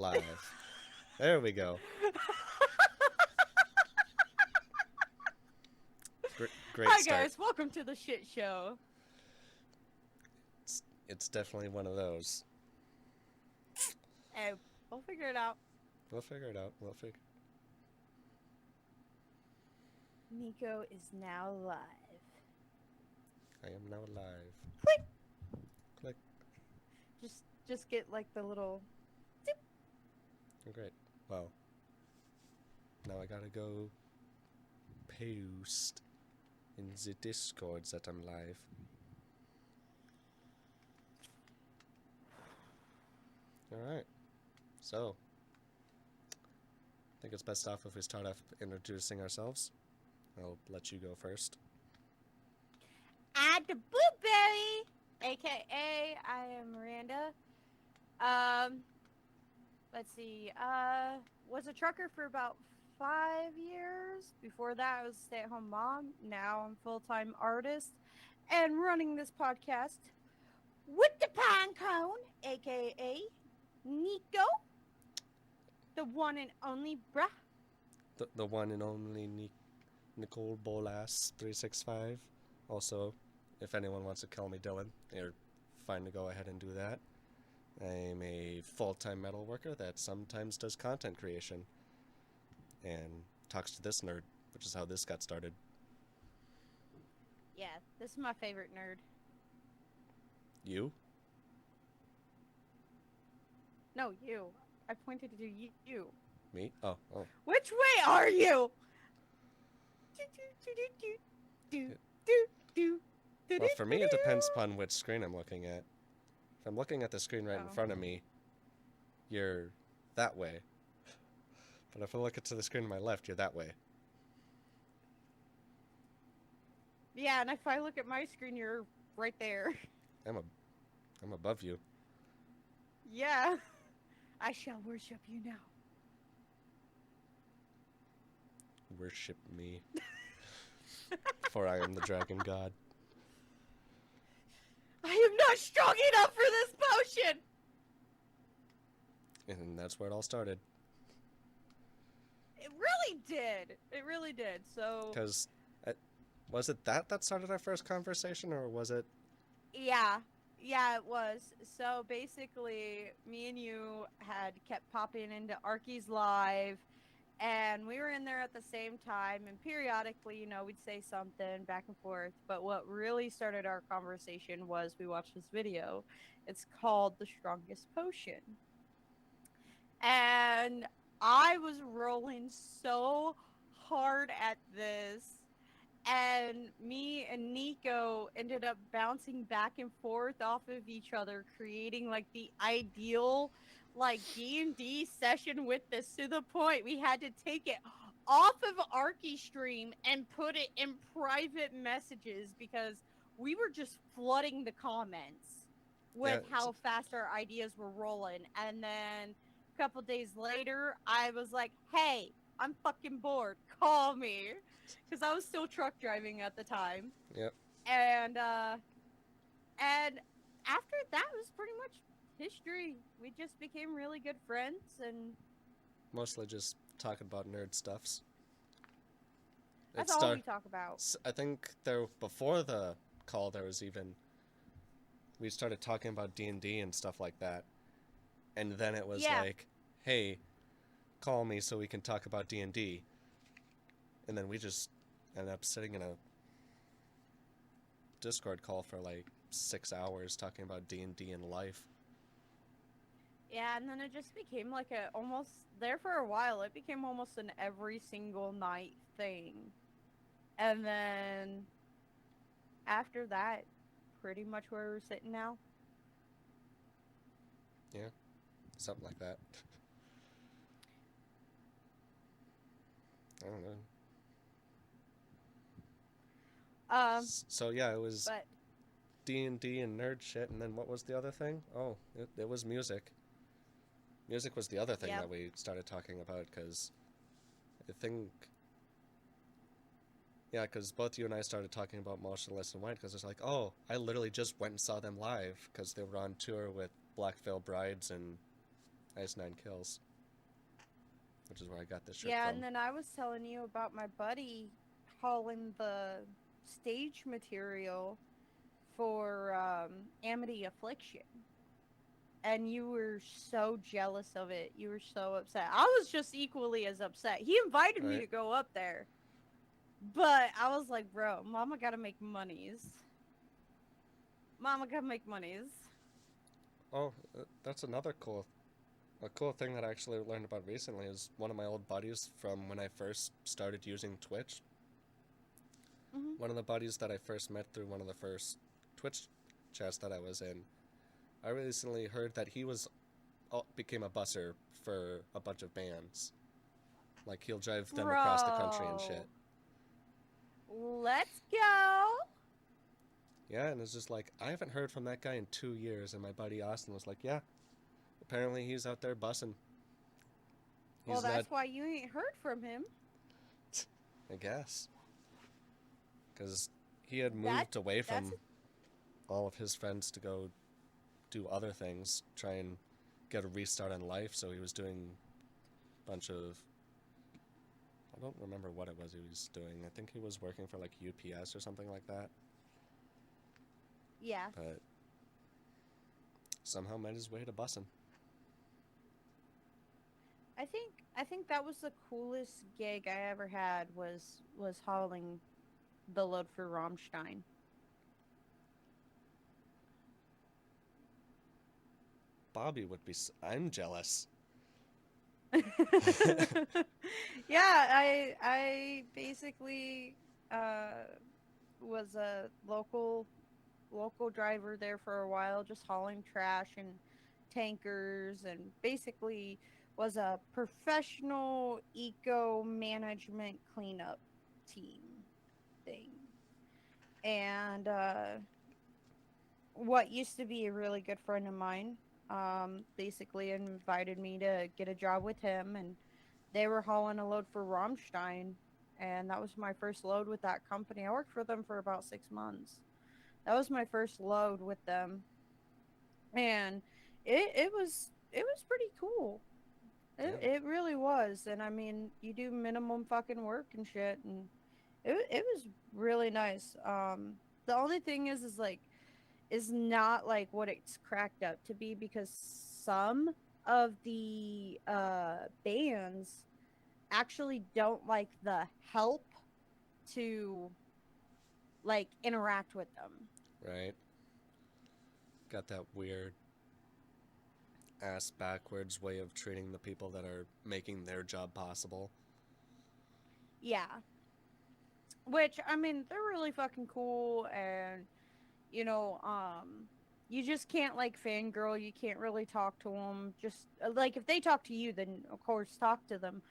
Live. There we go. Great Hi start. guys, welcome to the shit show. It's definitely one of those. Hey, we'll figure it out. We'll figure it out. Nico is now live. I am now live. Click. Click. Just get like the little zip. Oh, great. Well, now I gotta go post in the Discords that I'm live. Alright. So, I think it's best off if we start off introducing ourselves. I'll let you go first. Add the blueberry, aka I am Miranda. Let's see. Was a trucker for about 5 years. Before that, I was a stay-at-home mom. Now I'm full-time artist and running this podcast with the pine cone, aka Nico, the one and only bruh. The one and only Nicole Bolas 365. Also, if anyone wants to call me Dylan, you're fine to go ahead and do that. I'm a full-time metal worker that sometimes does content creation and talks to this nerd, which is how this got started. Yeah, this is my favorite nerd. You? No, you. I pointed to you. Me? Oh. Which way are you? Well, for me, it depends upon which screen I'm looking at. If I'm looking at the screen right in front of me, you're that way. But if I look to the screen on my left, you're that way. Yeah, and if I look at my screen, you're right there. I'm above you. Yeah. I shall worship you now. Worship me. For I am the dragon god. I am not strong enough for this potion! And that's where it all started. It really did. It really did. So. Because, was it that started our first conversation, or was it? Yeah, it was. So basically, me and you had kept popping into Arky's live, and we were in there at the same time, and periodically, we'd say something back and forth. But what really started our conversation was we watched this video. It's called The Strongest Potion. And I was rolling so hard at this, and me and Nico ended up bouncing back and forth off of each other, creating like the ideal like D&D session with this, to the point we had to take it off of Arky stream and put it in private messages because we were just flooding the comments with how fast our ideas were rolling. And then a couple days later, I was like, hey, I'm fucking bored. Call me. Because I was still truck driving at the time. Yep. And after that was pretty much history. We just became really good friends, and Mostly just talking about nerd stuffs. that's all we talk about. I think before the call we started talking about D&D and stuff like that. And then it was like, hey, call me so we can talk about D&D. And then we just ended up sitting in a Discord call for like 6 hours talking about D&D and life. Yeah, and then it just became like almost there for a while. It became almost an every single night thing. And then after that, pretty much where we're sitting now. Yeah, something like that. I don't know. So yeah, it was D&D and nerd shit, and then what was the other thing? Oh, it was music. Music was the other thing that we started talking about, because I think... Yeah, because both you and I started talking about Motionless in White, because it's like, oh, I literally just went and saw them live, because they were on tour with Black Veil Brides and Ice 9 Kills, which is where I got this shirt Yeah, from. and then I was telling you about my buddy hauling the stage material for Amity Affliction. And you were so jealous of it. You were so upset. I was just equally as upset. He invited me Right? to go up there. But I was like, bro, mama gotta make monies. Mama gotta make monies. Oh, that's another cool thing that I actually learned about recently is one of my old buddies from when I first started using Twitch. Hmm. One of the buddies that I first met through one of the first Twitch chats that I was in. I recently heard that he became a busser for a bunch of bands. Like he'll drive them across the country and shit. Bro, let's go. Yeah, and it's just like I haven't heard from that guy in 2 years, and my buddy Austin was like, "Yeah, apparently he's out there bussing. Well, He's not, that's why you ain't heard from him. I guess, because he had That moved away that's from all of his friends to go do other things, try and get a restart on life. So he was doing a bunch of, I don't remember what it was he was doing. I think he was working for like UPS or something like that. yeah. But somehow made his way to bussing. I think that was the coolest gig I ever had was hauling the load for Rammstein. Bobby would be. I'm jealous. Yeah, I basically uh was a local driver there for a while, just hauling trash and tankers, and basically was a professional eco management cleanup team thing. And what used to be a really good friend of mine basically invited me to get a job with him, and they were hauling a load for Rammstein, and that was my first load with that company. I worked for them for about 6 months. That was my first load with them, and it was pretty cool. It, Yeah. it really was. And I mean, you do minimum fucking work and shit, and it was really nice. The only thing is like is not like what it's cracked up to be, because some of the bands actually don't like the help to like interact with them. Right. Got that weird ass backwards way of treating the people that are making their job possible. Yeah. Which I mean, they're really fucking cool, and you know, you just can't like fangirl. You can't really talk to them. Just like if they talk to you, then of course talk to them.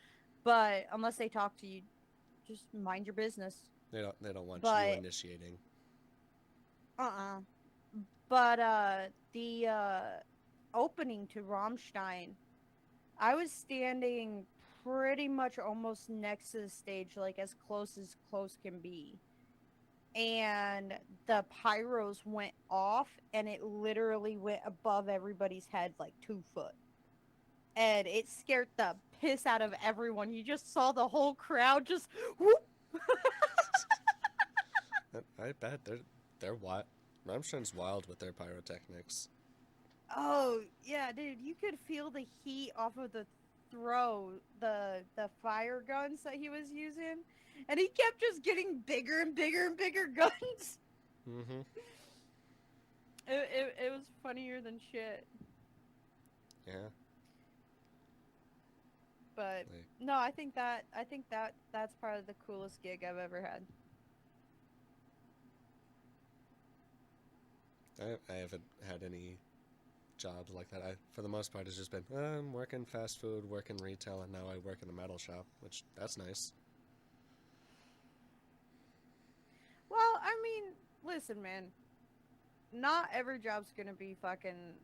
But unless they talk to you, just mind your business. They don't want you But initiating. uh-uh. But the opening to Rammstein, I was standing pretty much almost next to the stage, like as close can be. And the pyros went off, and it literally went above everybody's head like 2 foot. And it scared the piss out of everyone. You just saw the whole crowd just whoop. I bet they're wild. Rammstein's wild with their pyrotechnics. Oh yeah, dude, you could feel the heat off of the fire guns that he was using, and he kept just getting bigger and bigger and bigger guns. Mm-hmm. It was funnier than shit. Yeah. But Like no, I think that that's probably the coolest gig I've ever had. I haven't had any jobs like that. For the most part, it's just been I'm working fast food, working retail, and now I work in a metal shop, which that's nice. Well, I mean, listen, man, not every job's gonna be fucking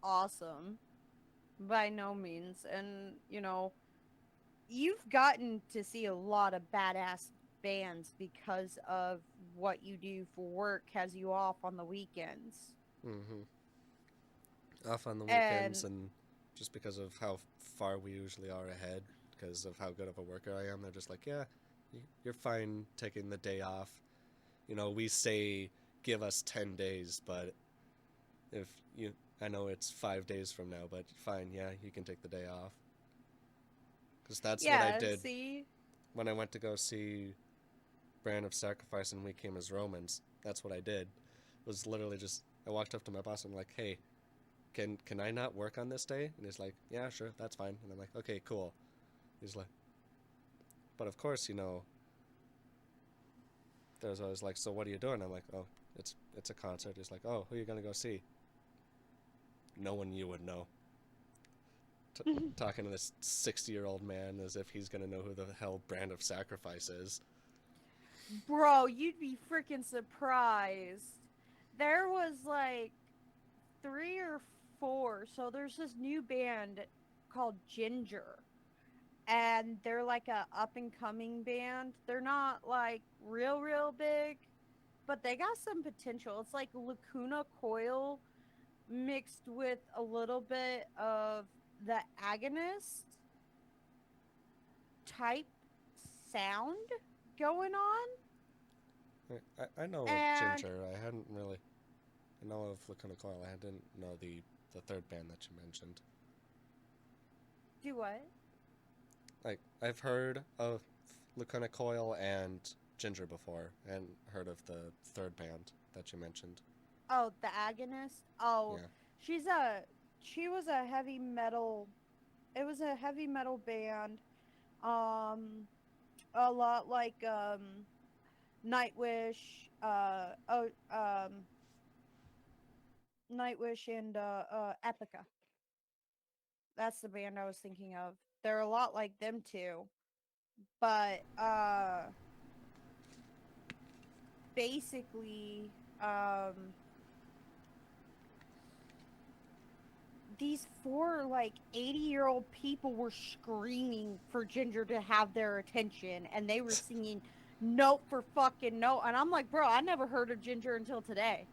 awesome by no means, and you've gotten to see a lot of badass bands because of what you do for work has you off on the weekends. Mm-hmm. Off on the weekends And and just because of how far we usually are ahead, because of how good of a worker I am. They're just like, yeah, you're fine taking the day off. You know, we say give us 10 days, but if you, I know it's 5 days from now, but fine, yeah, you can take the day off. Because that's what I Yeah, did see? when I went to go see Brand of Sacrifice and we came as Romans. That's what I did. It was literally just, I walked up to my boss and I'm like, hey, can I not work on this day? And he's like, yeah, sure, that's fine. And I'm like, okay, cool. He's like, but of course, you know, there's always like, so what are you doing? I'm like, oh, it's a concert. He's like, oh, who are you gonna go see? No one you would know. Talking to this 60-year-old man as if he's gonna know who the hell Brand of Sacrifice is. Bro, you'd be freaking surprised. There was like 3 or 4. So there's this new band called Ginger. And they're like a up and coming band. They're not like real big, but they got some potential. It's like Lacuna Coil mixed with a little bit of the agonist type sound going on. I know of And Ginger. I hadn't really. I know of Lacuna Coil. I didn't know the third band that you mentioned. do what? Like, I've heard of Lacuna Coil and Ginger before, and heard of the third band that you mentioned. Oh, the agonist. Oh, Yeah. she's a she was a heavy metal. It was a heavy metal band. Um, a lot like Nightwish. Nightwish and Epica. That's the band I was thinking of. They're a lot like them too, but basically, these 4 like 80-year-old people were screaming for Ginger to have their attention, and they were singing note for fucking note, and I'm like, bro, I never heard of Ginger until today.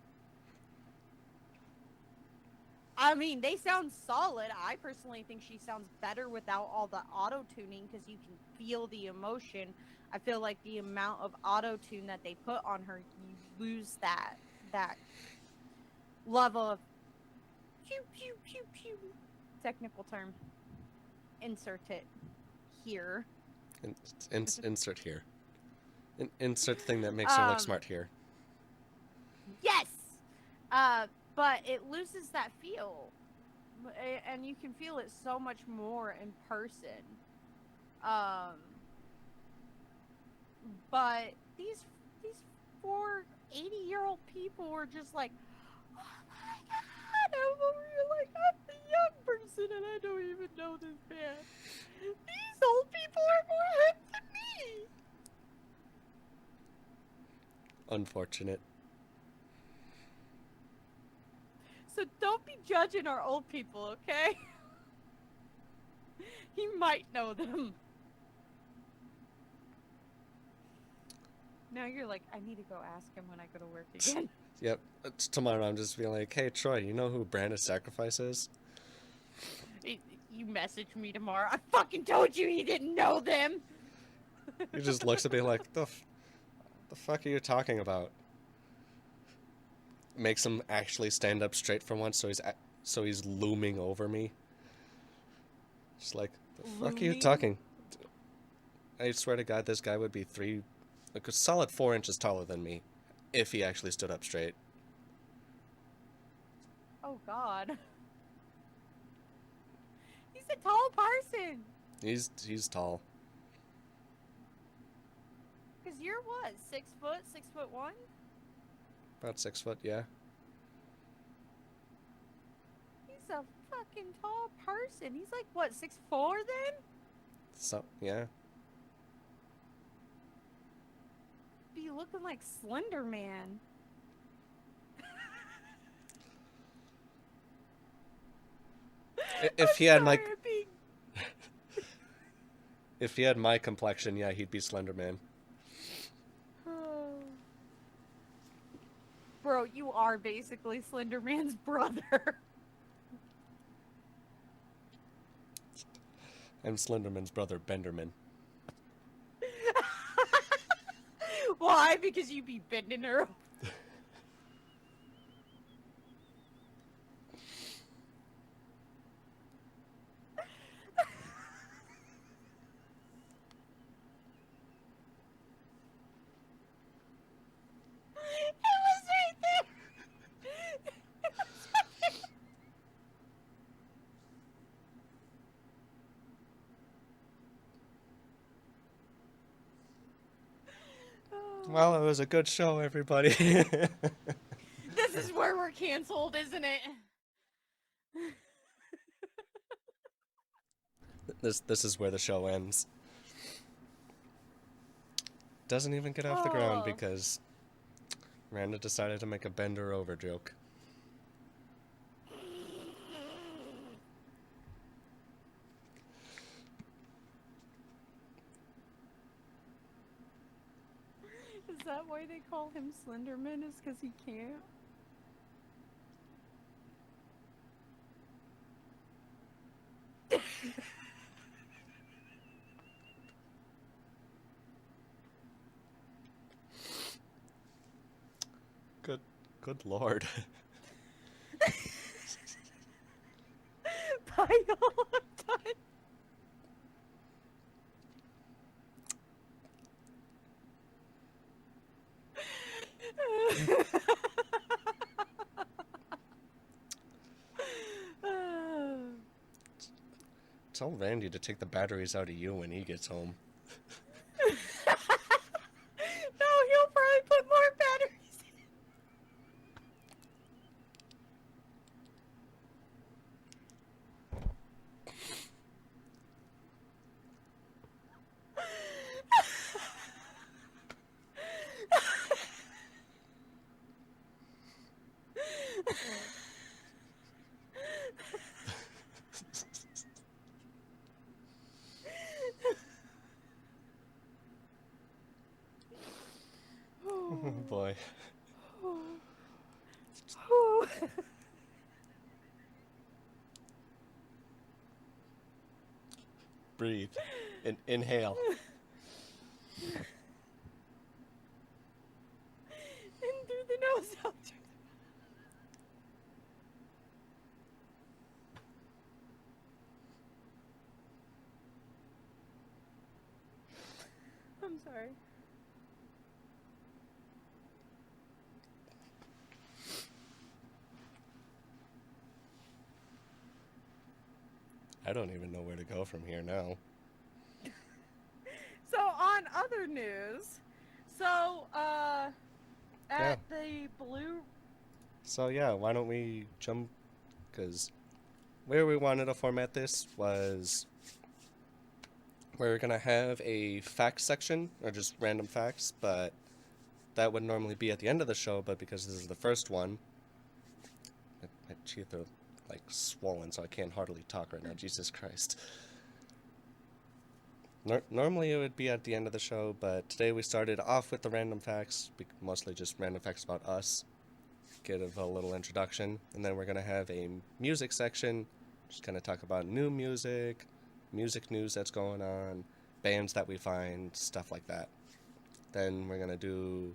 I mean, they sound solid. I personally think she sounds better without all the auto tuning because you can feel the emotion. I feel like the amount of auto tune that they put on her, you lose that level of pew pew pew pew. Technical term. Insert it here. Insert here. Insert thing that makes her look Um, smart here. yes. But it loses that feel, and you can feel it so much more in person. Um, but these 4 80-year-old people were just like, oh my god, I'm over here like I'm the young person and I don't even know this band. These old people are more hip than me. Unfortunate. So don't be judging our old people, okay? He might know them. Now you're like, I need to go ask him when I go to work again. Yep. Tomorrow I'm just being like, hey, Troy, you know who Brand of Sacrifice is? You message me tomorrow. I fucking told you he didn't know them. He just looks at me like, the fuck are you talking about? Makes him actually stand up straight for once, so he's looming over me. Just like, the fuck are you talking? I swear to God, this guy would be a solid 4 inches taller than me, if he actually stood up straight. Oh God. He's a tall person. He's tall. Cause you're what, 6 foot, 6'1"? About 6 foot, yeah. He's a fucking tall person. He's like what, 6'4" then? So yeah. Be looking like Slender Man. If he had my being... if he had my complexion, yeah, he'd be Slender Man. Bro, you are basically Slender Man's brother. I'm Slenderman's brother, Benderman. Why? Because you be bending her. It was right there. It was right there. Well, it was a good show, everybody. This is where we're canceled, isn't it? This is where the show ends. Doesn't even get off the ground because Randa decided to make a bender over joke. Is that why they call him Slenderman? Is because he can't? Good lord. Bye, y'all. I'm done. Tell Randy to take the batteries out of you when he gets home. No, he'll probably put more batteries in it. Oh boy. Breathe. Inhale. In through the nose, out through the... I'm sorry. I don't even know where to go from here now. So on other news, at the blue. So yeah, why don't we jump? Because where we wanted to format this was we're gonna have a facts section or just random facts, but that would normally be at the end of the show. But because this is the first one, my teeth are like swollen, so I can't hardly talk right now. Jesus Christ. Normally it would be at the end of the show, but today we started off with the random facts, mostly just random facts about us, give a little introduction, and then we're going to have a music section, just kind of talk about new music news that's going on, bands that we find, stuff like that. Then we're going to do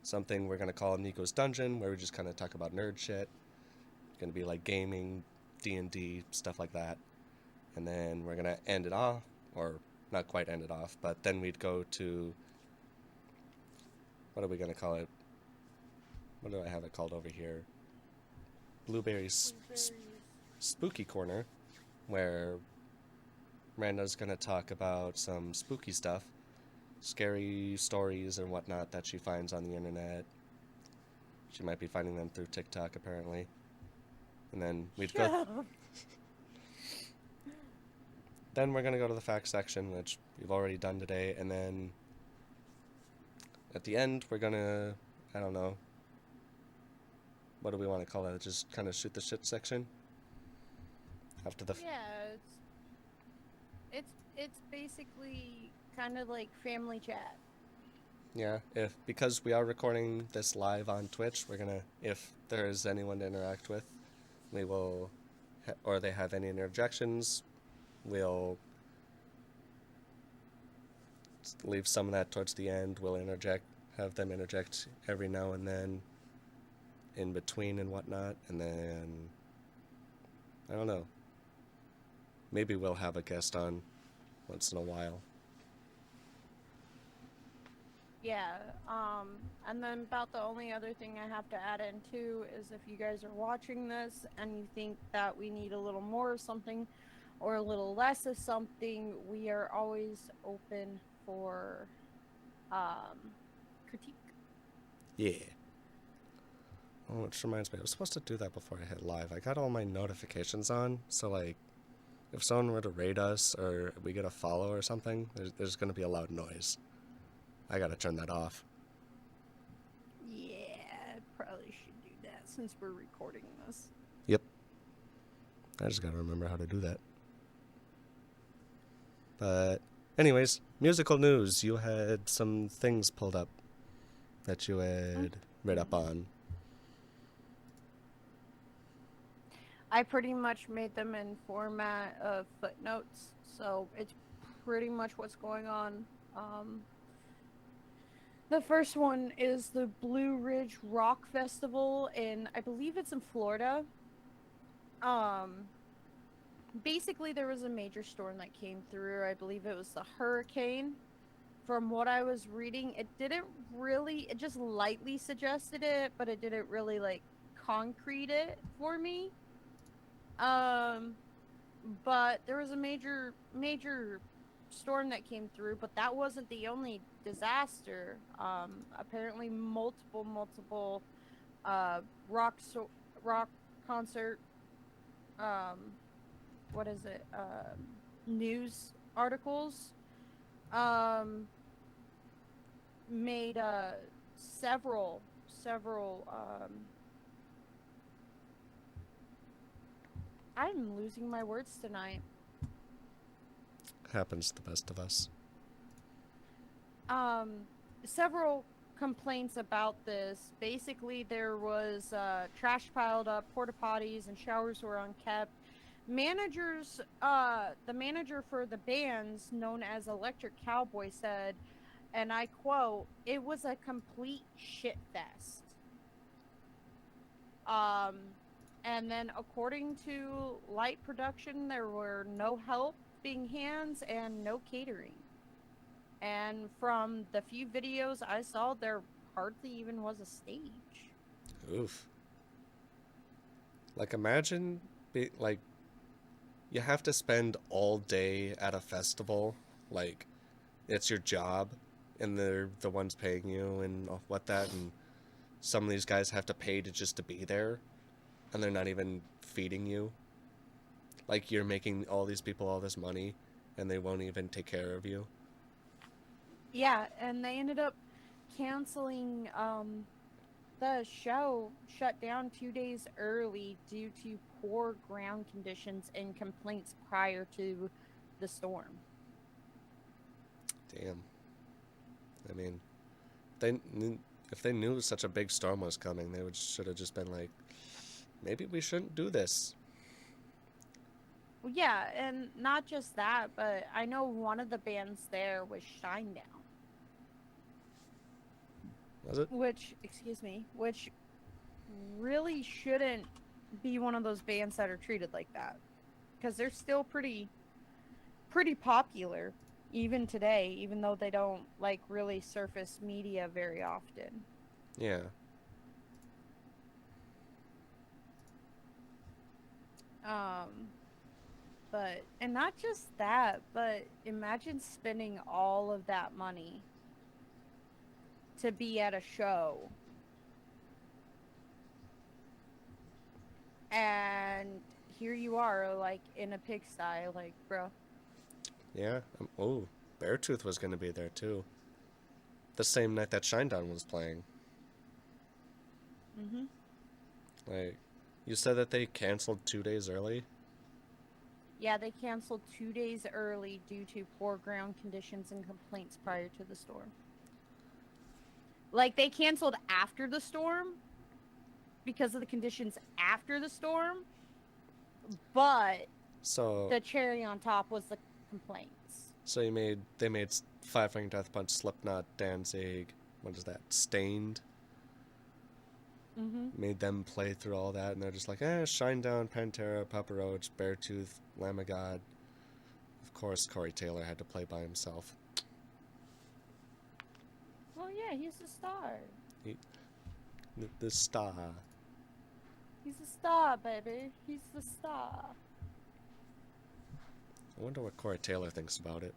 something we're going to call Nico's Dungeon, where we just kind of talk about nerd shit. It's going to be like gaming, D&D, stuff like that. And then we're going to end it off, or not quite end it off, but then we'd go to, what are we going to call it? What do I have it called over here? Blueberry's Spooky Corner, where Miranda's going to talk about some spooky stuff, scary stories and whatnot that she finds on the internet. She might be finding them through TikTok, apparently. And then we'd go... Then we're going to go to the facts section, which we've already done today, and then at the end, we're going to, I don't know, what do we want to call it? Just kind of shoot the shit section? After the... Yeah, it's basically kind of like family chat. Yeah, because we are recording this live on Twitch, we're going to, if there is anyone to interact with, we will, or they have any interjections, we'll leave some of that towards the end. We'll have them interject every now and then in between and whatnot. And then, I don't know, maybe we'll have a guest on once in a while. Yeah, and then about the only other thing I have to add in too is if you guys are watching this and you think that we need a little more of something or a little less of something, we are always open for critique. Yeah. Oh, which reminds me, I was supposed to do that before I hit live. I got all my notifications on, so like, if someone were to raid us or we get a follow or something, there's going to be a loud noise. I gotta turn that off. Yeah, I probably should do that since we're recording this. Yep. I just gotta remember how to do that. But anyways, musical news. You had some things pulled up that you had read up on. I pretty much made them in format of footnotes, so it's pretty much what's going on. The first one is the Blue Ridge Rock Festival I believe it's in Florida. Basically there was a major storm that came through. I believe it was the hurricane. From what I was reading, it just lightly suggested it, but it didn't really like concrete it for me. But there was a major storm that came through, but that wasn't the only disaster. Apparently multiple rock concert news articles made several I'm losing my words tonight. Happens to the best of us. Several complaints about this. Basically, there was trash piled up, porta potties and showers were unkept. Managers, the manager for the bands known as Electric Cowboy said, and I quote, "It was a complete shit fest." And then according to Light Production, there were no helping hands and no catering. And from the few videos I saw, there hardly even was a stage. Oof. Like, imagine, you have to spend all day at a festival. Like, it's your job, and they're the ones paying you and and some of these guys have to pay just to be there, and they're not even feeding you. Like, you're making all these people all this money, and they won't even take care of you. Yeah, and they ended up canceling the show, shut down 2 days early due to poor ground conditions and complaints prior to the storm. Damn. I mean, if they knew such a big storm was coming, they should have just been like, maybe we shouldn't do this. Well, yeah, and not just that, but I know one of the bands there was Shinedown. Was it? Which really shouldn't be one of those bands that are treated like that. Because they're still pretty popular, even today, even though they don't, like, really surface media very often. Yeah. And not just that, but imagine spending all of that money to be at a show. And here you are, like, in a pigsty, like, bro. Yeah. Beartooth was going to be there, too. The same night that Shinedown was playing. Mm-hmm. Like, you said that they canceled 2 days early? Yeah, they canceled 2 days early due to poor ground conditions and complaints prior to the storm. Like, they canceled after the storm because of the conditions after the storm, but So the cherry on top was the complaints. So they made Five Finger Death Punch, Slipknot, Danzig, what is that? Stained. Mm-hmm. Made them play through all that, and they're just like, Shinedown, Pantera, Papa Roach, Beartooth, Lamb of God. Of course, Corey Taylor had to play by himself. Well, yeah, he's a star. He, the star. He's a star, baby. He's the star. I wonder what Corey Taylor thinks about it.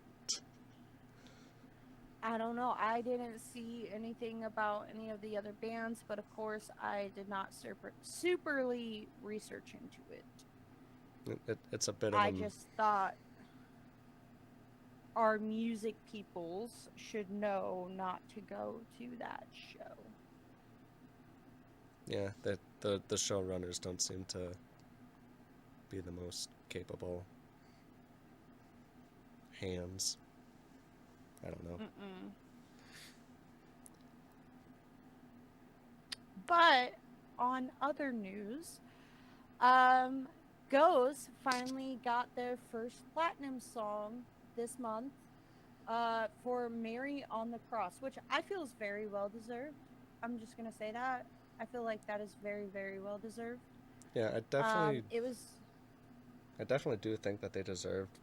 I don't know. I didn't see anything about any of the other bands, but of course, I did not superly research into it. It's a bit of I a just thought our music peoples should know not to go to that show. yeah. That the showrunners don't seem to be the most capable hands. I don't know. Mm-mm. But on other news, um, Ghost finally got their first platinum song this month, for "Mary on the Cross," which I feel is very well deserved. I'm just gonna say that. I feel like that is very, very well deserved. Yeah, It was, I definitely do think that they deserved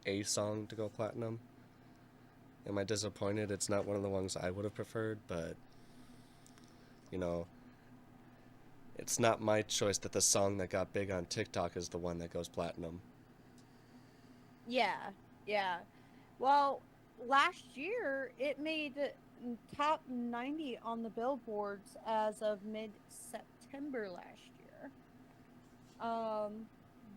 a song to go platinum. Am I disappointed? It's not one of the ones I would have preferred, but you know, it's not my choice that the song that got big on TikTok is the one that goes platinum. yeah, yeah. Well, last year it made top 90 on the billboards as of mid September last year. Um,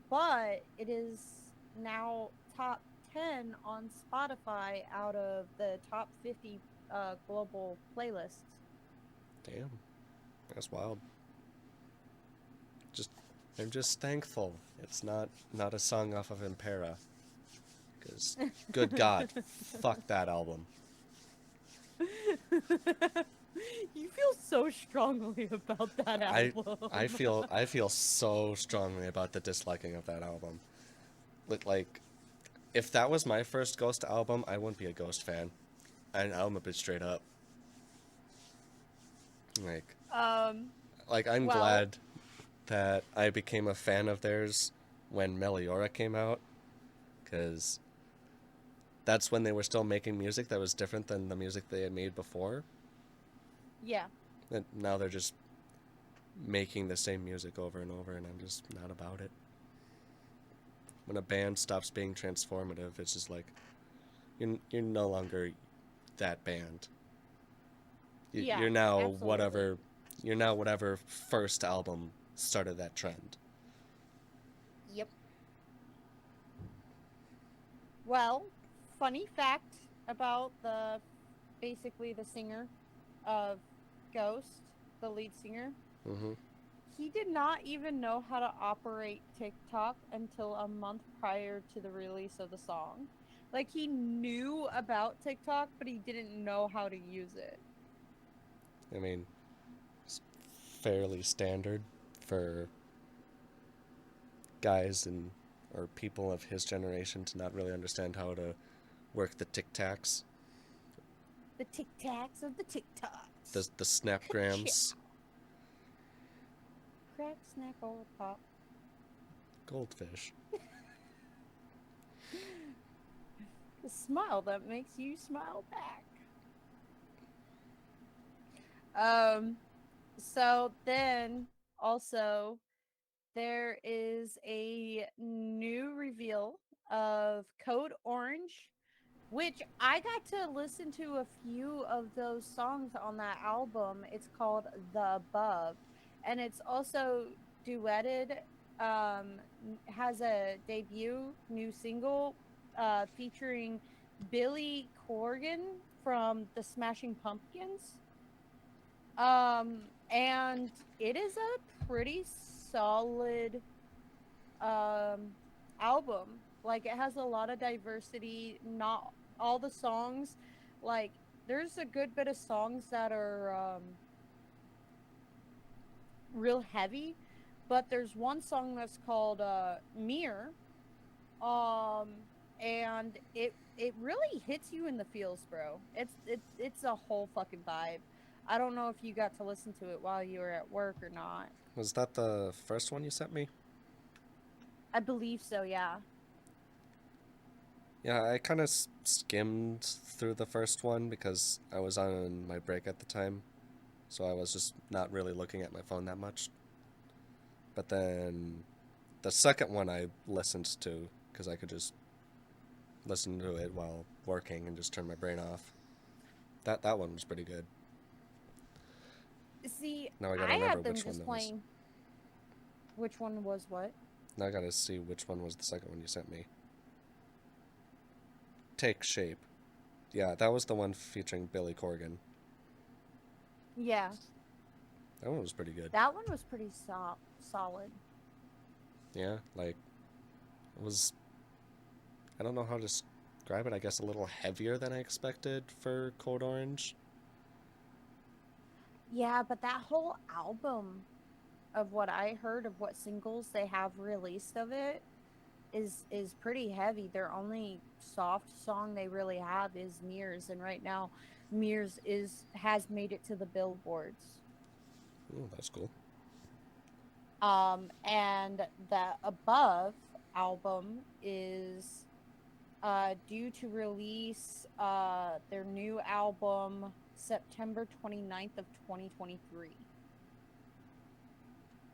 but it is now top 10 on Spotify out of the top 50 global playlists. Damn, that's wild. Just, I'm just thankful it's not a song off of Impera, because good God, fuck that album. You feel so strongly about that I album. I feel so strongly about the disliking of that album. Like, if that was my first Ghost album, I wouldn't be a Ghost fan. I'm a bit straight up. Like, um, I'm well, glad that I became a fan of theirs when Meliora came out, because that's when they were still making music that was different than the music they had made before. yeah. And now they're just making the same music over and over, and I'm just not about it. When a band stops being transformative, it's just like you're no longer that band. Yeah, You're now absolutely. whatever first album started that trend. Yep. Well, funny fact about the basically the singer of Ghost, the lead singer. Mm-hmm. He did not even know how to operate TikTok until a month prior to the release of the song. Like he knew about TikTok, but he didn't know how to use it. I mean, it's fairly standard for guys and or people of his generation to not really understand how to work the tic tacs, The tic tacs of the TikToks. the Ka-chow. snapgrams. Crack, snack, or pop. Goldfish. The smile that makes you smile back. Um, so then also there is a new reveal of Code Orange, which I got to listen to a few of those songs on that album. It's called The Above, and it's also duetted. Has a debut new single featuring Billy Corgan from the Smashing Pumpkins. And it is a pretty solid um album. Like it has a lot of diversity, not all the songs like there's a good bit of songs that are real heavy, but there's one song that's called Mirror. Um and it really hits you in the feels, bro. It's a whole fucking vibe. I don't know if you got to listen to it while you were at work or not. Was that the first one you sent me? I believe so, yeah. Yeah, I kind of skimmed through the first one because I was on my break at the time, so I was just not really looking at my phone that much. But then the second one I listened to because I could just listen to it while working and just turn my brain off. That one was pretty good. See, Now I gotta I remember had them which one just that was. playing. Which one was what? Now I gotta see which one was the second one you sent me. Take Shape. Yeah, that was the one featuring Billy Corgan. Yeah, That one was pretty good. that one was pretty solid. Yeah, like, it was, I don't know how to describe it, I guess a little heavier than I expected for Code Orange. Yeah, but that whole album of what I heard of what singles they have released of it is pretty heavy. Their only soft song they really have is Mirrors, and right now Mirrors is has made it to the billboards. Ooh, that's cool. And the Above album is due to release their new album September 29th of 2023.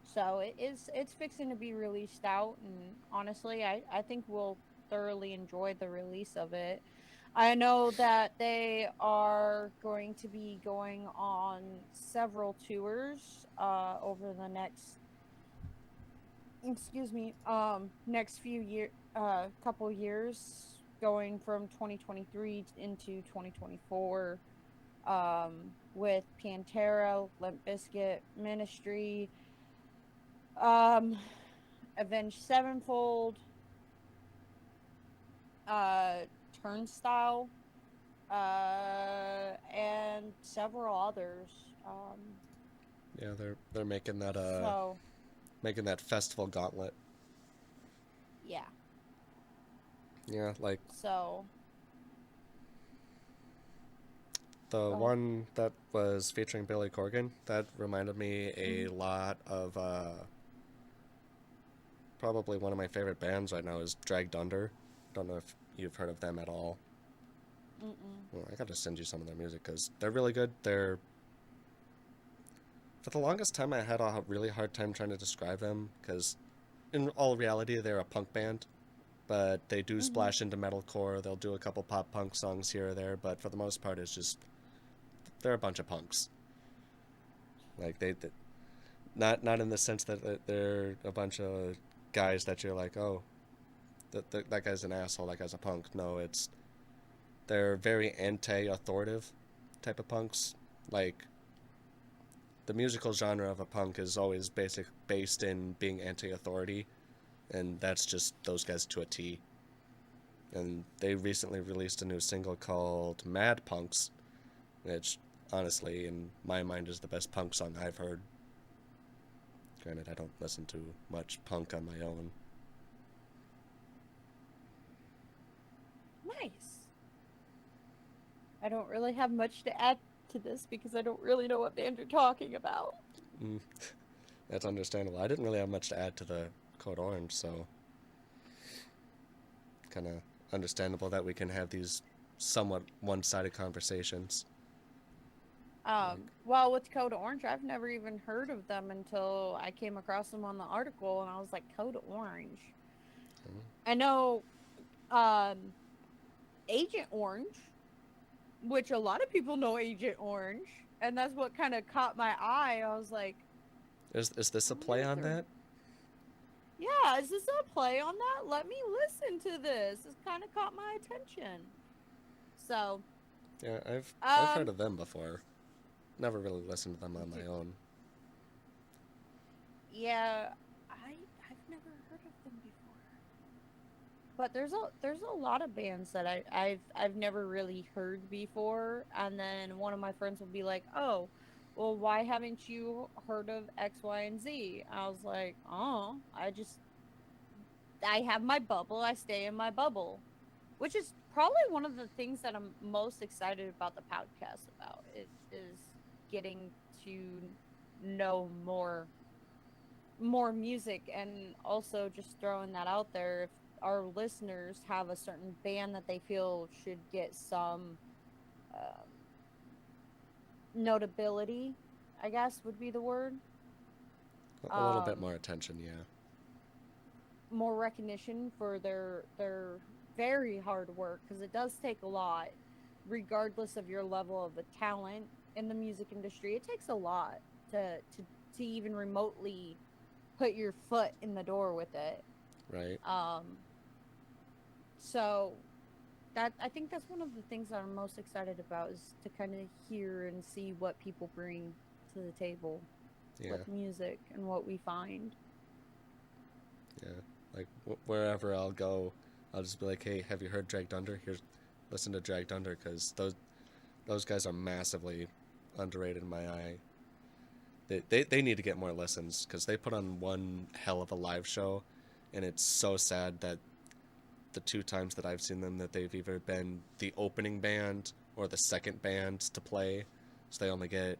So it's fixing to be released out, and honestly, I think we'll thoroughly enjoy the release of it. I know that they are going to be going on several tours over the next few couple years, going from 2023 into 2024, with Pantera, Limp Bizkit, Ministry, um, Avenged Sevenfold, uh, Turnstile, and several others. Yeah, they're So making that festival gauntlet. yeah, Yeah, like so the go ahead. one that was featuring Billy Corgan, that reminded me a Mm-hmm. lot of probably one of my favorite bands right now is Dragged Under. Don't know if you've heard of them at all. Mm-mm. Well, I gotta send you some of their music because they're really good. They're For the longest time I had a really hard time trying to describe them because in all reality they're a punk band, but they do Mm-hmm. splash into metalcore. They'll do a couple pop punk songs here or there, but for the most part it's just they're a bunch of punks. Like they not in the sense that they're a bunch of guys that you're like, oh, that guy's an asshole, that guy's a punk. No, it's they're very anti-authoritative type of punks. Like the musical genre of a punk is always based in being anti-authority, and that's just those guys to a T. And they recently released a new single called Mad Punks, which honestly in my mind is the best punk song I've heard. Granted, I don't listen to much punk on my own. Nice. I don't really have much to add to this because I don't really know what band you're talking about. Mm, that's understandable. I didn't really have much to add to the Code Orange, so kind of understandable that we can have these somewhat one-sided conversations. Like, Well, with Code Orange, I've never even heard of them until I came across them on the article, and I was like, Code Orange. oh, I know um, Agent Orange, which a lot of people know Agent Orange, and that's what kind of caught my eye. I was like, is this I a wonder play if on they're. that? Yeah, is this a play on that? Let me listen to this. This kind of caught my attention. So, Yeah, I've heard um, of them before. Never really listened to them on my d- own. yeah, I've never heard of them before. But there's a lot of bands that I've never really heard before, and then one of my friends will be like, "Oh, well, why haven't you heard of X, Y, and Z?" I was like, "Oh, I have my bubble. I stay in my bubble," which is probably one of the things that I'm most excited about the podcast about is getting to know more music, and also just throwing that out there. If our listeners have a certain band that they feel should get some um, notability, I guess would be the word, A little bit um, more attention, yeah. more recognition for their very hard work, because it does take a lot, regardless of your level of a talent in the music industry. It takes a lot to even remotely put your foot in the door with it. Right. Um, so that, I think that's one of the things that I'm most excited about, is to kind of hear and see what people bring to the table Yeah. with music and what we find. Yeah. Like wherever I'll go, I'll just be like, "Hey, have you heard Dragged Under? Here's listen to Dragged Under," because those guys are massively underrated in my eye. They need to get more listens because they put on one hell of a live show, and it's so sad that the two times that I've seen them, that they've either been the opening band or the second band to play, so they only get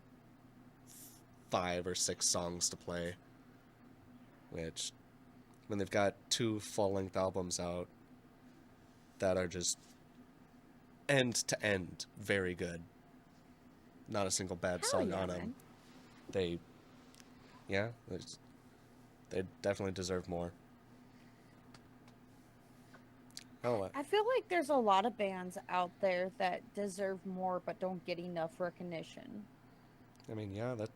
5 or 6 songs to play, which when they've got 2 full-length albums out that are just end to end very good, not a single bad Hell song yeah, on them. man. They, yeah, they definitely deserve more. Oh, I feel like there's a lot of bands out there that deserve more but don't get enough recognition. I mean, yeah, that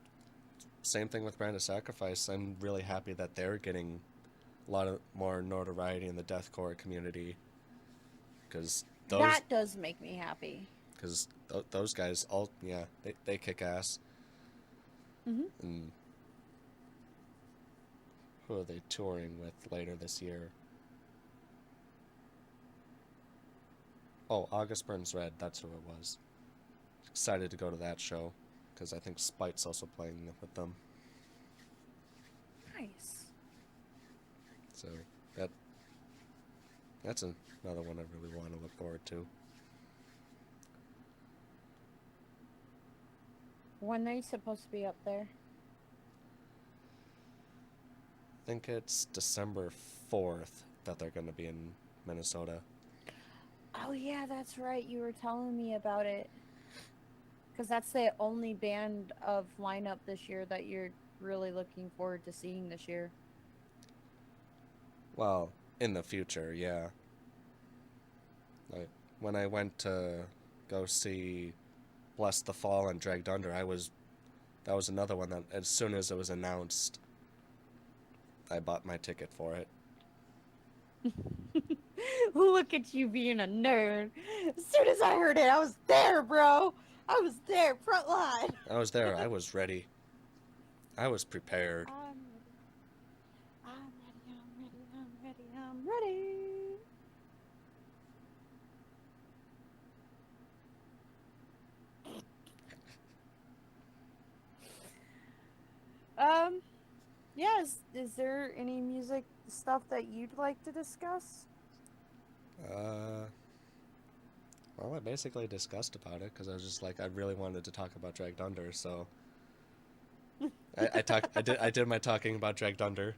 same thing with Brand of Sacrifice. I'm really happy that they're getting a lot of more notoriety in the deathcore community, because That does make me happy. those guys all, yeah, they kick ass. Hmm. And who are they touring with later this year? Oh, August Burns Red, that's who it was. Excited to go to that show, because I think Spite's also playing with them. Nice. So that's another one I really want to look forward to. When are you supposed to be up there? I think it's December 4th that they're going to be in Minnesota. Oh yeah, that's right. You were telling me about it. Because that's the only band of lineup this year that you're really looking forward to seeing this year. Well, in the future, yeah. Like when I went to go see Bless the Fall and Dragged Under, that was another one that as soon as it was announced, I bought my ticket for it. Look at you being a nerd. As soon as I heard it, I was there, bro. I was there, front line. I was there. I was ready. I was prepared. I'm ready. Um, yeah, is there any music stuff that you'd like to discuss? Well, I basically discussed about it because I was just like, I really wanted to talk about Dragged Under, so I did my talking about Dragged Under.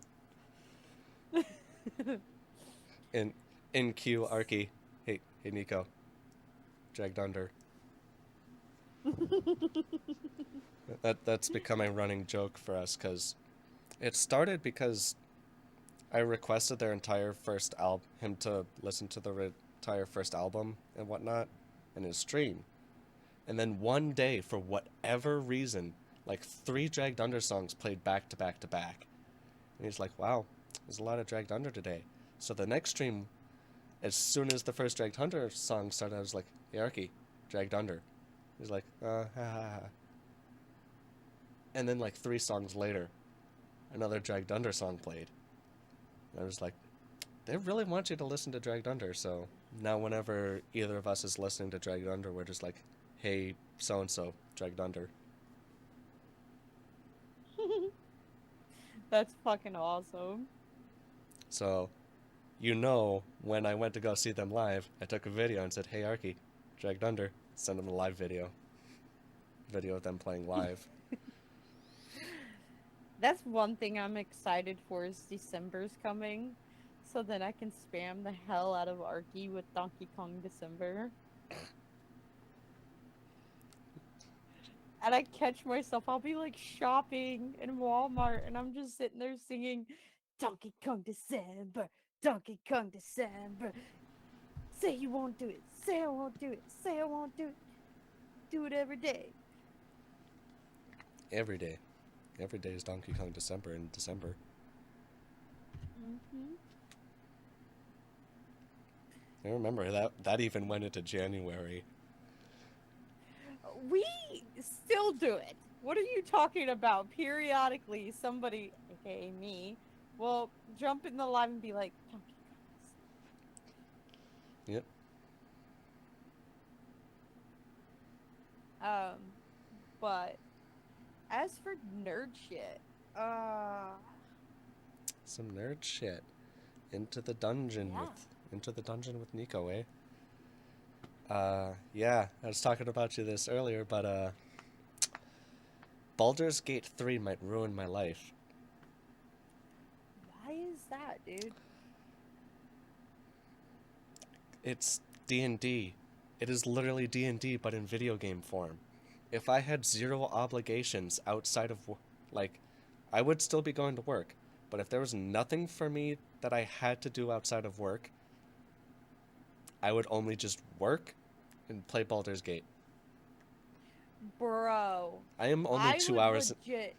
In cue, Arky. Hey Nico. Dragged Under. That's become a running joke for us, because it started because I requested their entire first him to listen to the entire first album and whatnot in his stream, and then one day, for whatever reason, like 3 Dragged Under songs played back to back to back, and he's like, "Wow, there's a lot of Dragged Under today." So the next stream, as soon as the first Dragged Under song started, I was like, "Hey Arky, Dragged Under." He's like, ha ha ha. And then like 3 songs later, another Dragged Under song played. And I was like, they really want you to listen to Dragged Under. So now whenever either of us is listening to Dragged Under, we're just like, hey, so-and-so, Dragged Under. That's fucking awesome. So when I went to go see them live, I took a video and said, "Hey Arky, dragged under." Send them a live video of them playing live. That's one thing I'm excited for is December's coming. So then I can spam the hell out of Arky with Donkey Kong December. And I catch myself, I'll be like shopping in Walmart and I'm just sitting there singing Donkey Kong December, Donkey Kong December. Say you won't do it, say I won't do it, say I won't do it every day. Every day, every day is Donkey Kong December in December. Hmm. I remember that even went into January. We still do it. What are you talking about? Periodically, somebody, aka me, will jump in the live and be like, Donkey Kong Yep. December. But as for nerd shit, uh, Some nerd shit. Into the dungeon yeah. with Nico, eh? Yeah, I was talking about you this earlier, but Baldur's Gate 3 might ruin my life. Why is that, dude? It's D&D. It is literally D&D but in video game form. If I had zero obligations outside of like I would still be going to work, but if there was nothing for me that I had to do outside of work, I would only just work and play Baldur's Gate. Bro, I am only I 2 would hours legit.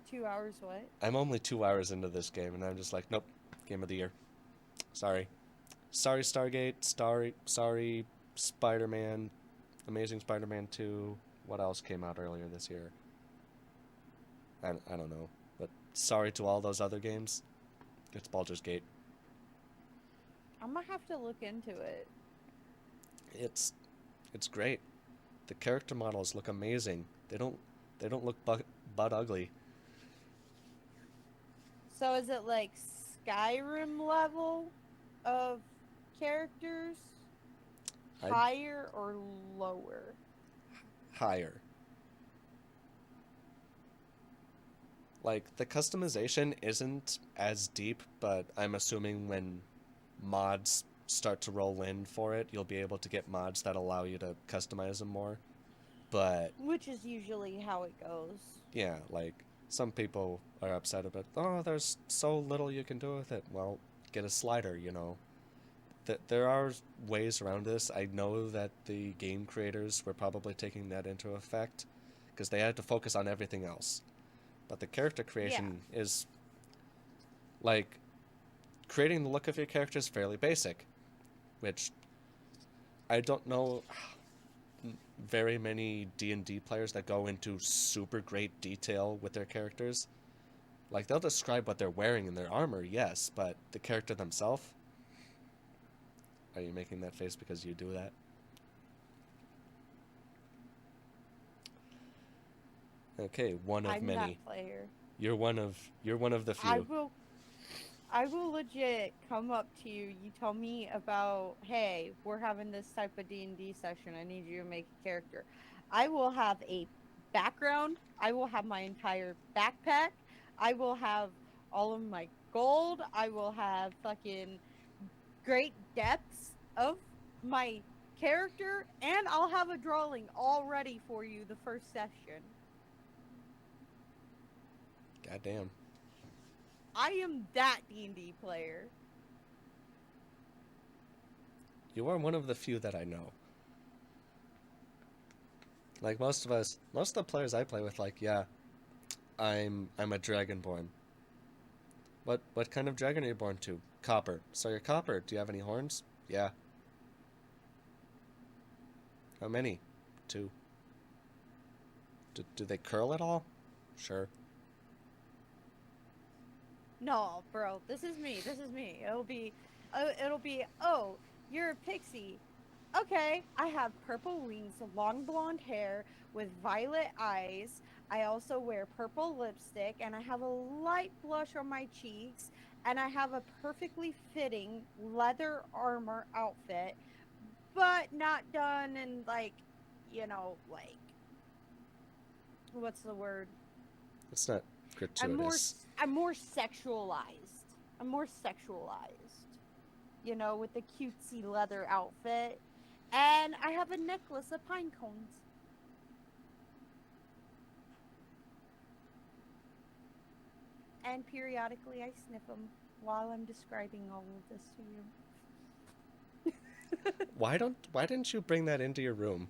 2 hours what? I'm only 2 hours into this game and I'm just like, nope, game of the year. Sorry. Sorry Stargate, sorry Spider-Man, Amazing Spider-Man 2. What else came out earlier this year? I don't know. But sorry to all those other games. It's Baldur's Gate. I'm gonna have to look into it. It's it's great. The character models look amazing. They don't look butt ugly. So is it like Skyrim level of characters? I Higher or lower? higher. Like the customization isn't as deep, but I'm assuming when mods start to roll in for it, you'll be able to get mods that allow you to customize them more. But Which is usually how it goes. yeah, like some people are upset about, oh, there's so little you can do with it. Well, get a slider. There are ways around this. I know that the game creators were probably taking that into effect because they had to focus on everything else. But the character Yeah. creation is like creating the look of your character is fairly basic, which I don't know very many D&D players that go into super great detail with their characters. Like they'll describe what they're wearing in their armor, yes, but the character themselves, are you making that face because you do that? Okay, one of I'm that many. player. You're one of the I few. will I will legit come up to you. You tell me about, hey, we're having this type of D&D session. I need you to make a character. I will have a background. I will have my entire backpack. I will have all of my gold. I will have fucking great depths of my character, and I'll have a drawing all ready for you the first session. Goddamn. I am that D&D player. You are one of the few that I know. Like most of the players I play with, like, yeah, I'm a dragonborn. What kind of dragon are you born to? Copper. So you're copper. Do you have any horns? Yeah. How many? Two. Do they curl at all? Sure. No, bro, this is me. This is me. It'll be. Oh, you're a pixie. Okay, I have purple wings, long blonde hair with violet eyes. I also wear purple lipstick, and I have a light blush on my cheeks. and I have a perfectly fitting leather armor outfit, but not done in like, like what's the word? It's not I'm more gratuitous. I'm more sexualized. I'm more sexualized. With the cutesy leather outfit, and I have a necklace of pine cones. And periodically I sniff them while I'm describing all of this to you. Why didn't you bring that into your room?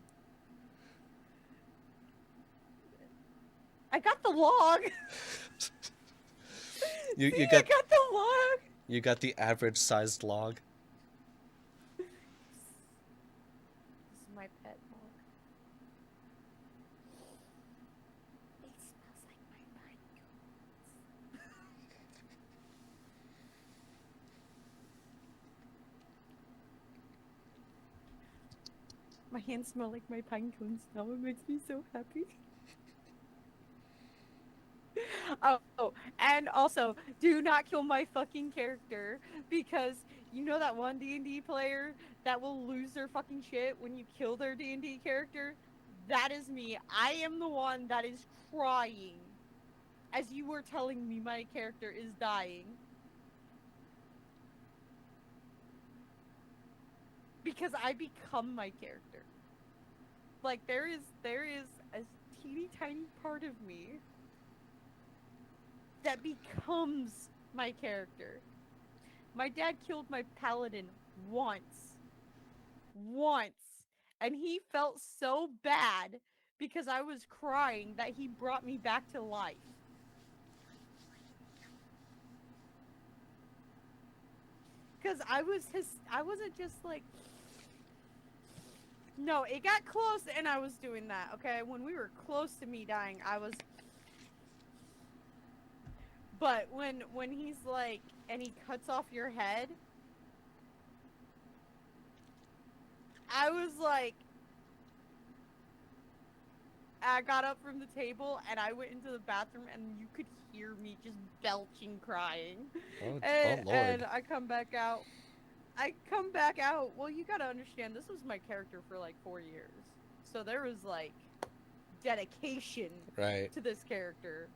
I got the log. You See, you I got got the log. you got the average sized log. This is my pet log. It smells like my pine cones. My hands smell like my pine cones now. It makes me so happy. Oh, and also, do not kill my fucking character, because you know that one D&D player that will lose their fucking shit when you kill their D&D character? That is me. I am the one that is crying as you were telling me my character is dying. Because I become my character. Like there is a teeny tiny part of me that becomes my character. My dad killed my paladin once. Once. And he felt so bad because I was crying that he brought me back to life. Cuz I wasn't just like, no, it got close and I was doing that. Okay? When we were close to me dying, I was, but when he's like, and he cuts off your head, I was like, I got up from the table and I went into the bathroom and you could hear me just belching crying. Oh And Lord. I come back out. I come back out. Well, you got to understand, this was my character for like 4 years. So there was like dedication Right. to this character.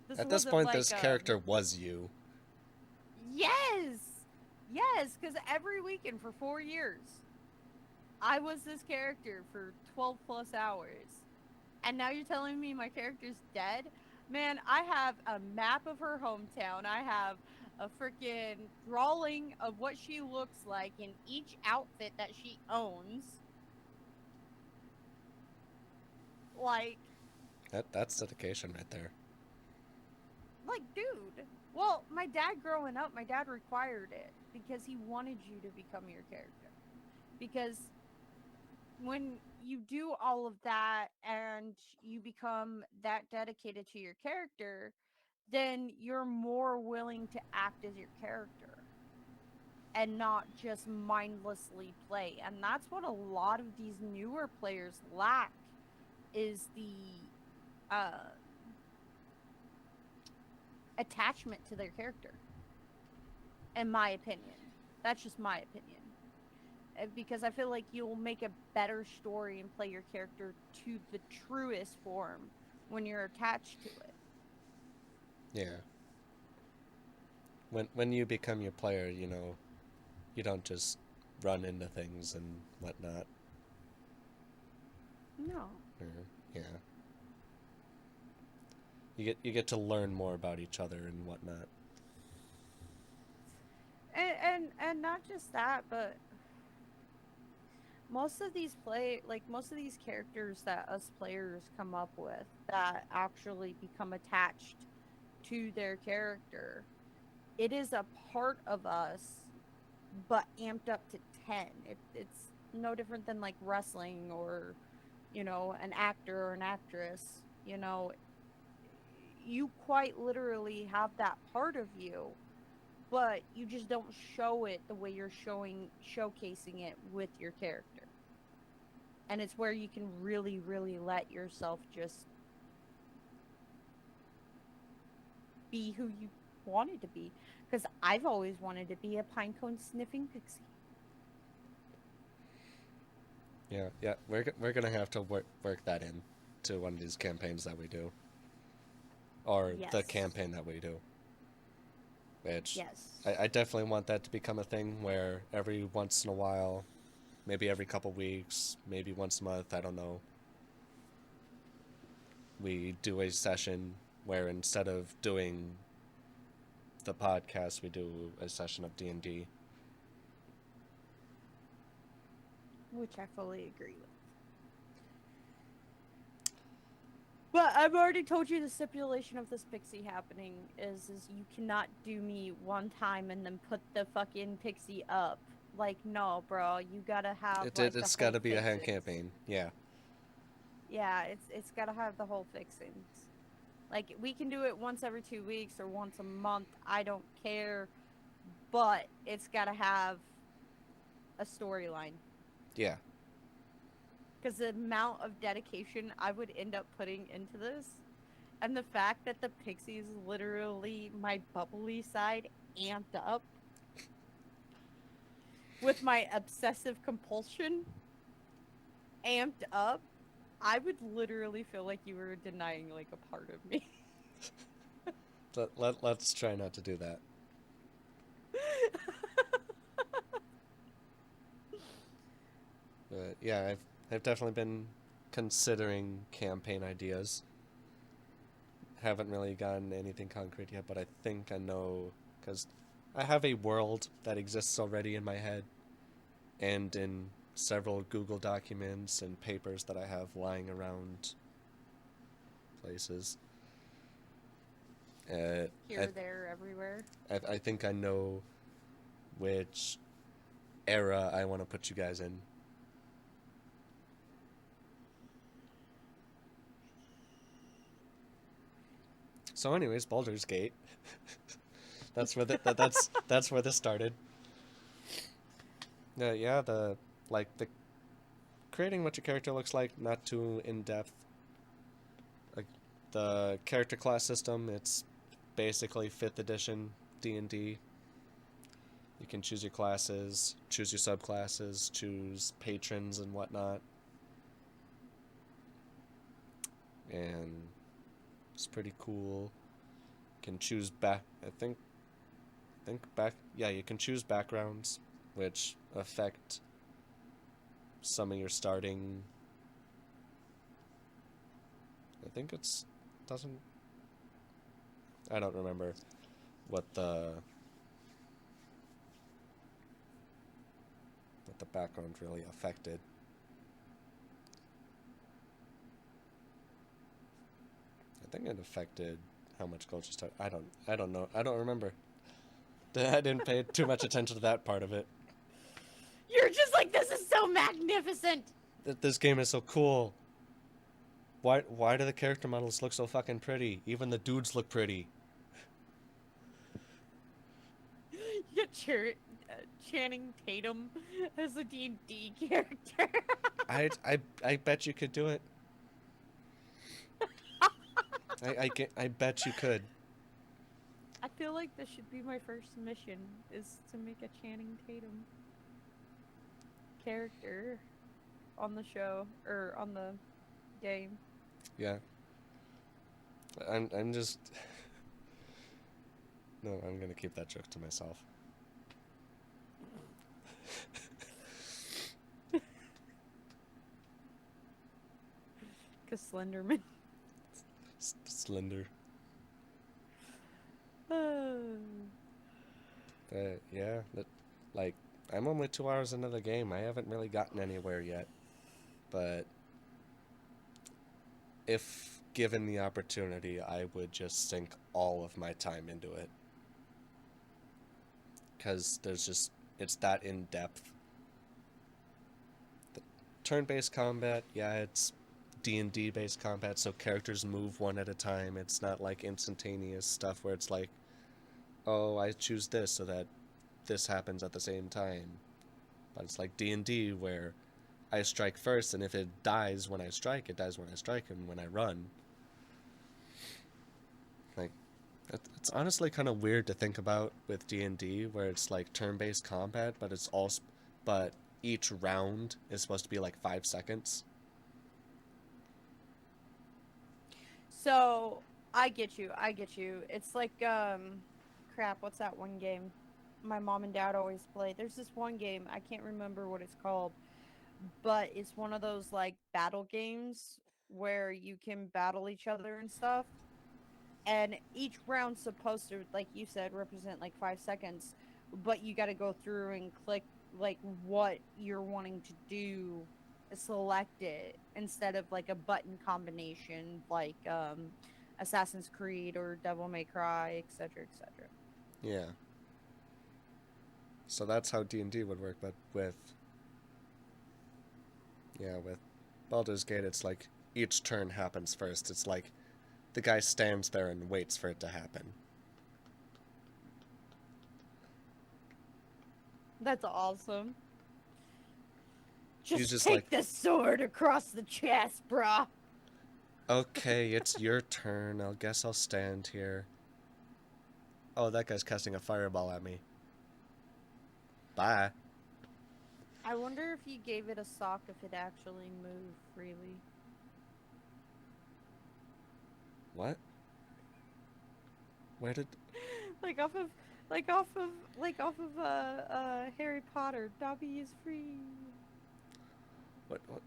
This At this wasn't point, like this character was you. yes. Yes, cuz every weekend for 4 years I was this character for 12 plus hours. And now you're telling me my character's dead? Man, I have a map of her hometown. I have a freaking drawing of what she looks like in each outfit that she owns. Like, That's dedication right there. dude. Well, my dad growing up, my dad required it because he wanted you to become your character. Because when you do all of that and you become that dedicated to your character, then you're more willing to act as your character and not just mindlessly play. And that's what a lot of these newer players lack, is the uh attachment to their character, in my opinion. That's just my opinion. Because I feel like you'll make a better story and play your character to the truest form when you're attached to it. Yeah. When you become your player, you don't just run into things and whatnot. No. Or, yeah. You get to learn more about each other and whatnot. And not just that, but most of these characters that us players come up with that actually become attached to their character, it is a part of us but amped up to 10. It's no different than like wrestling or an actor or an actress. You quite literally have that part of you, but you just don't show it the way you're showcasing it with your character. And it's where you can really really let yourself just be who you wanted to be. Because I've always wanted to be a pinecone sniffing pixie. Yeah. We're gonna have to work that in to one of these campaigns that we do, or the Yes. campaign that we do. Which Yes. I definitely want that to become a thing where every once in a while, maybe every couple weeks, maybe once a month, I don't know, we do a session where instead of doing the podcast, we do a session of D&D. Which I fully agree with. But I've already told you the stipulation of this pixie happening is you cannot do me one time and then put the fucking pixie up. Like, no, bro, you gotta have like It's the whole got to be a hand fixings. campaign. Yeah. Yeah, it's gotta have the whole fixings. Like, we can do it once every 2 weeks or once a month. I don't care, but it's gotta have a storyline. Yeah. Because the amount of dedication I would end up putting into this, and the fact that the pixies literally my bubbly side amped up with my obsessive compulsion amped up, I would literally feel like you were denying like a part of me. Let's try not to do that. But yeah, I've definitely been considering campaign ideas. Haven't really gotten anything concrete yet, but I think I know, because I have a world that exists already in my head and in several Google documents and papers that I have lying around places. Here, there, everywhere. I think I know which era I want to put you guys in. So, anyways, Baldur's Gate. That's where that's where this started. Yeah, the creating what your character looks like, not too in depth. Like the character class system, it's basically 5th edition D&D. You can choose your classes, choose your subclasses, choose patrons and whatnot. And it's pretty cool. You can choose you can choose backgrounds which affect some of your starting. I think it's doesn't I don't remember what the background really affected. I think it affected how much gold you start. I don't know. I don't remember. I didn't pay too much attention to that part of it. You're just like, this is so magnificent. This game is so cool. Why do the character models look so fucking pretty? Even the dudes look pretty. You get Channing Tatum as a D&D character. I bet you could do it. I bet you could. I feel like this should be my first mission, is to make a Channing Tatum character on the show, or on the game. Yeah. I'm just... No, I'm gonna keep that joke to myself. Cause Slenderman. Slender. Like, I'm only 2 hours into the game. I haven't really gotten anywhere yet. But if given the opportunity, I would just sink all of my time into it. Because it's that in-depth. The turn-based combat, yeah, it's D&D based combat, so characters move one at a time. It's not like instantaneous stuff where it's like, oh, I choose this so that this happens at the same time. But it's like D&D where I strike first, and if it dies when I strike, it dies when I strike, and when I run. Like, It's honestly kind of weird to think about with D&D, where it's like turn-based combat, but but each round is supposed to be like 5 seconds. So I get you. I get you. It's like crap. What's that one game? My mom and dad always play. There's this one game. I can't remember what it's called, but it's one of those like battle games where you can battle each other and stuff. And each round's supposed to, like you said, represent like 5 seconds, but you got to go through and click like what you're wanting to do, select it instead of like a button combination like Assassin's Creed or Devil May Cry, etc., etc. Yeah. So that's how D&D would work, but with Baldur's Gate, it's like each turn happens first. It's like the guy stands there and waits for it to happen. That's awesome. He's Just just take like, the sword across the chest, brah. okay, it's your turn. I guess I'll stand here. Oh, that guy's casting a fireball at me. Bye. I wonder if you gave it a sock if it actually moved freely. What? Where did... like off of Harry Potter. Dobby is free.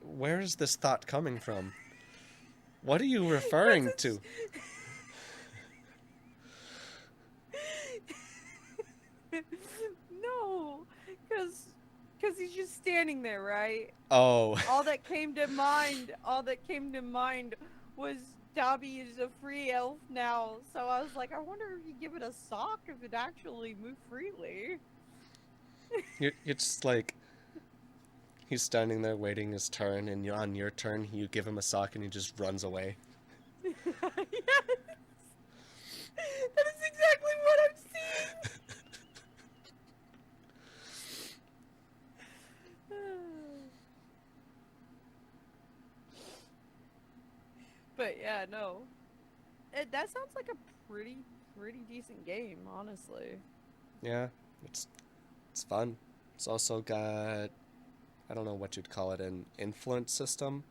Where is this thought coming from? What are you referring to? No, because he's just standing there, right? Oh. All that came to mind was Dobby is a free elf now. So I was like, I wonder if you give it a sock if it actually moved freely. It's like he's standing there waiting his turn, and on your turn you give him a sock and he just runs away. Yes, that is exactly what I'm seeing. But yeah, no. That sounds like a pretty decent game, honestly. Yeah, it's fun. It's also got, I don't know what you'd call it, an influence system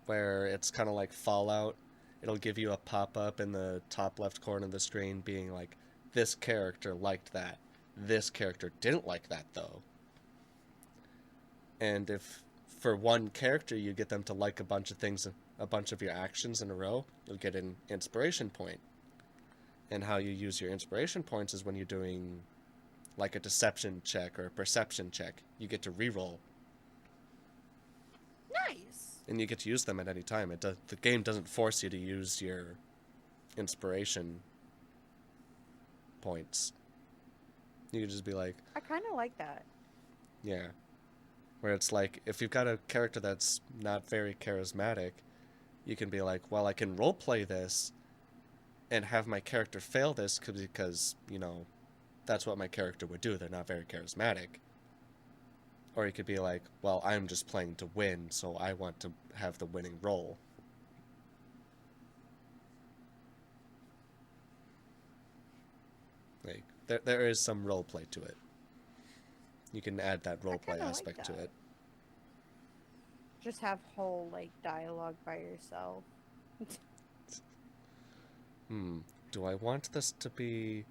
where it's kind of like Fallout. It'll give you a pop-up in the top left corner of the screen being like, this character liked that. This character didn't like that, though. And if for one character you get them to like a bunch of things, a bunch of your actions in a row, you'll get an inspiration point. And how you use your inspiration points is when you're doing like a deception check or a perception check. You get to reroll. Nice. And you get to use them at any time. The game doesn't force you to use your inspiration points. You can just be like... I kind of like that. Yeah. Where it's like, if you've got a character that's not very charismatic, you can be like, well, I can roleplay this and have my character fail this because, you know, that's what my character would do. They're not very charismatic. Or you could be like, well, I'm just playing to win, so I want to have the winning role. Like, there is some roleplay to it. You can add that roleplay aspect to it. Just have whole, like, dialogue by yourself. Do I want this to be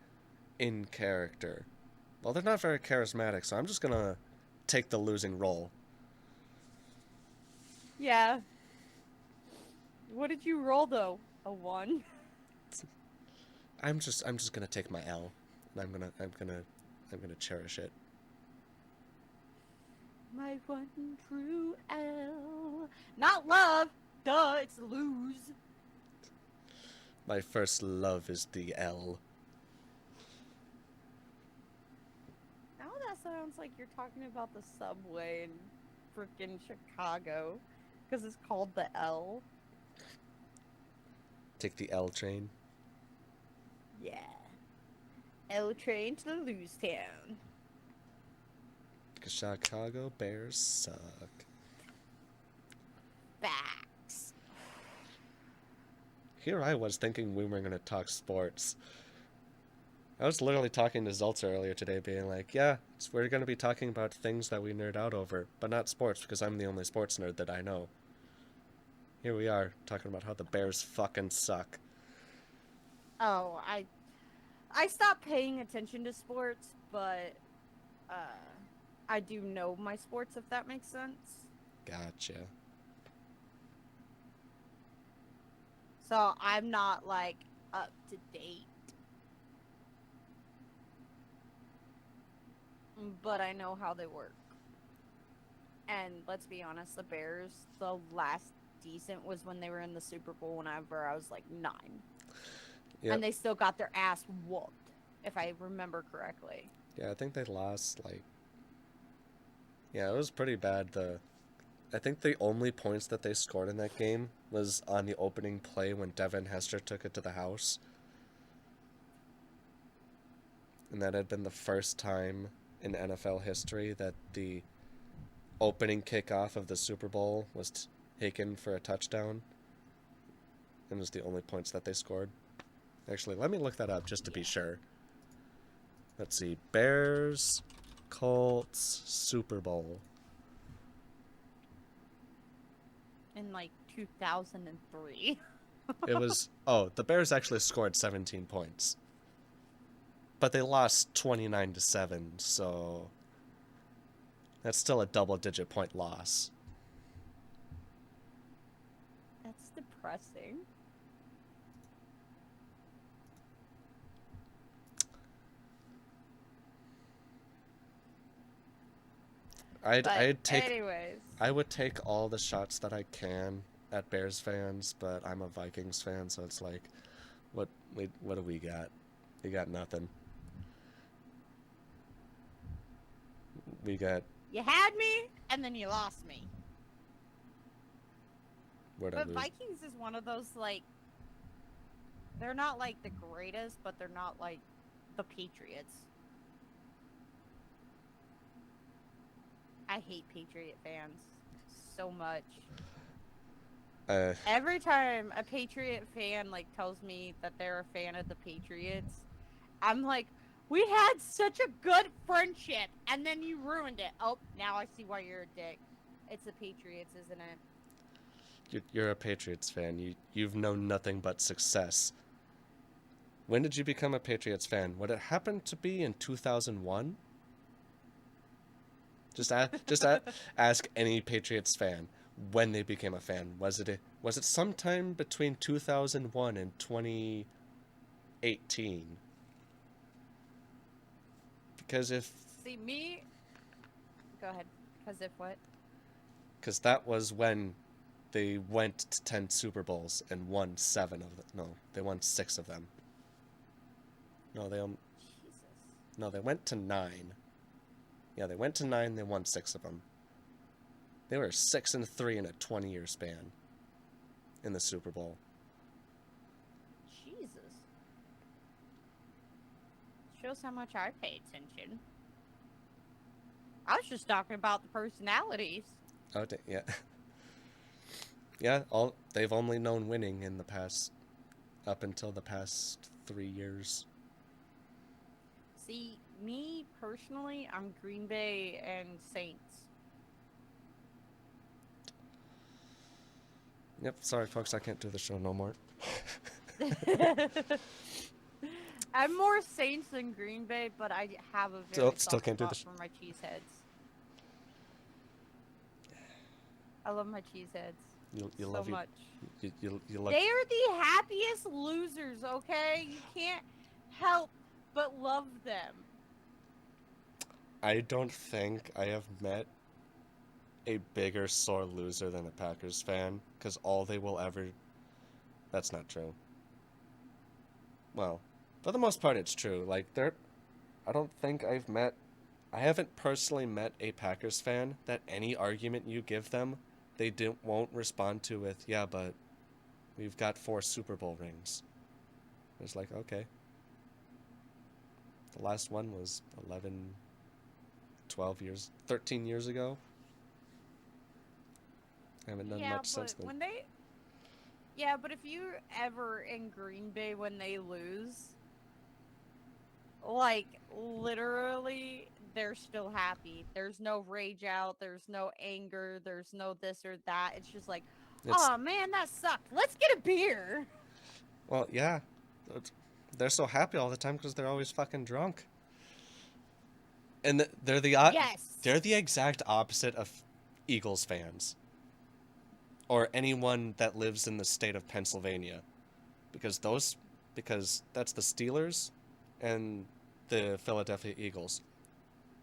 in character? Well, they're not very charismatic, so I'm just gonna take the losing role. Yeah. What did you roll, though? A 1? I'm just gonna take my L, and I'm gonna cherish it. My one true L. Not love. Duh, it's lose. My first love is the L. Now that sounds like you're talking about the subway in frickin' Chicago. Because it's called the L. Take the L train. Yeah. L train to the lose town. Because Chicago Bears suck. Facts. here I was thinking we were going to talk sports. I was literally talking to Zeltzer earlier today, being like, yeah, we're going to be talking about things that we nerd out over, but not sports, because I'm the only sports nerd that I know. Here we are, talking about how the Bears fucking suck. Oh, I stopped paying attention to sports, but I do know my sports, if that makes sense. Gotcha. So I'm not like up to date. But I know how they work. And let's be honest, the Bears, the last decent was when they were in the Super Bowl whenever I was like 9. Yep. And they still got their ass whooped, if I remember correctly. Yeah, I think they lost, yeah, it was pretty bad. I think the only points that they scored in that game was on the opening play when Devin Hester took it to the house. And that had been the first time in NFL history that the opening kickoff of the Super Bowl was taken for a touchdown. And was the only points that they scored. Actually, let me look that up just to be sure. Let's see. Bears, Colts, Super Bowl. In like 2003. It was... Oh, the Bears actually scored 17 points. But they lost 29-7, so... That's still a double-digit point loss. That's depressing. Anyways. I would take all the shots that I can at Bears fans, but I'm a Vikings fan, so it's like, what do we got? We got nothing. We got... You had me, and then you lost me. But Vikings is one of those, like, they're not, like, the greatest, but they're not, like, the Patriots. I hate Patriot fans so much. Every time a Patriot fan, like, tells me that they're a fan of the Patriots, I'm like, we had such a good friendship, and then you ruined it. Oh, now I see why you're a dick. It's the Patriots, isn't it? You're a Patriots fan. You've known nothing but success. When did you become a Patriots fan? Would it happen to be in 2001? Just ask any Patriots fan when they became a fan. Was it sometime between 2001 and 2018? Because if... See, me... Go ahead. Because if what? Because that was when they went to 10 Super Bowls and won 7 of them. No, they won 6 of them. No, they went to 9. Yeah, they went to 9, they won 6 of them. They were 6-3 in a 20-year span in the Super Bowl. Jesus. Shows how much I pay attention. I was just talking about the personalities. Oh, yeah. Yeah, they've only known winning in the past, up until the past 3 years. See, me personally, I'm Green Bay and Saints. Yep, sorry folks, I can't do the show no more. I'm more Saints than Green Bay, but I have a very still can't do the for my cheeseheads. I love my cheeseheads. You so love much. You love... They are the happiest losers, okay? You can't help but love them. I don't think I have met a bigger sore loser than a Packers fan, because all they will ever... That's not true. Well, for the most part it's true. Like, I don't think I haven't personally met a Packers fan that any argument you give them, they won't respond to with, yeah, but we've got 4 Super Bowl rings. It's like, okay. The last one was 11, 12 years, 13 years ago. I haven't done much since then. Yeah, but if you're ever in Green Bay when they lose, like literally they're still happy. There's no rage out, there's no anger, there's no this or that. It's just like, It's oh man, that sucked. Let's get a beer. well, yeah, they're so happy all the time because they're always fucking drunk, and Yes. they're the exact opposite of Eagles fans or anyone that lives in the state of Pennsylvania, because that's the Steelers and the Philadelphia Eagles.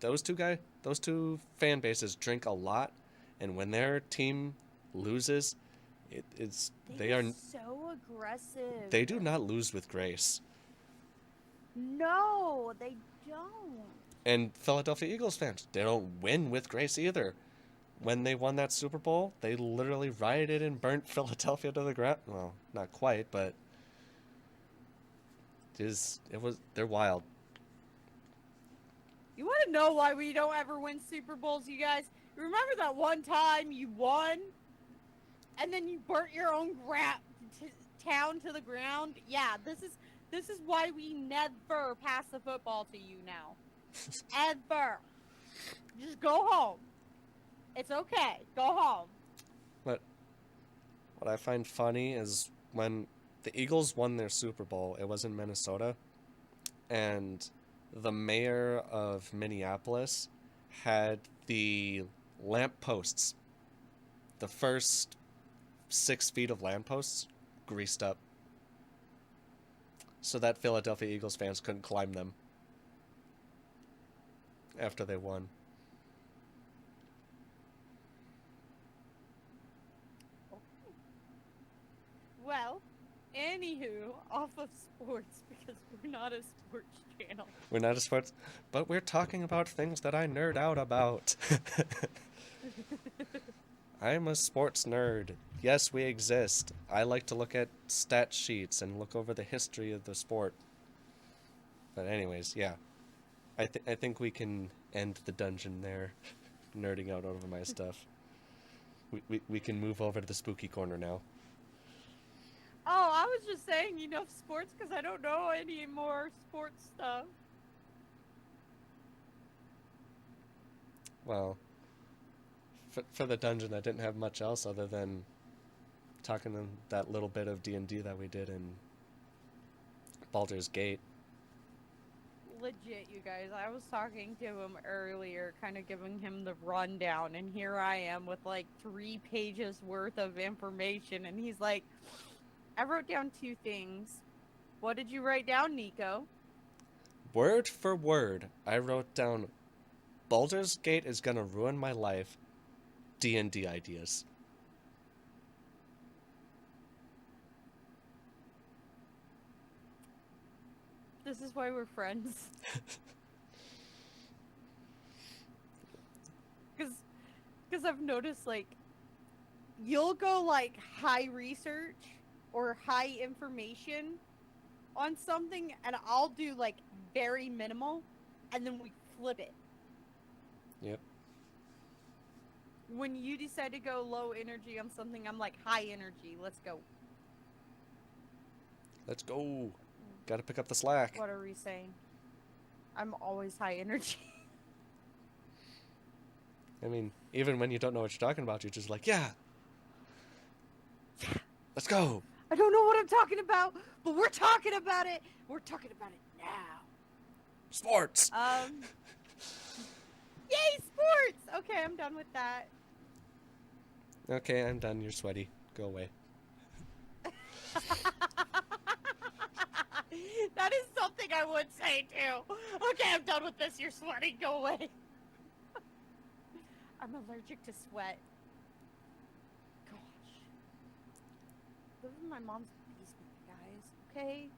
Those two fan bases drink a lot, and when their team loses, it's They they get are so aggressive. they do not lose with grace. No, they don't. And Philadelphia Eagles fans, they don't win with grace either. When they won that Super Bowl, they literally rioted and burnt Philadelphia to the ground. Well, not quite, but they're wild. You want to know why we don't ever win Super Bowls, you guys? Remember that one time you won and then you burnt your own town to the ground? Yeah, this is why we never pass the football to you now. Ever. Just go home. It's okay. Go home. But what I find funny is when the Eagles won their Super Bowl, it was in Minnesota, and the mayor of Minneapolis had the lamp posts, the first 6 feet of lamp posts, greased up so that Philadelphia Eagles fans couldn't climb them after they won. Well, anywho, off of sports because we're not a sports channel. We're not a sports, but we're talking about things that I nerd out about. I'm a sports nerd. Yes, we exist. I like to look at stat sheets and look over the history of the sport. But anyways, yeah. I think we can end the dungeon there, nerding out over my stuff. We can move over to the spooky corner now. Oh, I was just saying enough sports because I don't know any more sports stuff. Well, for the dungeon, I didn't have much else other than talking that little bit of D&D that we did in Baldur's Gate. Legit, you guys. I was talking to him earlier, kind of giving him the rundown, and here I am with like 3 pages worth of information, and he's like, I wrote down 2 things. What did you write down, Nico? Word for word, I wrote down, Baldur's Gate is gonna ruin my life. D&D ideas. This is why we're friends. Because I've noticed, like, you'll go, like, high research or high information on something, and I'll do, like, very minimal, and then we flip it. Yep. When you decide to go low energy on something, I'm like, high energy. Let's go. Let's go. Gotta pick up the slack. What are we saying? I'm always high energy. I mean, even when you don't know what you're talking about, you're just like, yeah. Let's go. I don't know what I'm talking about, but we're talking about it. We're talking about it now. Sports. Yay, sports! Okay, I'm done with that. Okay, I'm done. You're sweaty. Go away. That is something I would say too. Okay, I'm done with this. You're sweating. Go away. I'm allergic to sweat. Gosh. Live in my mom's basement, guys. Okay?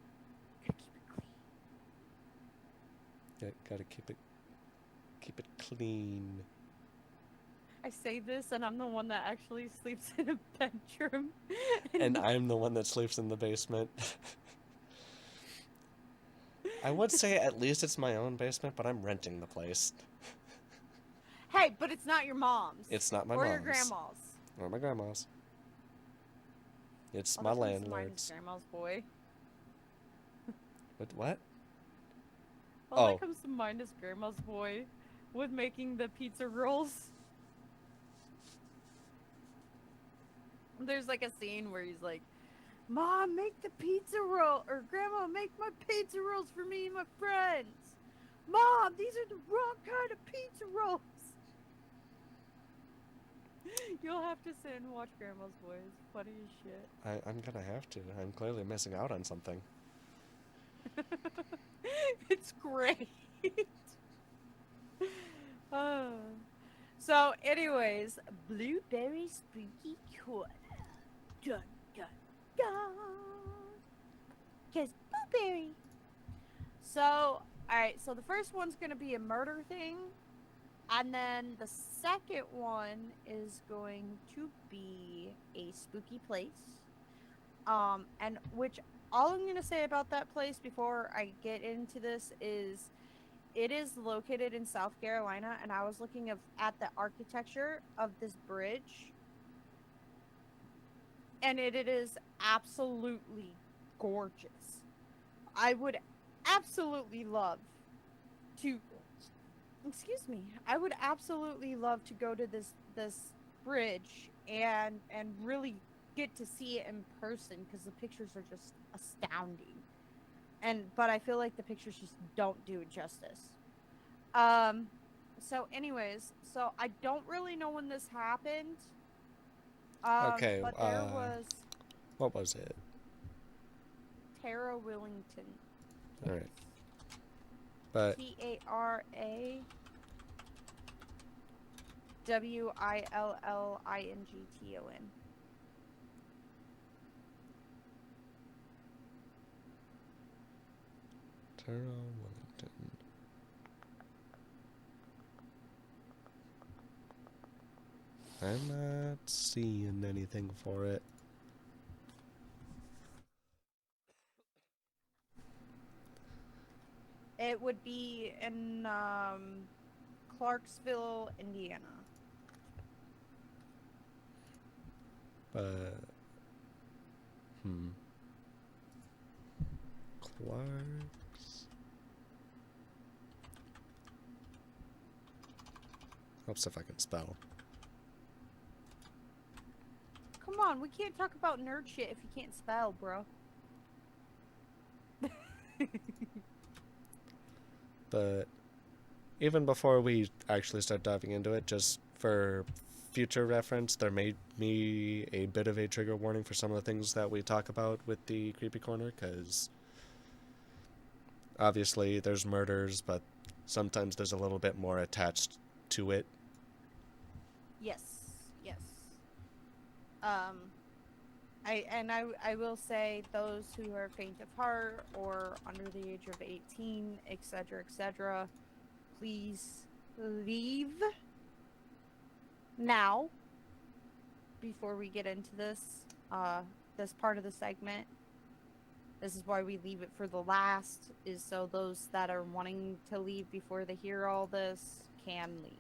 Gotta keep it clean. Gotta keep it clean. I say this, and I'm the one that actually sleeps in a bedroom. And I'm the one that sleeps in the basement. I would say at least it's my own basement, but I'm renting the place. Hey, but it's not your mom's. It's not my or mom's. Or your grandma's. Or my grandma's. It's All my that comes to mind is landlord's. Grandma's boy. What? All that Oh, comes to mind is Grandma's boy with making the pizza rolls. There's like a scene where he's like, Mom, make the pizza roll, or Grandma, make my pizza rolls for me and my friends. Mom, these are the wrong kind of pizza rolls. You'll have to sit and watch Grandma's boy. It's funny as shit. I'm gonna have to. I'm clearly missing out on something. It's great. uh, so, anyways, Blueberry Spooky Corner. Dun, dun, dun. Because Blueberry. So, alright, so the first one's going to be a murder thing. And then the second one is going to be a spooky place. And which all I'm going to say about that place before I get into this is it is located in South Carolina, and I was looking at the architecture of this bridge, and it is absolutely gorgeous. I would absolutely love to excuse me. I would absolutely love to go to this bridge and really get to see it in person because the pictures are just astounding. But I feel like the pictures just don't do it justice. So anyways, so I don't really know when this happened. Okay, But there was what was it? Tara Willington case. Alright. But TaraWillington. Tara Wellington. I'm not seeing anything for it. It would be in Clarksville, Indiana. But Clarks. Helps if I can spell. Come on, we can't talk about nerd shit if you can't spell, bro. But even before we actually start diving into it, just for future reference, there may be a bit of a trigger warning for some of the things that we talk about with the Creepy Corner, because obviously there's murders, but sometimes there's a little bit more attached to it. Yes. I will say those who are faint of heart or under the age of 18, etc., please leave now before we get into this this part of the segment. This is why we leave it for the last, is so those that are wanting to leave before they hear all this can leave.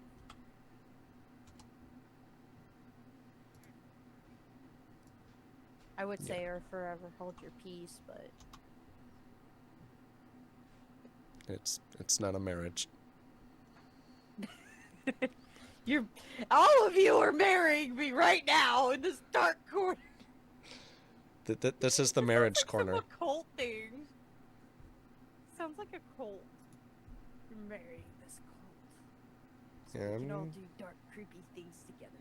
I would say, or forever hold your peace, but it's not a marriage. all of you are marrying me right now in this dark corner. This is the marriage like corner. Some occult thing. Sounds like a cult. You're marrying this cult. So we can all do dark, creepy things together.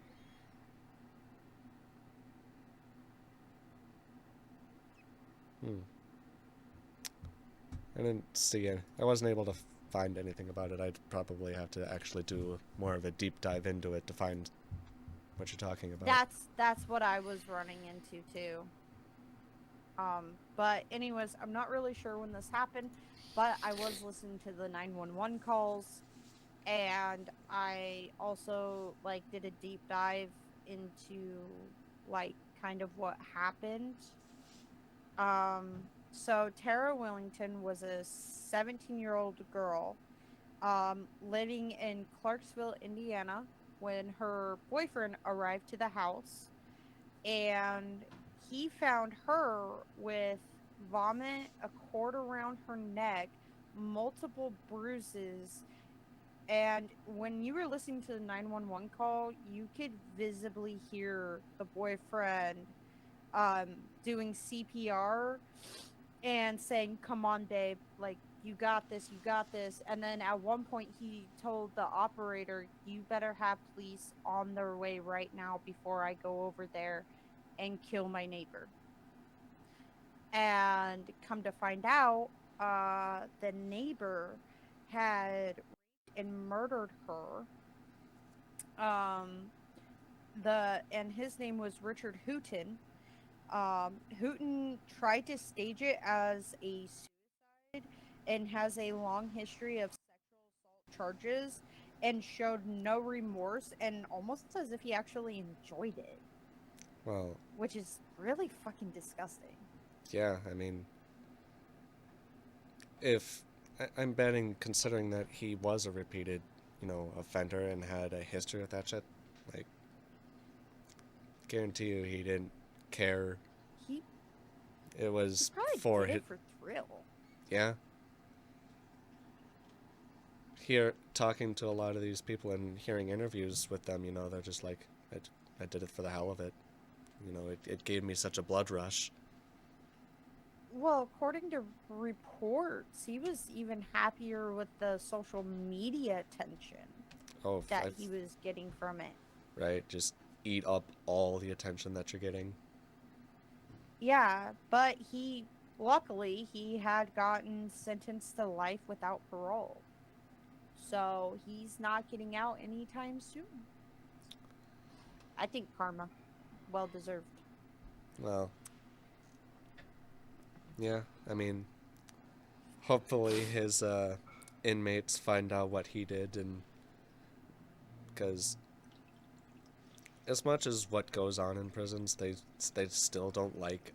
I didn't see it. I wasn't able to find anything about it. I'd probably have to actually do more of a deep dive into it to find what you're talking about. That's what I was running into too. But anyways, I'm not really sure when this happened, but I was listening to the 911 calls, and I also did a deep dive into kind of what happened. So Tara Willington was a 17-year-old girl living in Clarksville, Indiana, when her boyfriend arrived to the house, and he found her with vomit, a cord around her neck, multiple bruises, and when you were listening to the 911 call, you could visibly hear the boyfriend doing CPR and saying, "Come on, babe, like you got this, you got this." And then at one point, he told the operator, "You better have police on their way right now before I go over there and kill my neighbor." And come to find out, the neighbor had raped and murdered her. Um, and his name was Richard Hooten. Hooten tried to stage it as a suicide and has a long history of sexual assault charges and showed no remorse and almost as if he actually enjoyed it, Well, which is really fucking disgusting. yeah, I mean, if I'm betting, considering that he was a repeated, offender and had a history with that shit, like, guarantee you he didn't care. He It was probably for did his, it for thrill. yeah. Here, talking to a lot of these people and hearing interviews with them, they're just like, I did it for the hell of it. It gave me such a blood rush. Well, according to reports, he was even happier with the social media attention Oh, that he was getting from it. right? Just eat up all the attention that you're getting. Yeah, but luckily, he had gotten sentenced to life without parole. So he's not getting out anytime soon. I think karma. Well deserved. Well, yeah, I mean, hopefully his inmates find out what he did, and because as much as what goes on in prisons, they still don't like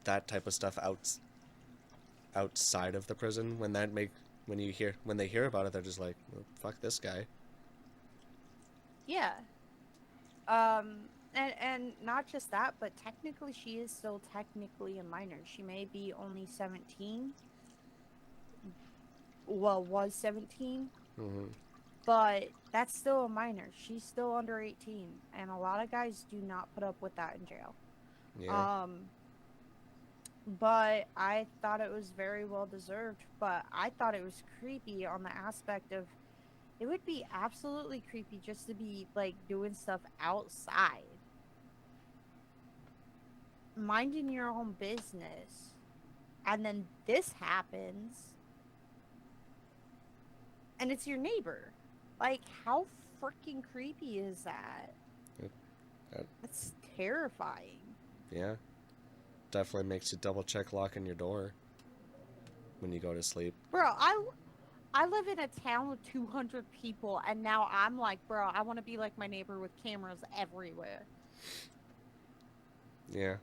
that type of stuff outside of the prison. When they hear about it, they're just like, well, fuck this guy. Yeah. And not just that, but technically she is still technically a minor. She may be only 17. Well, was 17. Mm-hmm. But that's still a minor. She's still under 18, and a lot of guys do not put up with that in jail. Yeah. But I thought it was very well deserved. But I thought it was creepy on the aspect of it would be absolutely creepy just to be like doing stuff outside, minding your own business, and then this happens, and it's your neighbor. Like, how freaking creepy is that? That's terrifying. Yeah. Definitely makes you double check locking your door when you go to sleep. Bro, I live in a town with 200 people, and now I'm like, bro, I want to be like my neighbor with cameras everywhere. Yeah.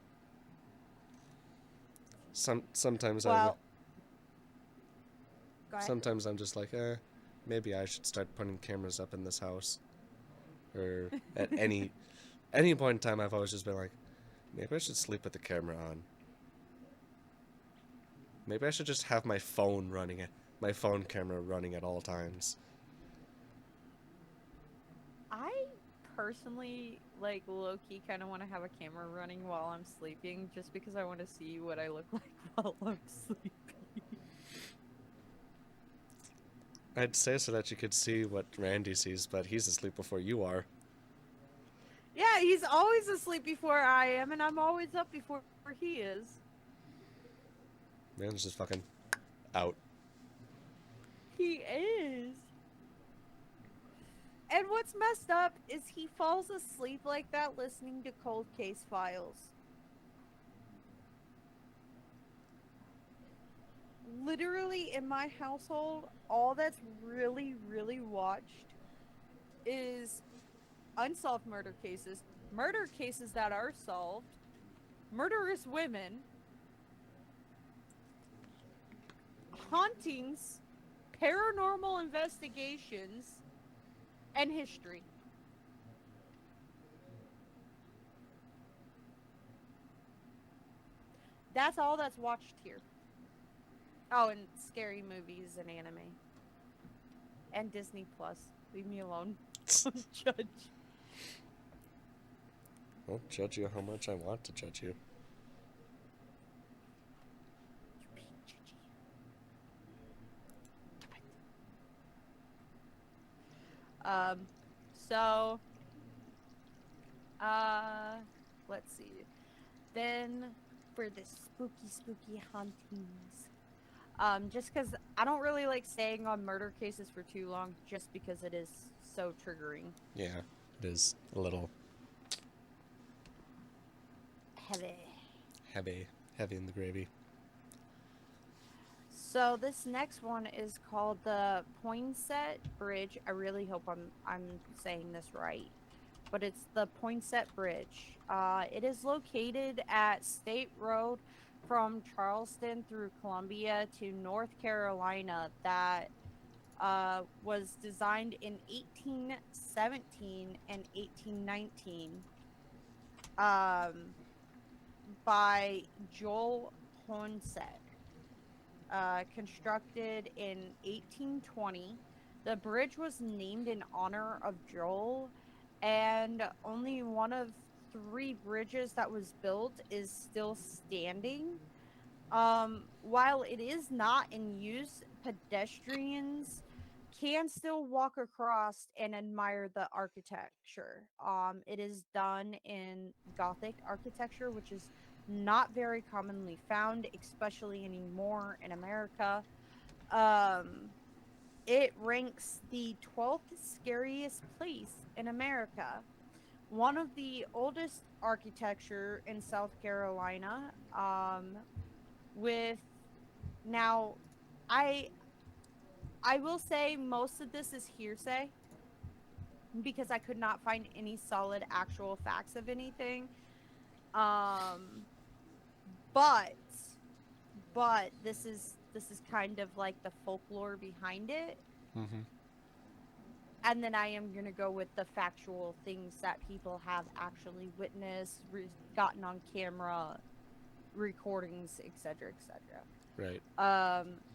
Sometimes Well, sometimes I'm just like, maybe I should start putting cameras up in this house. Or at any point in time, I've always just been like, maybe I should sleep with the camera on. Maybe I should just have my phone camera running at all times. I personally, like, low-key kind of want to have a camera running while I'm sleeping, just because I want to see what I look like while I'm sleeping. I'd say so that you could see what Randy sees, but he's asleep before you are. Yeah, he's always asleep before I am, and I'm always up before he is. Man's just fucking out. He is. And what's messed up is he falls asleep like that listening to Cold Case Files. Literally, in my household, all that's really, really watched is unsolved murder cases that are solved, murderous women, hauntings, paranormal investigations, and history. That's all that's watched here. Oh, and scary movies and anime and Disney Plus. Leave me alone. Don't judge. I'll judge you how much I want to judge you. You're being judgy. So, uh, let's see. Then for the spooky hauntings. Just because I don't really like staying on murder cases for too long, just because it is so triggering. Yeah, it is a little Heavy. heavy, heavy in the gravy. So this next one is called the Poinsett Bridge. I really hope I'm saying this right, but it's the Poinsett Bridge. It is located at State Road from Charleston through Columbia to North Carolina. That was designed in 1817 and 1819 um, by Joel Poinsett. Constructed in 1820. The bridge was named in honor of Joel, and only one of three bridges that was built is still standing. While it is not in use, pedestrians can still walk across and admire the architecture. It is done in Gothic architecture, which is not very commonly found, especially anymore in America. Um, it ranks the 12th scariest place in America. One of the oldest architecture in South Carolina, with now I I will say most of this is hearsay because I could not find any solid actual facts of anything. Um but this is kind of like the folklore behind it. Mm-hmm. And then I am going to go with the factual things that people have actually witnessed, gotten on camera, recordings, etc., etc. Right.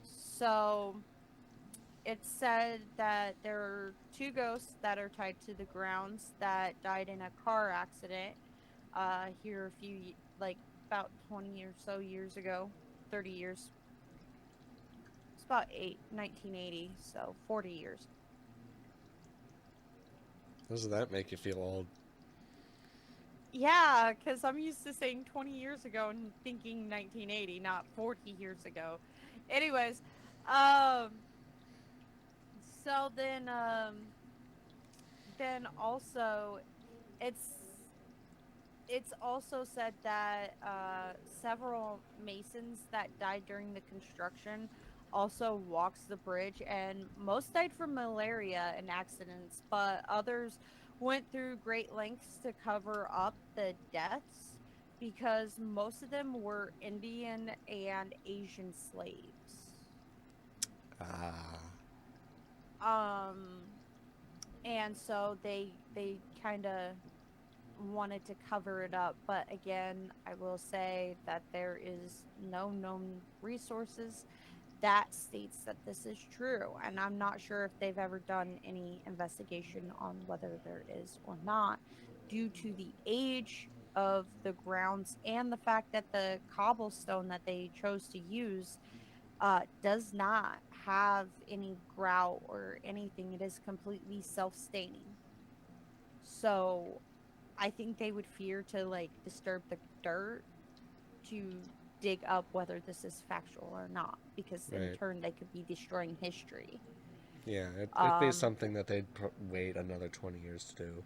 So it's said that there are two ghosts that are tied to the grounds that died in a car accident here a few, like about 20 or so years ago, 30 years. It's about 1980, so 40 years. Doesn't that make you feel old? Yeah, because I'm used to saying 20 years ago and thinking 1980, not 40 years ago. Anyways, um, so then also it's it's also said that several masons that died during the construction also walks the bridge, and most died from malaria and accidents, but others went through great lengths to cover up the deaths because most of them were Indian and Asian slaves. Ah. Um, and so they kind of wanted to cover it up, but again, I will say that there is no known resources that states that this is true, and I'm not sure if they've ever done any investigation on whether there is or not, due to the age of the grounds and the fact that the cobblestone that they chose to use does not have any grout or anything. It is completely self-staining. So I think they would fear to like disturb the dirt to dig up whether this is factual or not, because in Right. turn they could be destroying history. Yeah, it'd be Um, something that they'd wait another 20 years to do.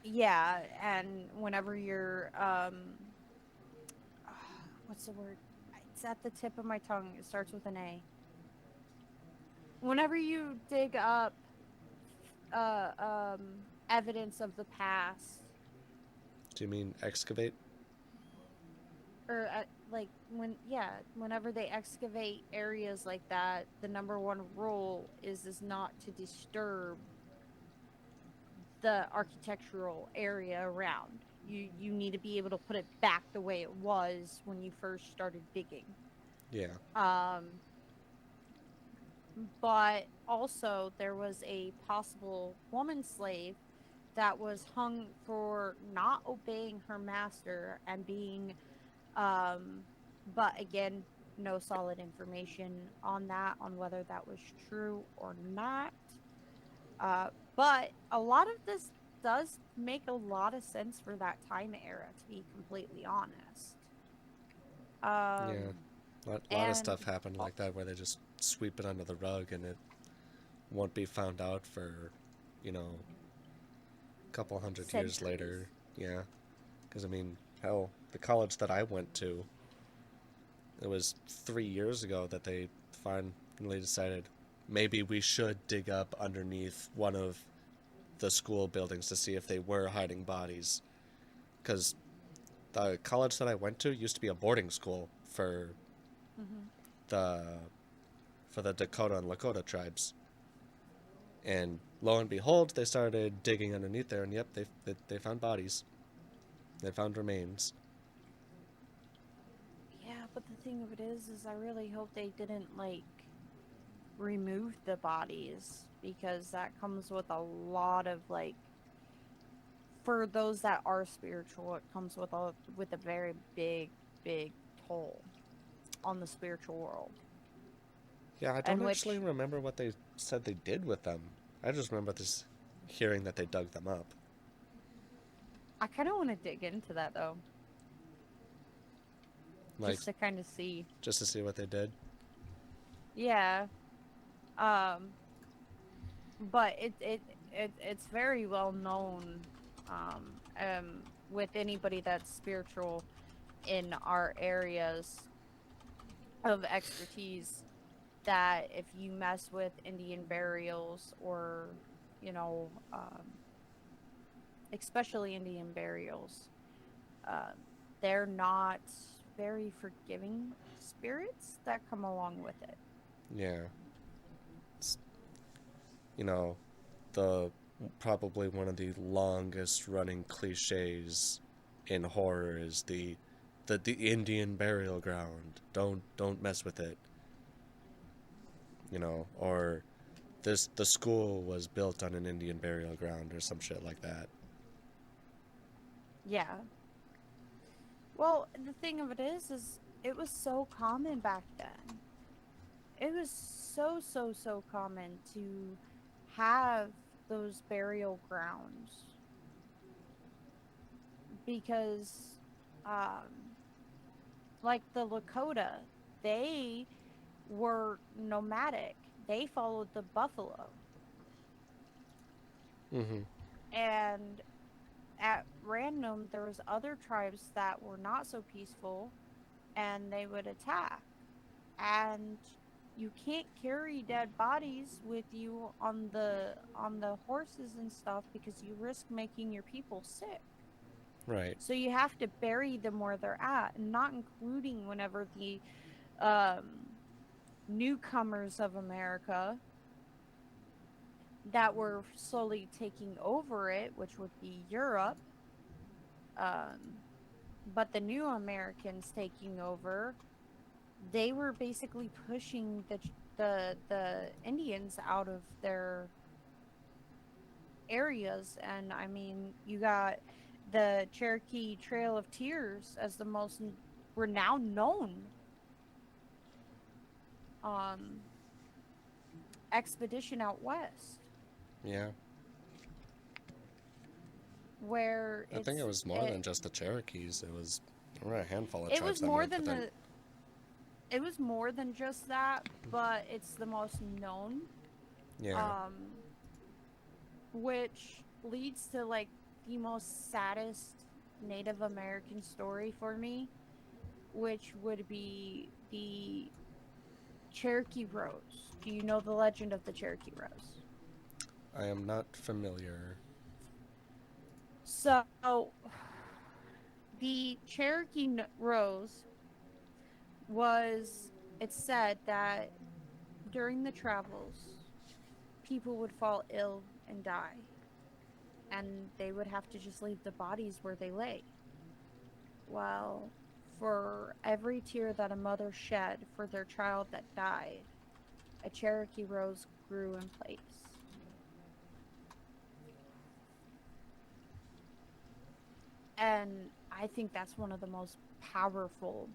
yeah, and whenever you're what's the word? It's at the tip of my tongue. It starts with an A. Whenever you dig up evidence of the past, Do you mean excavate? or like whenever they excavate areas like that, the number one rule is not to disturb the architectural area around. You need to be able to put it back the way it was when you first started digging. Yeah. Um, but also there was a possible woman slave that was hung for not obeying her master and being um but again, no solid information on that, on whether that was true or not. But a lot of this does make a lot of sense for that time era, to be completely honest. Yeah. um A lot of and stuff happened uh, like that where they just sweep it under the rug and it won't be found out for, you know, a couple hundred years centuries. later. Yeah. Because, I mean, hell, the college that I went to, it was 3 years ago that they finally decided maybe we should dig up underneath one of the school buildings to see if they were hiding bodies. Because the college that I went to used to be a boarding school Hmm. the for the Dakota and Lakota tribes. And lo and behold, they started digging underneath there, and yep, they found bodies. They found remains. Yeah, but the thing of it is I really hope they didn't like remove the bodies, because that comes with a lot of like, for those that are spiritual, it comes with a very big toll on the spiritual world. Yeah, I don't And actually which remember what they said they did with them. I just remember this hearing that they dug them up. I kind of want to dig into that though, Like, just to kind of see. just to see what they did. Yeah. Um but it's very well known, with anybody that's spiritual in our areas of expertise, that if you mess with Indian burials, or you know, especially Indian burials, um, they're not very forgiving spirits that come along with it. Yeah. It's, you know, the probably one of the longest running cliches in horror is the Indian burial ground. Don't mess with it. Or this the school was built on an Indian burial ground or some shit like that. Yeah. Well, the thing of it is it was so common back then. It was so common to have those burial grounds, because um like the Lakota, they were nomadic. They followed the buffalo. Mm-hmm. And at random there was other tribes that were not so peaceful, and they would attack. And you can't carry dead bodies with you on the horses and stuff, because you risk making your people sick. Right. So you have to bury them where they're at, and not including whenever the um, newcomers of America that were slowly taking over it, which would be Europe. Um, but the new Americans taking over, they were basically pushing the Indians out of their areas. And I mean, you got the Cherokee Trail of Tears as the most renowned known um expedition out west, Yeah. where I think it was more than just the Cherokees. There were a handful of it tribes was that more went, but than then. the it was more than just that, but it's the most known, Yeah. um which leads to like the most saddest Native American story for me, which would be the Cherokee Rose. Do you know the legend of the Cherokee Rose? I am not familiar. So, the Rose was, it's said that during the travels, people would fall ill and die. and they would have to just leave the bodies where they lay. Well, for every tear that a mother shed for their child that died, a Cherokee rose grew in place. And I think that's one of the most powerful,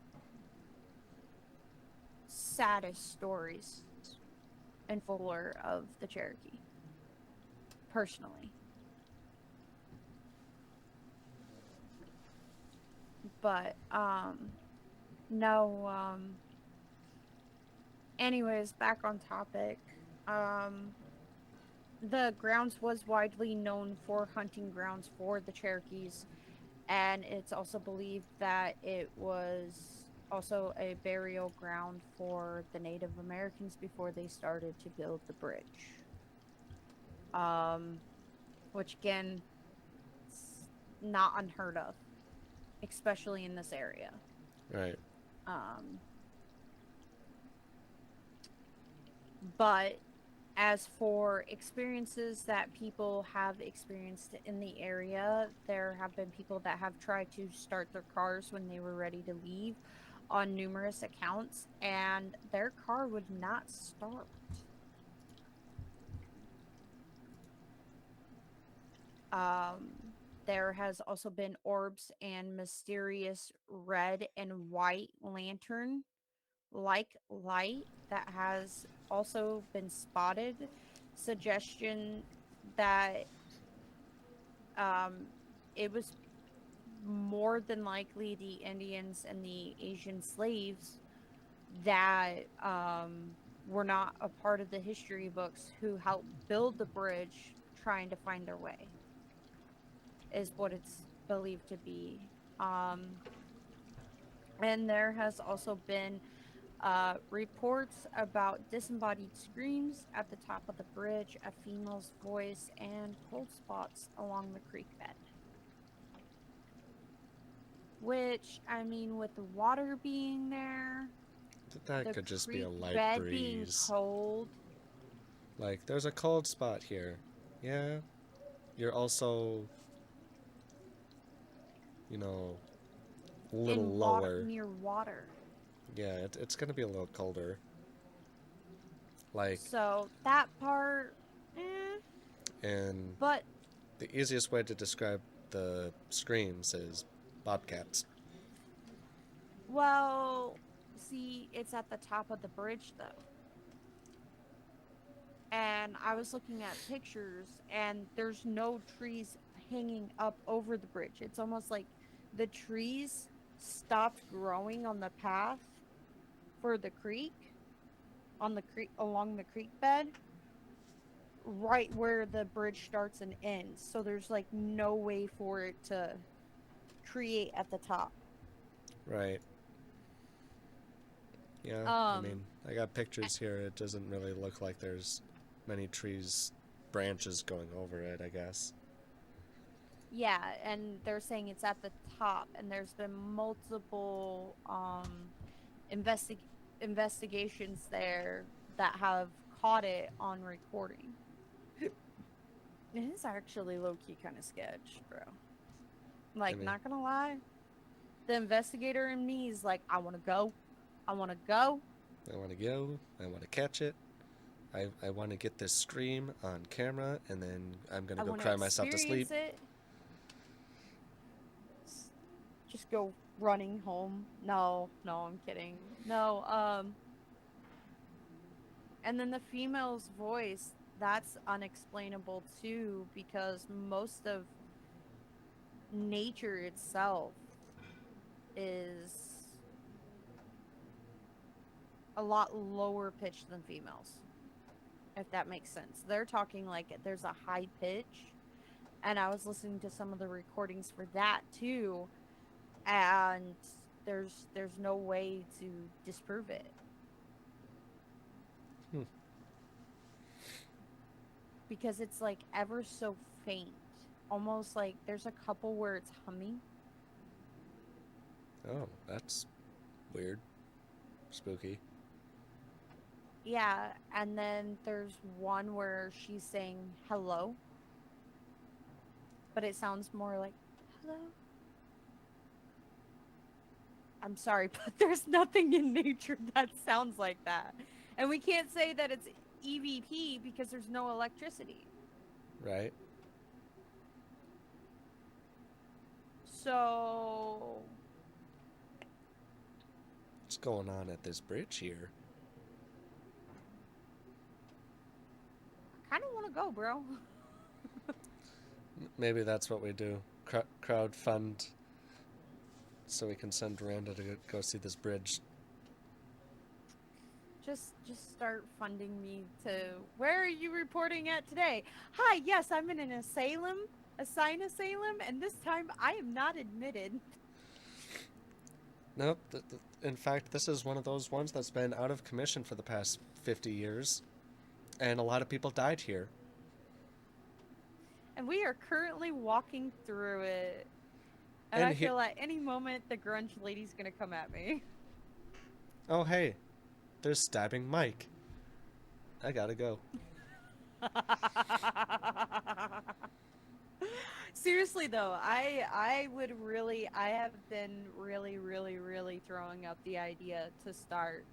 saddest stories in folklore of the Cherokee, personally. But no, anyways, back on topic. Um the grounds was widely known for hunting grounds for the Cherokees, and it's also believed that it was also a burial ground for the Native Americans before they started to build the bridge. Um, which again, it's not unheard of, especially in this area. Right. Um, but as for experiences that people have experienced in the area, there have been people that have tried to start their cars when they were ready to leave on numerous accounts, and their car would not start. Um, there has also been orbs and mysterious red and white lantern like light that has also been spotted. Suggestion that um, it was more than likely the Indians and the Asian slaves that were not a part of the history books who helped build the bridge trying to find their way, is what it's believed to be. And there has also been reports about disembodied screams at the top of the bridge, a female's voice, and cold spots along the creek bed. Which, I mean, with the water being there, That the could just be a creek light bed being breeze. cold. Like, there's a cold spot here. Yeah. You're also, you know, a little In water, lower. near water. Yeah, it's gonna be a little colder. Like, So that part, eh. and But, the easiest way to describe the screams is bobcats. well, see, it's at the top of the bridge though. And I was looking at pictures, and there's no trees hanging up over the bridge. It's almost like the trees stopped growing on the path for the creek, on the creek, along the creek bed, right where the bridge starts and ends. So there's like no way for it to create at the top. Right. Yeah, I Um mean, I got pictures here. It doesn't really look like there's many trees, branches going over it, I guess. yeah, and they're saying it's at the top, and there's been multiple investig- investigations there that have caught it on recording. It is actually low key kind of sketch, bro. I Like, mean, not gonna lie, the investigator in me is like, I want to go, I want to go. I want to go, I want to catch it, I want to get this scream on camera, and then I'm going I to go want to cry myself to sleep. experience it. Just go running home. No, no, I'm kidding. No, and then the female's voice, that's unexplainable too, because most of nature itself is a lot lower pitched than females, if that makes sense. They're talking like there's a high pitch, and I was listening to some of the recordings for that too, and there's no way to disprove it Hmm. because it's like ever so faint, almost like there's a couple where it's humming. Oh, that's weird. Spooky. Yeah, and then there's one where she's saying hello. but it sounds more like hello. I'm sorry, but there's nothing in nature that sounds like that. And we can't say that it's EVP because there's no electricity. Right? So, What's going on at this bridge here? I kind of want to go, bro. Maybe that's what we do. Crowd fund so we can send Randa to go see this bridge. Just start funding me to where are you reporting at today? Hi, yes, I'm in an asylum, and this time I am not admitted. Nope. In fact, this is one of those ones that's been out of commission for the past 50 years, and a lot of people died here. And we are currently walking through it. And And I feel at any moment the grunge lady's gonna come at me. oh, hey, they're stabbing Mike. I gotta go. Seriously though, I have been really throwing up the idea to start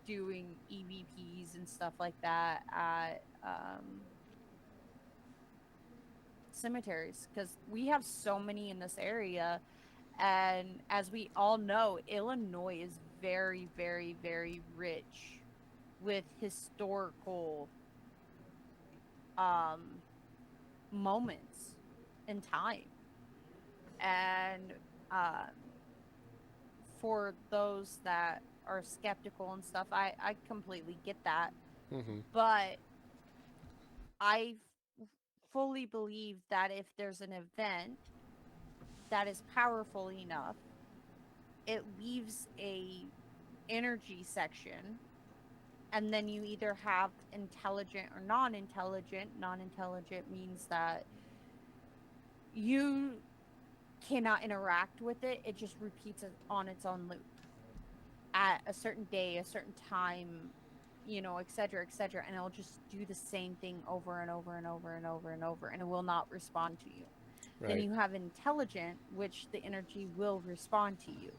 doing EVPs and stuff like that at cemeteries because we have so many in this area, and as we all know, Illinois is very rich with historical um moments in time. And uh, for those that are skeptical and stuff, I completely get that. Mm-hmm. But I fully believe that if there's an event that is powerful enough, it leaves a energy section, and then you either have intelligent or non-intelligent. Non-intelligent means that you cannot interact with it. It just repeats it on its own loop at a certain day, a certain time, etc., etc., and it'll just do the same thing over and over and over and over and over, and it will not respond to you. Right. Then you have intelligent, which the energy will respond to you.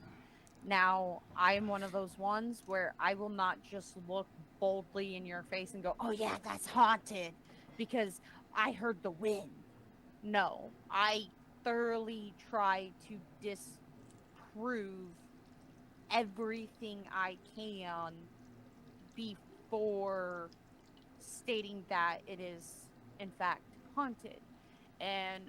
Now, I am one of those ones where I will not just look boldly in your face and go, "Oh yeah, that's haunted," because I heard the wind. No, I thoroughly try to disprove everything I can before stating that it is in fact haunted. And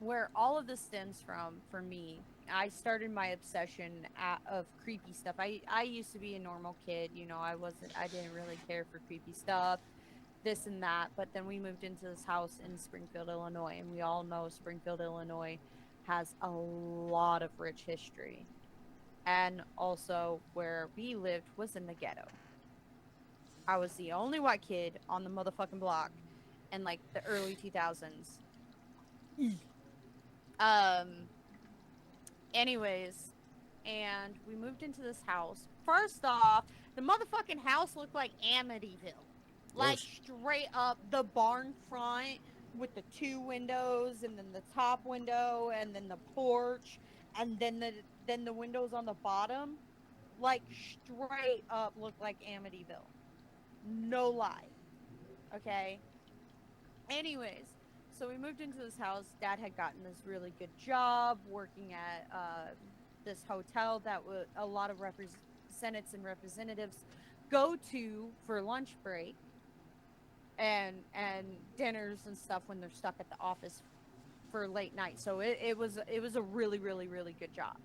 where all of this stems from for me, I started my obsession of creepy stuff. I used to be a normal kid, I didn't really care for creepy stuff, this and that. But then we moved into this house in Springfield, Illinois, and we all know Springfield, Illinois has a lot of rich history. And also, where we lived was in the ghetto. I was the only white kid on the motherfucking block in like the early 2000s. Um, anyways, and we moved into this house. First off, the motherfucking house looked like Amityville. Like straight up the barn front with the two windows, and then the top window, and then the porch, and then the windows on the bottom. Like straight up looked like Amityville. No lie. Okay. Anyways, so we moved into this house. Dad had gotten this really good job working at this hotel that a lot of senates and representatives go to for lunch break and dinners and stuff when they're stuck at the office for late night. So it was a really good job.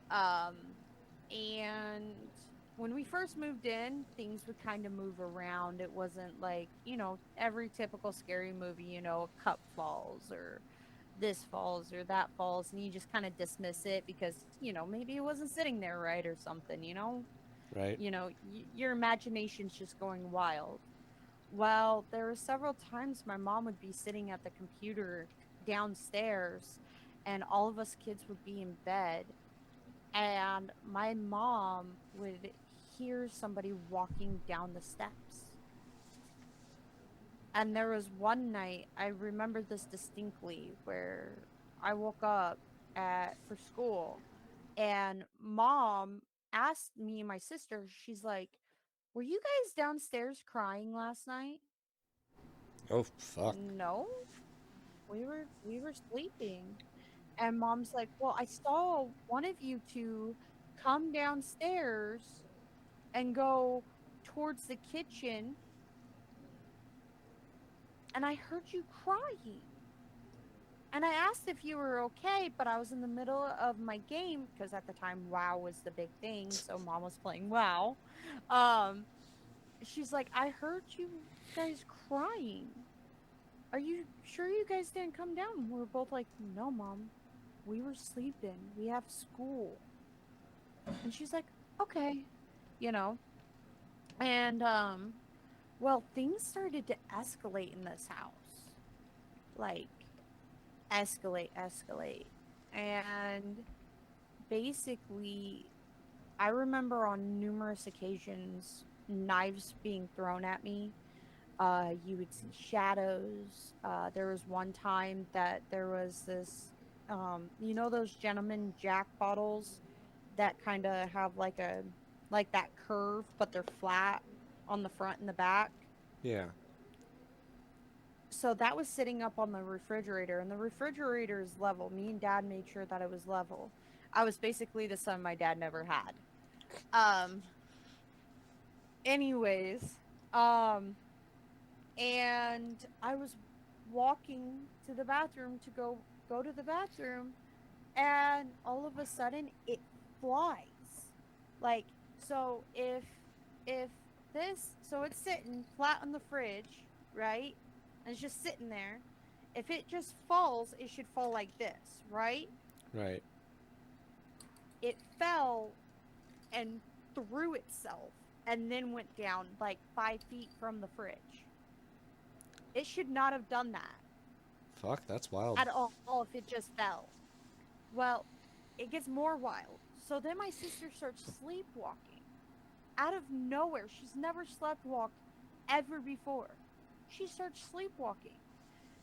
And when we first moved in, things would kind of move around. It wasn't like, every typical scary movie, a cup falls or this falls or that falls, and you just kind of dismiss it because, maybe it wasn't sitting there right or something, Right. Your imagination's just going wild. Well, there were several times my mom would be sitting at the computer downstairs, and all of us kids would be in bed, and my mom would hear somebody walking down the steps. And there was one night, I remember this distinctly, where I woke up for school, and mom asked me and my sister, she's like, "Were you guys downstairs crying last night?" Oh, fuck. No, we were sleeping. And mom's like, "Well, I saw one of you two come downstairs and go towards the kitchen, and I heard you crying. And I asked if you were okay, but I was in the middle of my game because at the time WoW was the big thing, so mom was playing WoW. Um, she's like, I heard you guys crying. Are you sure you guys didn't come down? We were both like, no, mom, we were sleeping. We have school. And she's like, okay, you know. And well, things started to escalate in this house. Like escalate. And basically, I remember on numerous occasions knives being thrown at me. You would see shadows. There was one time that there was this, those gentleman Jack bottles that kind of have like that curve, but they're flat on the front and the back. Yeah. So that was sitting up on the refrigerator, and the refrigerator is level. Me and dad made sure that it was level. I was basically the son my dad never had. Um anyways, um and I was walking to the bathroom to go to the bathroom, and all of a sudden it flies. Like, so if it's sitting flat on the fridge, right? And it's just sitting there. If it just falls, it should fall like this, right? Right. It fell and threw itself and then went down like 5 feet from the fridge. It should not have done that Fuck, that's wild. at all if it just fell. Well, it gets more wild. So then my sister starts sleepwalking out of nowhere. She's never slept walked ever before. She starts sleepwalking.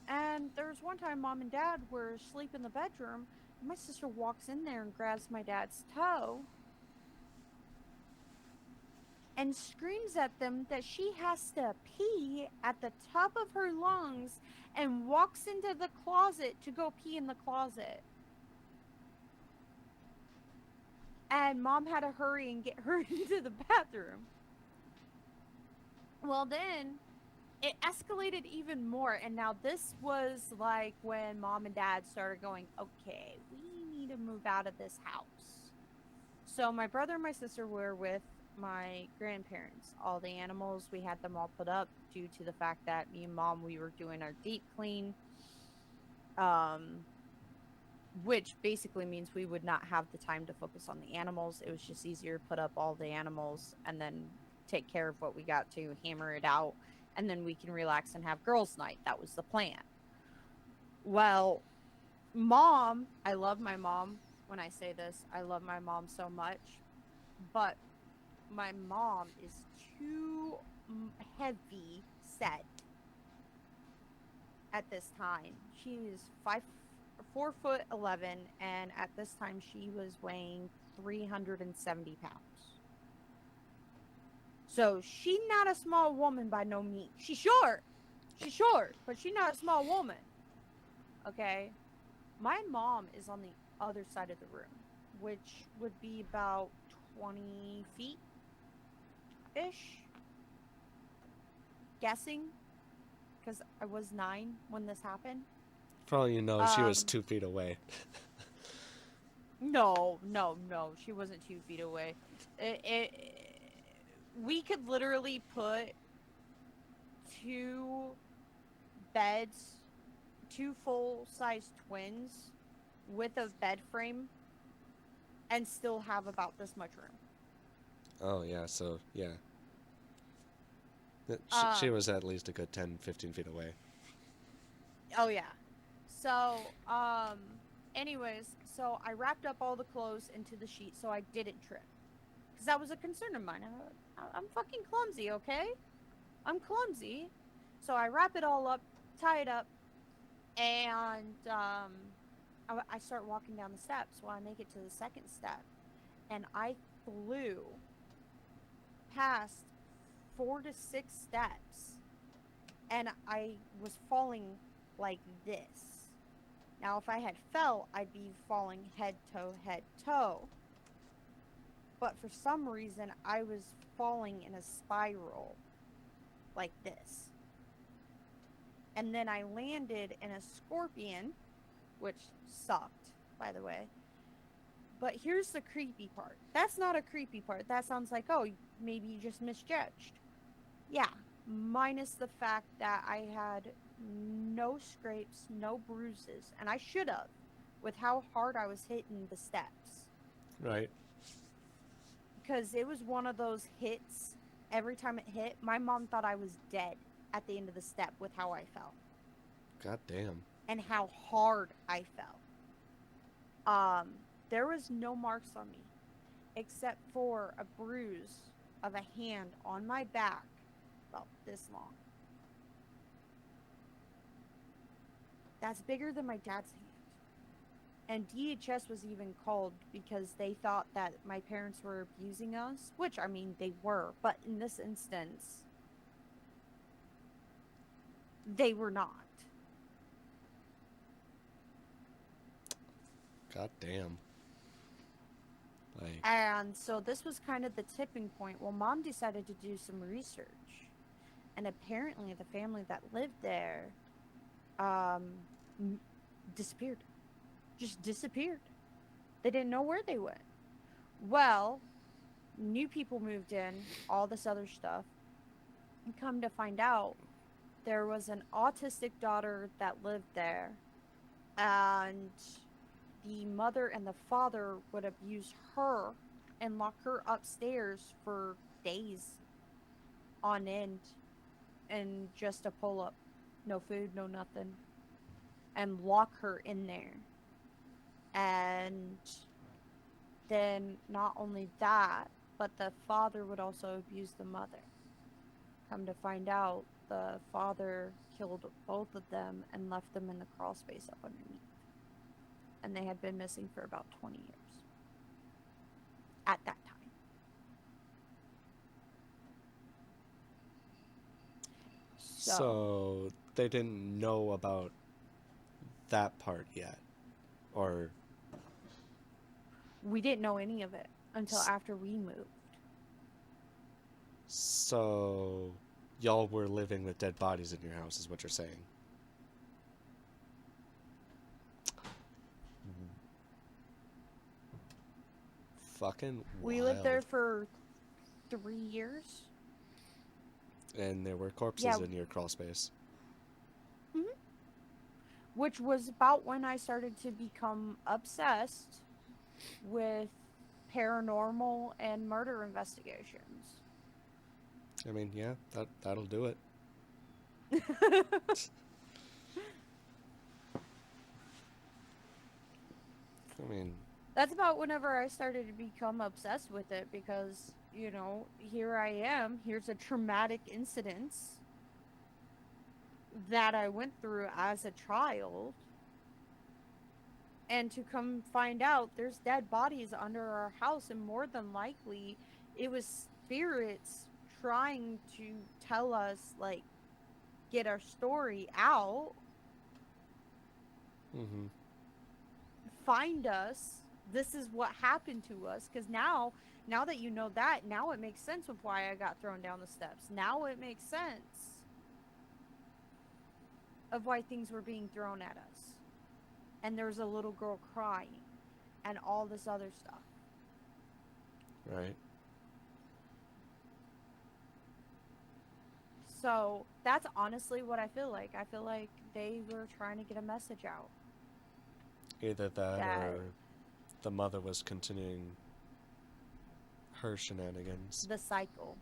And there was one time mom and dad were asleep in the bedroom, and my sister walks in there and grabs my dad's toe and screams at them that she has to pee at the top of her lungs and walks into the closet to go pee in the closet. And mom had to hurry and get her into the bathroom. Well, then it escalated even more. And now this was like when mom and dad started going, okay, we need to move out of this house. So my brother and my sister were with my grandparents. All the animals, we had them all put up due to the fact that me and mom, we were doing our deep clean. Which basically means we would not have the time to focus on the animals. It was just easier to put up all the animals and then take care of what we got to, hammer it out, and then we can relax and have girls' night. That was the plan. Well, mom, I love my mom. When I say this, I love my mom so much, but my mom is too heavy set at this time. She is 4'11", and at this time she was weighing 370 pounds. So she's not a small woman by no means. She's short, but she's not a small woman. Okay, my mom is on the other side of the room, which would be about 20 feet ish, guessing, because I was 9 when this happened. For all you know, she was 2 feet away. No, she wasn't 2 feet away. We could literally put 2 beds, 2 full-size twins with a bed frame, and still have about this much room. Oh, yeah, so, yeah. She was at least a good 10, 15 feet away. Oh, yeah. So, anyways, so I wrapped up all the clothes into the sheet so I didn't trip. Because that was a concern of mine. I'm fucking clumsy, okay? I'm clumsy. So I wrap it all up, tie it up, and I start walking down the steps. Well, I make it to the second step, and I flew past 4 to 6 steps, and I was falling like this. Now, if I had fell, I'd be falling head toe. But for some reason, I was falling in a spiral like this. And then I landed in a scorpion, which sucked, by the way. But here's the creepy part. That's not a creepy part. That sounds like, oh, maybe you just misjudged. Yeah, minus the fact that I had no scrapes, no bruises, and I should have, with how hard I was hitting the steps. Right. Because it was one of those hits, every time it hit, my mom thought I was dead at the end of the step with how I fell. God damn. And how hard I fell. There was no marks on me, except for a bruise of a hand on my back, about this long. That's bigger than my dad's hand. And DHS was even called because they thought that my parents were abusing us, which, I mean, they were, but in this instance, they were not. God damn. And so this was kind of the tipping point. Well, Mom decided to do some research, and apparently the family that lived there disappeared. Just disappeared. They didn't know where they went. Well, new people moved in, all this other stuff. And come to find out, there was an autistic daughter that lived there, and the mother and the father would abuse her and lock her upstairs for days on end, and just a pull-up, no food, no nothing, and lock her in there. And then not only that, but the father would also abuse the mother. Come to find out, the father killed both of them and left them in the crawl space up underneath. And they had been missing for about 20 years at that time. So they didn't know about that part yet, or we didn't know any of it until after we moved. So y'all were living with dead bodies in your house, is what you're saying? Fucking We lived there for 3 years. And there were corpses in your crawl space. Mm-hmm. Which was about when I started to become obsessed with paranormal and murder investigations. I mean, yeah, that'll do it. I mean, that's about whenever I started to become obsessed with it, because, you know, here I am, here's a traumatic incident that I went through as a child, and to come find out there's dead bodies under our house, and more than likely it was spirits trying to tell us, like, get our story out. mm-hmm. Find us. This is what happened to us. Because now that you know that, now it makes sense of why I got thrown down the steps. Now it makes sense of why things were being thrown at us. And there was a little girl crying and all this other stuff. Right. So that's honestly what I feel like. I feel like they were trying to get a message out. Either that or the mother was continuing her shenanigans. The cycle.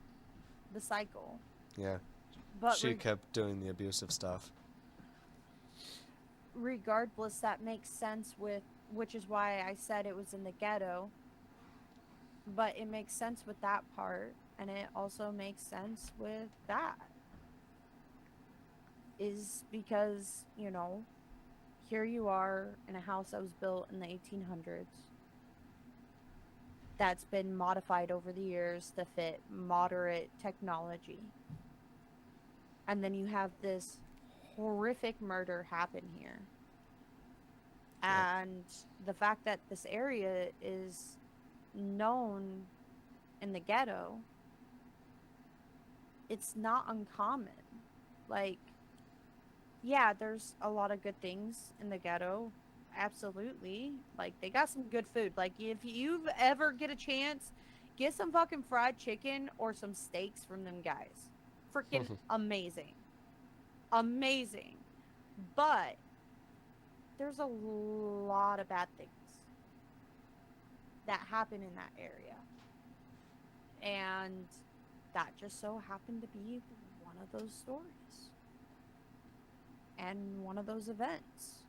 Yeah. But she kept doing the abusive stuff. Regardless, that makes sense with, which is why I said it was in the ghetto. But it makes sense with that part, and it also makes sense with that. is because, here you are in a house that was built in the 1800s that's been modified over the years to fit moderate technology. And then you have this horrific murder happen here. Yep. And the fact that this area is known in the ghetto, it's not uncommon. Like, yeah, there's a lot of good things in the ghetto. Absolutely. Like, they got some good food. Like, if you ever get a chance, get some fucking fried chicken or some steaks from them guys. Freaking amazing. Amazing. But there's a lot of bad things that happen in that area. And that just so happened to be one of those stories and one of those events.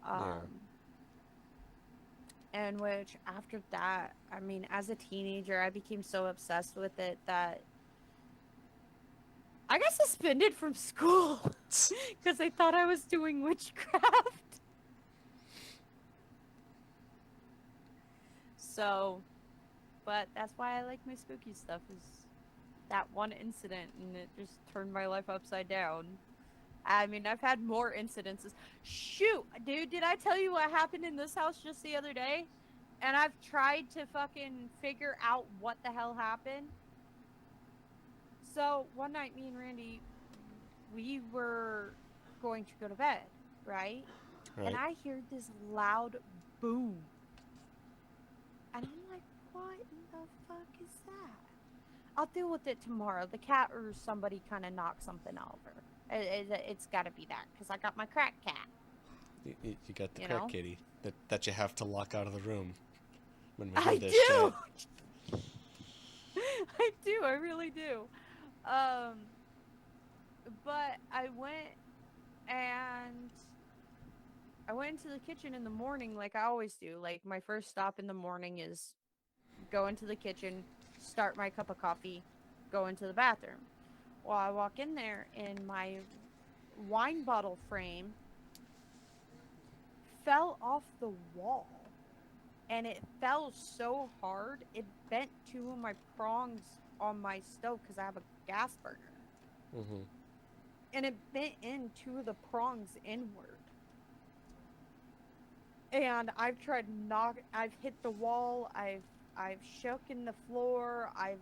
Yeah. And which after that, I mean, as a teenager, I became so obsessed with it that I got suspended from school because I thought I was doing witchcraft. So, but that's why I like my spooky stuff, is that one incident, and it just turned my life upside down. I mean, I've had more incidences. Shoot, dude, did I tell you what happened in this house just the other day? And I've tried to fucking figure out what the hell happened. So, one night, me and Randy, we were going to go to bed, right? And Right. I hear this loud boom. And I'm like, what in the fuck is that? I'll deal with it tomorrow. The cat or somebody kind of knocked something over. It's got to be that, because I got my crack cat. You got the You crack know? kitty that you have to lock out of the room when we do I this do! shit. I do. I really do. Um, but and I went into the kitchen in the morning like I always do. Like, my first stop in the morning is go into the kitchen, start my cup of coffee, go into the bathroom. Well, I walk in there and my wine bottle frame fell off the wall. And it fell so hard, it bent two of my prongs on my stove because I have a gas burner. Mm-hmm. And it bent in two of the prongs inward. And I've hit the wall, I've shook in the floor, I've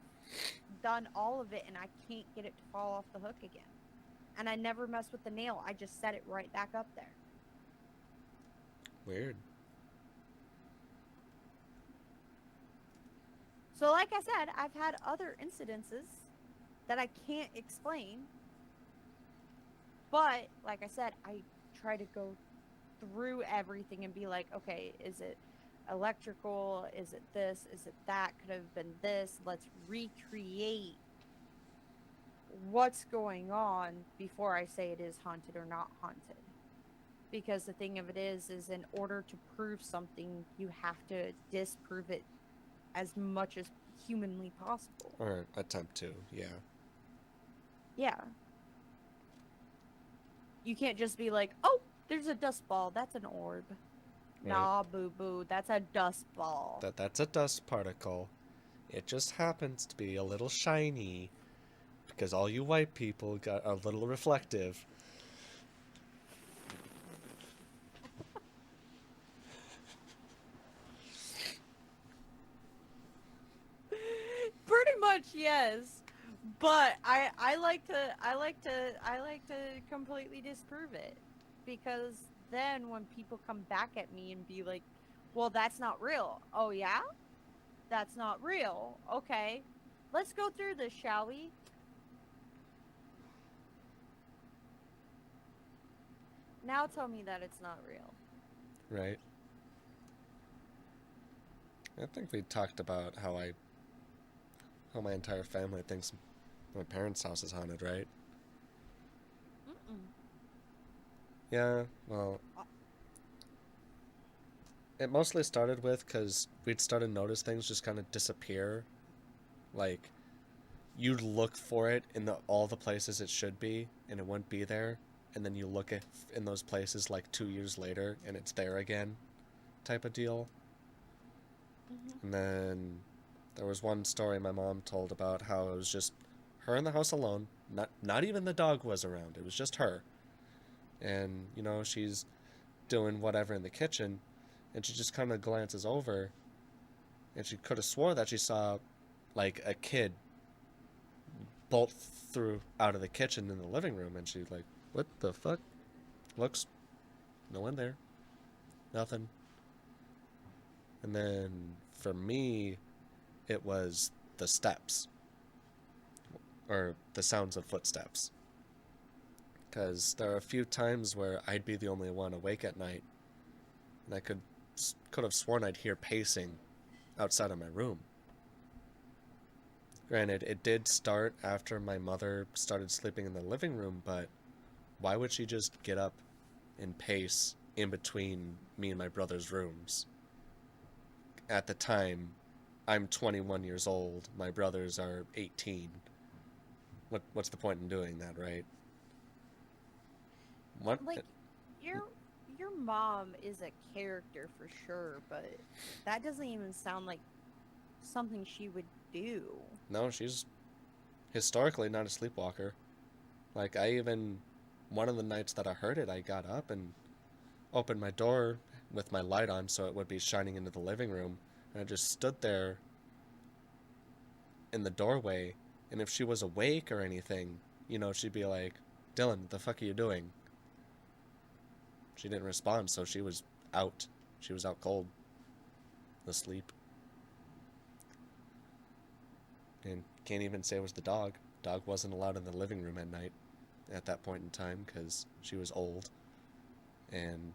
done all of it, and I can't get it to fall off the hook again. And I never mess with the nail, I just set it right back up there. Weird. So, like I said, I've had other incidences that I can't explain. But, like I said, I try to go through everything and be like, okay, is it electrical? Is it this? Is it that? Could have been this. Let's recreate what's going on before I say it is haunted or not haunted. Because the thing of it is in order to prove something, you have to disprove it as much as humanly possible. Or attempt to, yeah. Yeah. You can't just be like, oh, there's a dust ball. That's an orb. Right. Nah, boo boo. That's a dust ball. That's a dust particle. It just happens to be a little shiny because all you white people got a little reflective. Pretty much, yes. But I like to completely disprove it, because then when people come back at me and be like, "Well, that's not real." Oh yeah? That's not real. Okay. Let's go through this, shall we? Now tell me that it's not real. Right. I think we talked about how my entire family thinks my parents' house is haunted, right? Mm-mm. Yeah, well, Uh, it mostly started with because we'd started to notice things just kind of disappear. Like, you'd look for it in all the places it should be, and it wouldn't be there, and then you look at in those places like 2 years later, and it's there again, type of deal. Hmm. And then there was one story my mom told about how it was just her in the house alone. Not even the dog was around. It was just her. And she's doing whatever in the kitchen, and she just kind of glances over, and she could have swore that she saw like a kid bolt through out of the kitchen in the living room, and she's like, "What the fuck?" Looks, no one there, nothing. And then for me, it was the steps or the sounds of footsteps. Because there are a few times where I'd be the only one awake at night, and I could have sworn I'd hear pacing outside of my room. Granted, it did start after my mother started sleeping in the living room, but why would she just get up and pace in between me and my brother's rooms? At the time, I'm 21 years old, my brothers are 18. What's the point in doing that, right? What? Like, your your mom is a character for sure, but that doesn't even sound like something she would do. No, she's historically not a sleepwalker. Like, one of the nights that I heard it, I got up and opened my door with my light on so it would be shining into the living room. And I just stood there in the doorway. And if she was awake or anything, she'd be like, "Dylan, what the fuck are you doing?" She didn't respond, so she was out. She was out cold, asleep. And can't even say it was the dog. Dog wasn't allowed in the living room at night at that point in time because she was old and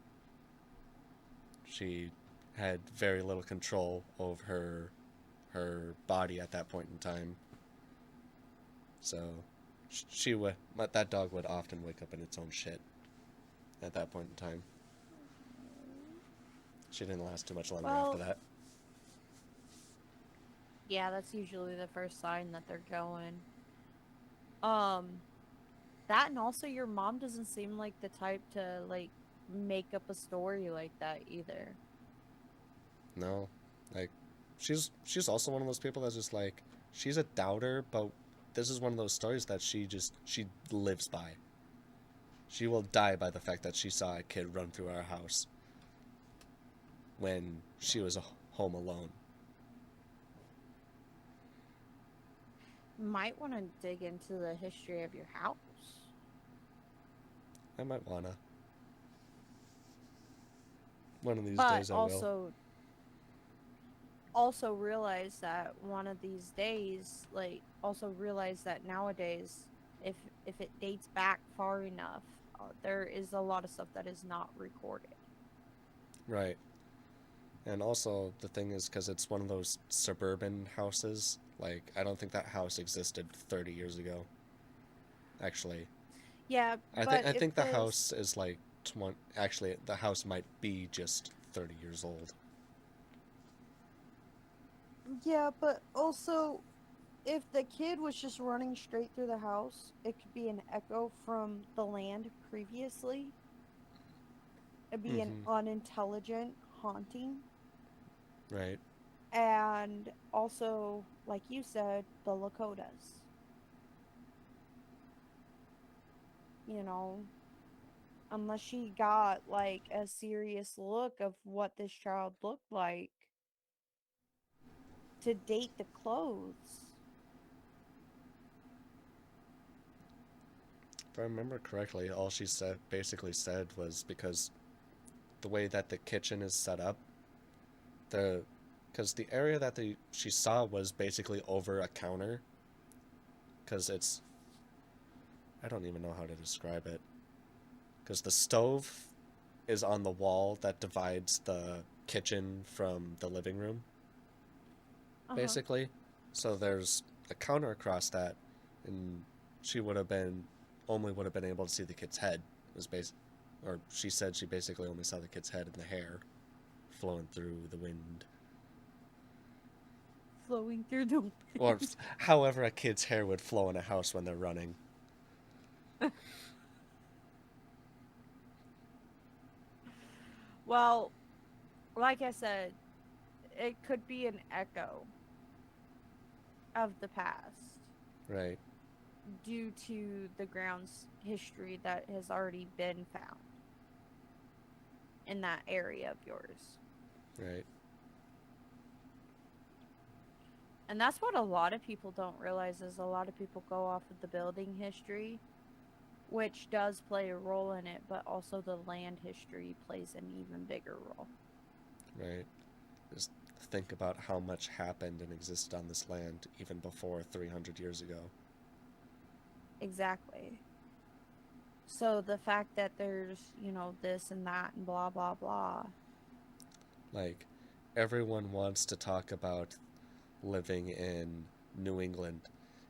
she had very little control over her body at that point in time. So that dog would often wake up in its own shit at that point in time. She didn't last too much longer after Well, that. yeah, that's usually the first sign that they're going. Um, that and also your mom doesn't seem like the type to like make up a story like that either. No, like she's also one of those people that's just like she's a doubter, but this is one of those stories that she lives by. She will die by the fact that she saw a kid run through our house when she was home alone. Might want to dig into the history of your house. I might wanna. One of these But days I will. also realize that one of these days, like also realize that nowadays if it dates back far enough, there is a lot of stuff that is not recorded. Right. And also the thing is because it's one of those suburban houses. Like I don't think that house existed 30 years ago. Actually, Yeah, I think but I if think the this house is like 20. Actually, the house might be just 30 years old. yeah, but also if the kid was just running straight through the house, it could be an echo from the land previously. It'd be an Mm-hmm. unintelligent haunting. Right. And also, like you said, the Lakotas. You know, unless she got like a serious look of what this child looked like to date the clothes. If I remember correctly, all she basically said was because the way that the kitchen is set up, the because the area that she saw was basically over a counter. Because I don't even know how to describe it. Because the stove is on the wall that divides the kitchen from the living room, Uh huh. basically. So there's a counter across that, and she would have been able to see the kid's head. It was or she said she basically only saw the kid's head and the hair flowing through the wind. flowing through the Or wind. however a kid's hair would flow in a house when they're running. Well, like I said, it could be an echo of the past Right, due to the ground's history that has already been found in that area of yours. right. And that's what a lot of people don't realize is a lot of people go off of the building history, which does play a role in it, but also the land history plays an even bigger role. Right. Just think about how much happened and existed on this land even before 300 years ago. Exactly. So the fact that there's, this and that and blah, blah, blah. Like, everyone wants to talk about living in New England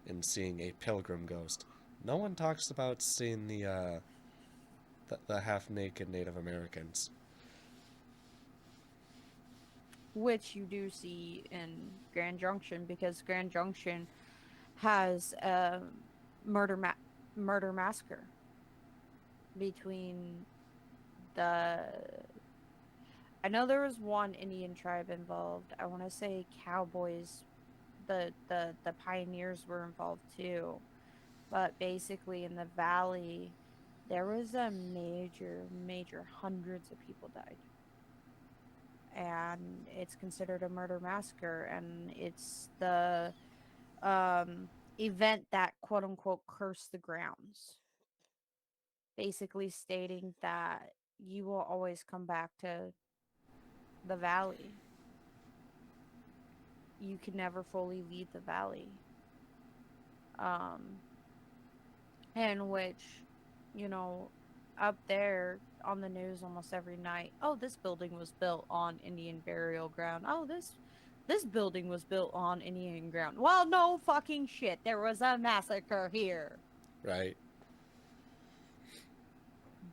and seeing a pilgrim ghost. No one talks about seeing the half-naked Native Americans. Which you do see in Grand Junction because Grand Junction has a murder ma- murder massacre between the I know there was one Indian tribe involved. I want to say cowboys, the pioneers were involved too. But basically in the valley there was a major hundreds of people died. And it's considered a murder massacre and it's the event that quote unquote cursed the grounds, basically stating that you will always come back to the valley. You can never fully leave the valley. Um, in which, you know, up there on the news almost every night, oh, this building was built on Indian burial ground. Oh, this building was built on Indian ground. Well, no fucking shit. There was a massacre here. Right,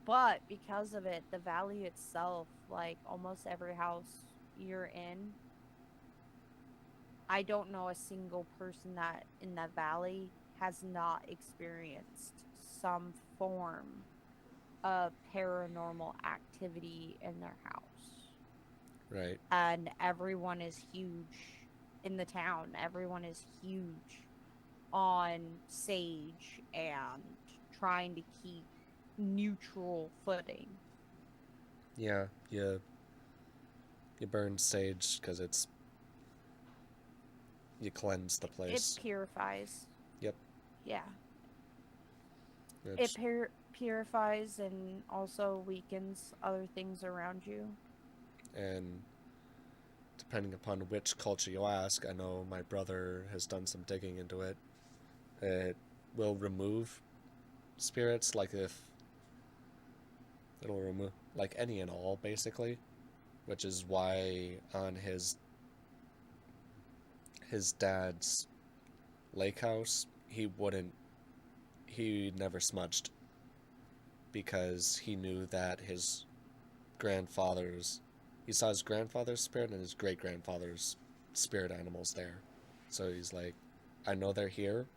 But because of it, the valley itself, like almost every house you're in, I don't know a single person that in that valley has not experienced some form of paranormal activity in their house. right. And everyone is huge in the town. Everyone is huge on sage and trying to keep neutral footing. Yeah, you burn sage because you cleanse the It place. purifies. Yep, Yeah. It which purifies and also weakens other things around you. and depending upon which culture you ask, I know my brother has done some digging into it. It will remove spirits, like if it'll remove like any and all basically, which is why on his dad's lake house he never smudged because he knew that his grandfather's he saw his grandfather's spirit and his great grandfather's spirit animals there. So he's like, I know they're here.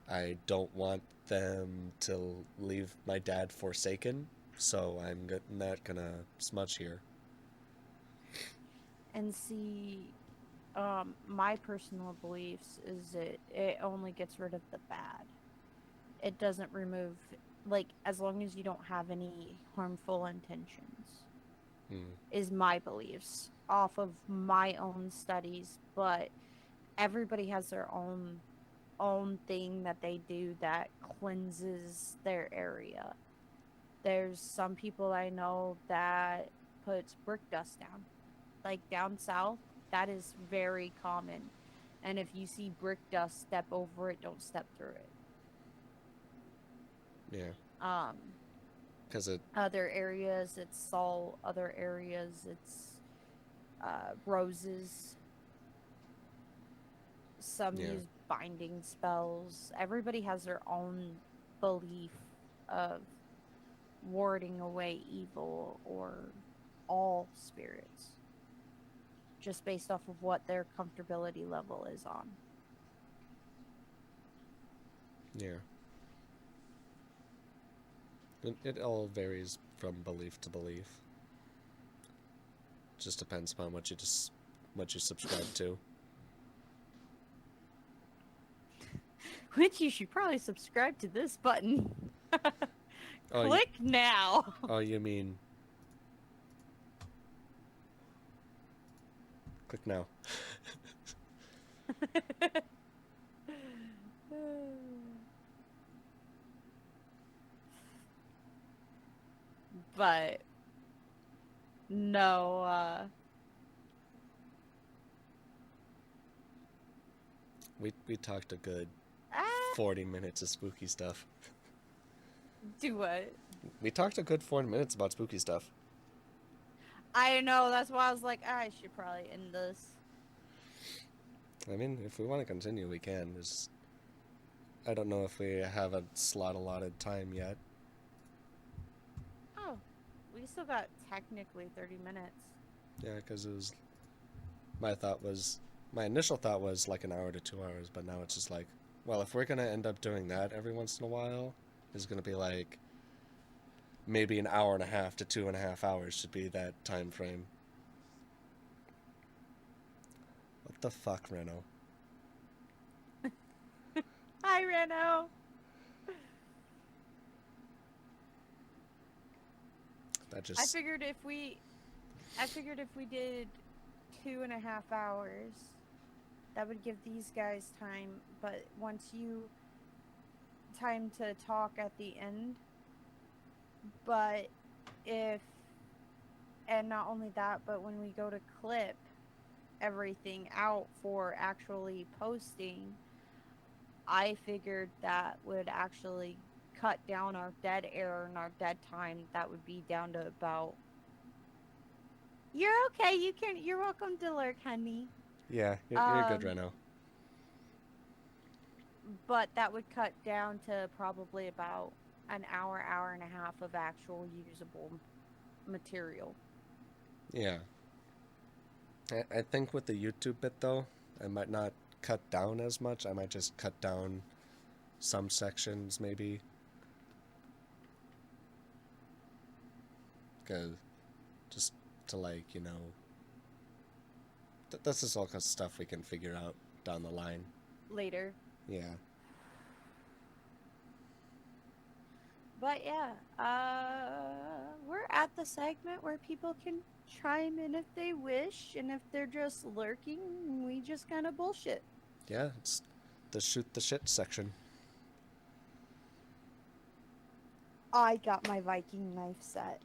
I don't want them to leave my dad forsaken, so I'm not gonna smudge here. And see, my personal beliefs is it only gets rid of the bad. It doesn't remove, like, as long as you don't have any harmful intentions, Hmm. is my beliefs off of my own studies. But everybody has their own thing that they do that cleanses their area. There's some people I know that puts brick dust down. Like down south, that is very common. And if you see brick dust, step over it, don't step through it. Yeah, Um, because it Other areas it's salt, other areas it's roses. Some yeah, use binding spells. Everybody has their own belief of warding away evil or all spirits. just based off of what their comfortability level is on. Yeah. It all varies from belief to belief. Just depends upon what you subscribe to. Which you should probably subscribe to this button. Oh, Click now. Oh, you mean... Click now. But no, We talked a good ah, 40 minutes of spooky stuff. do what? We talked a good 40 minutes about spooky stuff. I know, that's why I was like, I should probably end this. I mean, if we want to continue, we can. I don't know if we have a slot allotted time yet. Oh, we still got technically 30 minutes. Yeah, because it was... My initial thought was like an hour to 2 hours, but now it's just like, well, if we're going to end up doing that every once in a while, it's going to be like maybe an hour and a half to 2.5 hours should be that time frame. What the fuck, Reno? Hi, Reno. I figured if we did 2.5 hours, that would give these guys time. But time to talk at the end. But and not only that, but when we go to clip everything out for actually posting, I figured that would actually cut down our dead air and our dead time. That would be down to about... You're okay. You're welcome to lurk, honey. Yeah, you're good, Reno. But that would cut down to probably about an hour and a half of actual usable material. Yeah. I think with the YouTube bit, though, I might not cut down as much. I might just cut down some sections, maybe. Because just to, like, you know... This is all kind of stuff we can figure out down the line. Later. Yeah. But yeah, we're at the segment where people can chime in if they wish, and if they're just lurking, we just kind of bullshit. Yeah, it's the shoot the shit section. I got my Viking knife set.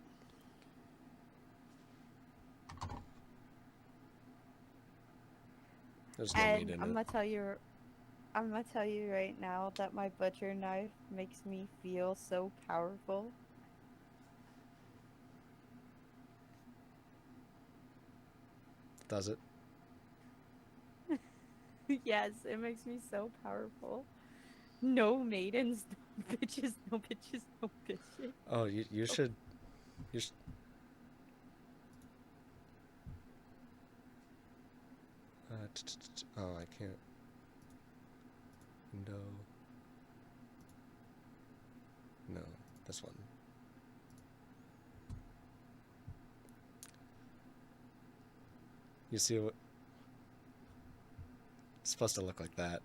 There's no meat in I'm it. gonna tell you right now that my butcher knife makes me feel so powerful. Does it? Yes, it makes me so powerful. No maidens, no bitches, no bitches, no bitches. Oh, you should... Oh, I can't. No. No, this one. You see what... It's supposed to look like that.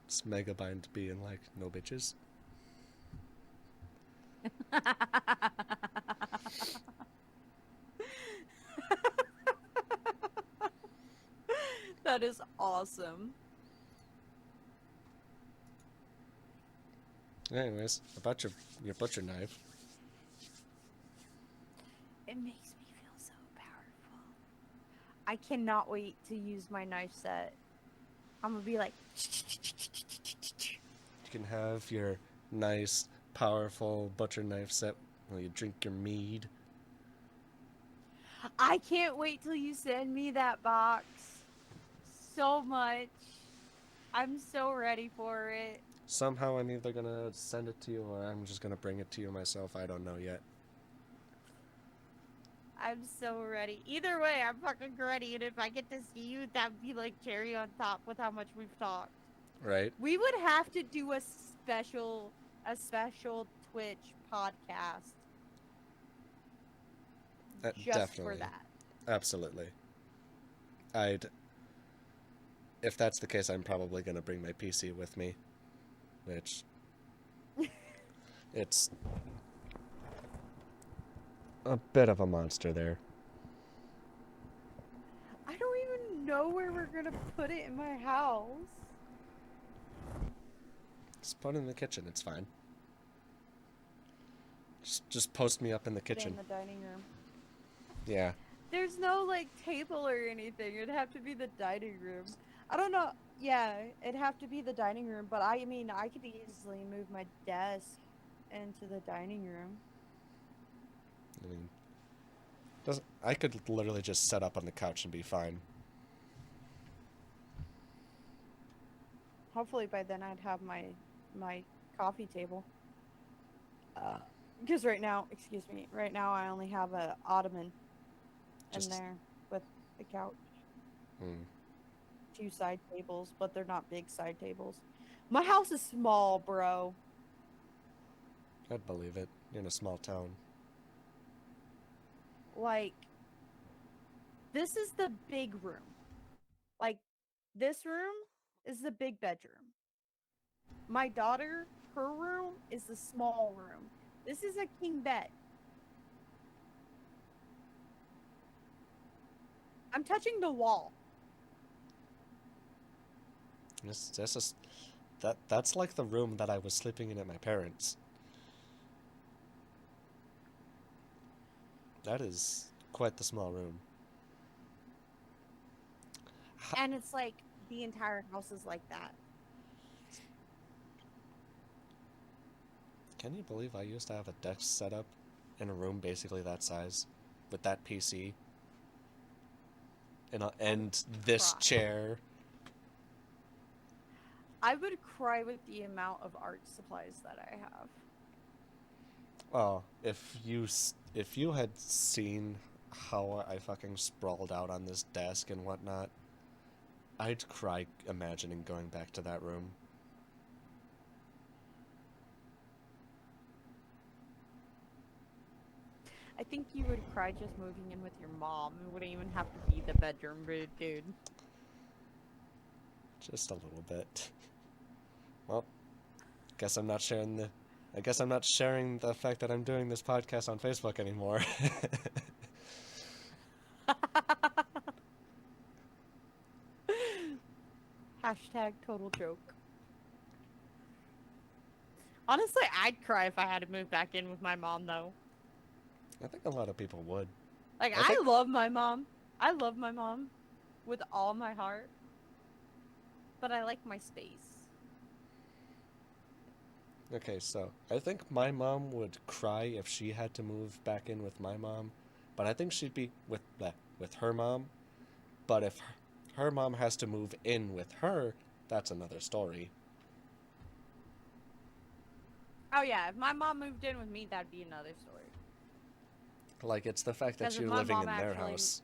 It's Megabind being like, no bitches. That is awesome. Anyways, about your butcher knife. It makes me feel so powerful. I cannot wait to use my knife set. I'm gonna be like... You can have your nice, powerful butcher knife set while you drink your mead. I can't wait till you send me that box. So much. I'm so ready for it. Somehow I'm either gonna send it to you or I'm just gonna bring it to you myself. I don't know yet. I'm so ready. Either way, I'm fucking ready. And if I get to see you, that'd be like cherry on top with how much we've talked. Right? We would have to do a special Twitch podcast just for Definitely. that. Absolutely. I'd. If that's the case, I'm probably going to bring my PC with me, which it's a bit of a monster there. I don't even know where we're gonna put it in my house. Just put it in the kitchen. It's fine. Just post me up in the Put it kitchen. in the dining room. Yeah. There's no like table or anything. It'd have to be the dining room. I don't know. Yeah, it'd have to be the dining room. But I mean, I could easily move my desk into the dining room. I mean, I could literally just set up on the couch and be fine. Hopefully by then I'd have my coffee table. Because right now, excuse me, right now I only have a ottoman in there with a couch. Hmm. 2 side tables, but they're not big side tables. My house is small, bro. I'd believe it. You're in a small town. Like, this is the big room. Like, this room is the big bedroom. My daughter, her room is the small room. This is a king bed. I'm touching the wall. This is that's like the room that I was sleeping in at my parents'. That is quite the small room. And it's like the entire house is like that. Can you believe I used to have a desk set up in a room basically that size with that PC and this Cry. chair? I would cry with the amount of art supplies that I have. Well, if you had seen how I fucking sprawled out on this desk and whatnot, I'd cry imagining going back to that room. I think you would cry just moving in with your mom. It wouldn't even have to be the bedroom, dude. Just a little bit. Well, guess I'm not sharing the I guess I'm not sharing the fact that I'm doing this podcast on Facebook anymore. Hashtag total joke. Honestly, I'd cry if I had to move back in with my mom, though. I think a lot of people would. Like, I I think love my mom. I love my mom with all my heart. But I like my space. Okay, so I think my mom would cry if she had to move back in with my mom, but I think she'd be with her mom. But if her mom has to move in with her, that's another story. Oh, yeah, if my mom moved in with me, that'd be another story. Like, it's the fact that Because if you're my living mom in their actually. house.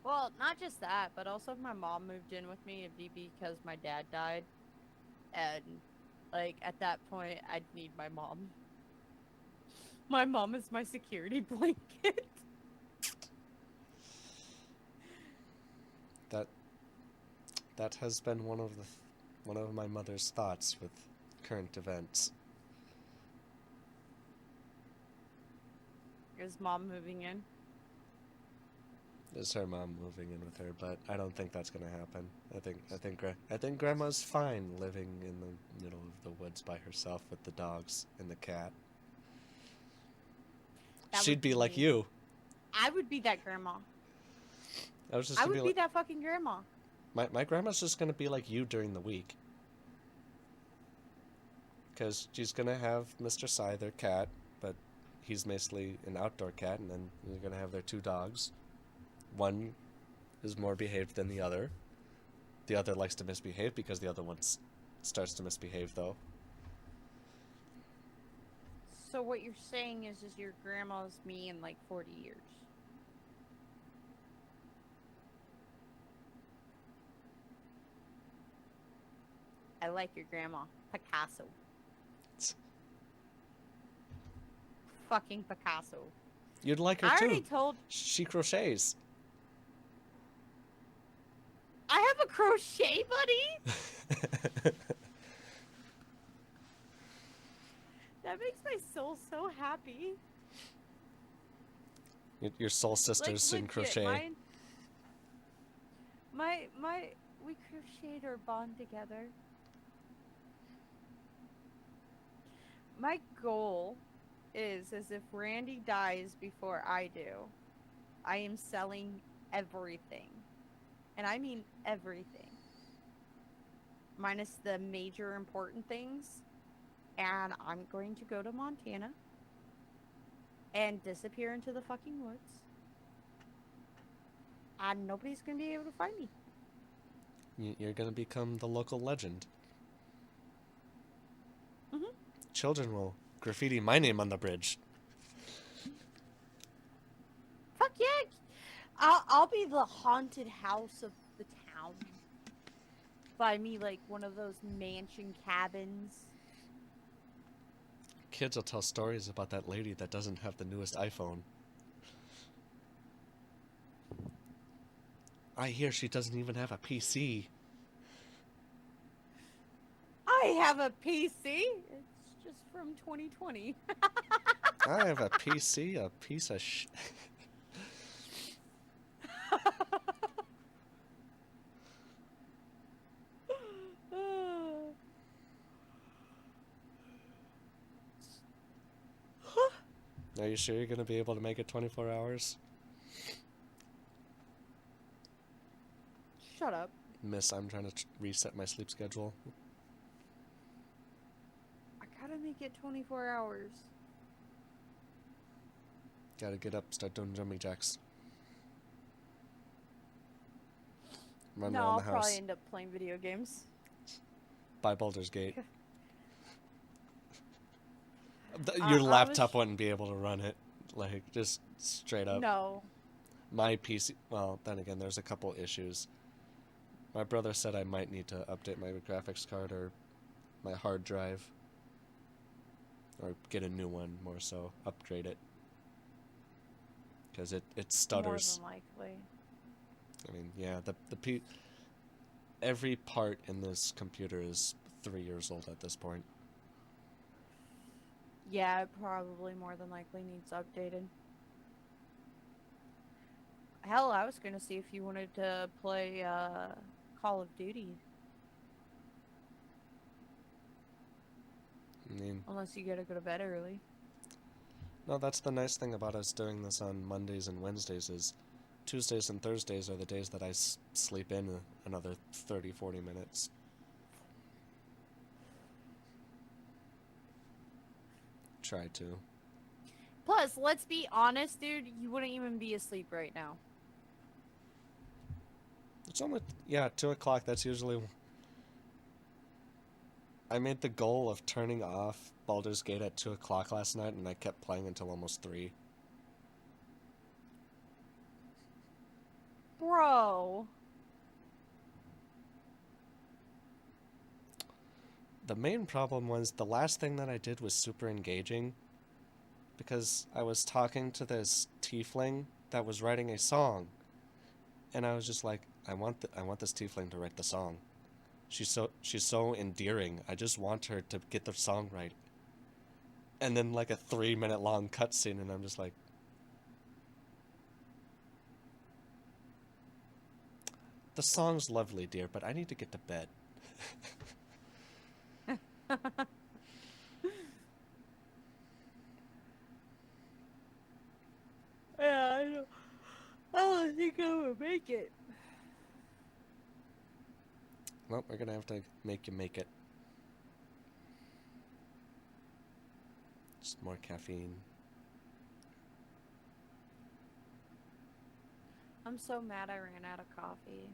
Well, not just that, but also if my mom moved in with me, it'd be because my dad died. And, like, at that point, I'd need my mom. My mom is my security blanket. That has been one of my mother's thoughts with current events. Is mom moving in? Is her mom moving in with her, but I don't think that's gonna happen. I think grandma's fine living in the middle of the woods by herself with the dogs and the cat. That She'd would be like me. you. I would be that grandma. I was just I gonna would be be like that fucking grandma. my grandma's just gonna be like you during the week. Because she's gonna have Mr. Cy, their cat, but he's mostly an outdoor cat, and then you're gonna have their 2 dogs. One is more behaved than the other. The other likes to misbehave because the other one starts to misbehave, though. So what you're saying is your grandma's me in like 40 years. I like your grandma. Picasso. Fucking Picasso. You'd like her I too. already told... She crochets. I have a crochet buddy? That makes my soul so happy. Your soul sisters Like, in legit, crochet. we crocheted our bond together. My goal is if Randy dies before I do, I am selling everything. And I mean everything. Minus the major important things. And I'm going to go to Montana and disappear into the fucking woods. And nobody's going to be able to find me. You're going to become the local legend. Mm-hmm. Children will graffiti my name on the bridge. Fuck yeah! I'll be the haunted house of the town. Buy me like one of those mansion cabins. Kids will tell stories about that lady that doesn't have the newest iPhone. I hear she doesn't even have a PC. I have a PC. It's just from 2020. I have a PC, a piece of shit. Are you sure you're going to be able to make it 24 hours? Shut up. Miss, I'm trying to reset my sleep schedule. I gotta make it 24 hours. Gotta get up, start doing jumping jacks. Run No, around I'll the house. probably end up playing video games. By Baldur's Gate. I Your was- laptop wouldn't be able to run it. Like, just straight up. No. My PC... Well, then again, there's a couple issues. My brother said I might need to update my graphics card or my hard drive. Or get a new one, more so. Upgrade it. Because it stutters. More than likely. I mean, yeah, every part in this computer is 3 years old at this point. Yeah, it probably more than likely needs updated. Hell, I was gonna see if you wanted to play Call of Duty. I mean, Unless you gotta go to bed early. no, that's the nice thing about us doing this on Mondays and Wednesdays is Tuesdays and Thursdays are the days that I sleep in another 30, 40 minutes. Try to. Plus, let's be honest, dude, you wouldn't even be asleep right now. It's only, 2 o'clock, that's usually... I made the goal of turning off Baldur's Gate at 2 o'clock last night, and I kept playing until almost 3. Bro. The main problem was the last thing that I did was super engaging because I was talking to this tiefling that was writing a song, and I was just like, I want this tiefling to write the song. She's so endearing. I just want her to get the song right. And then like a 3-minute long cutscene, and I'm just like, the song's lovely, dear, but I need to get to bed. Yeah, I don't think I would make it. Well, we're gonna have to make you make it. Just more caffeine. I'm so mad I ran out of coffee.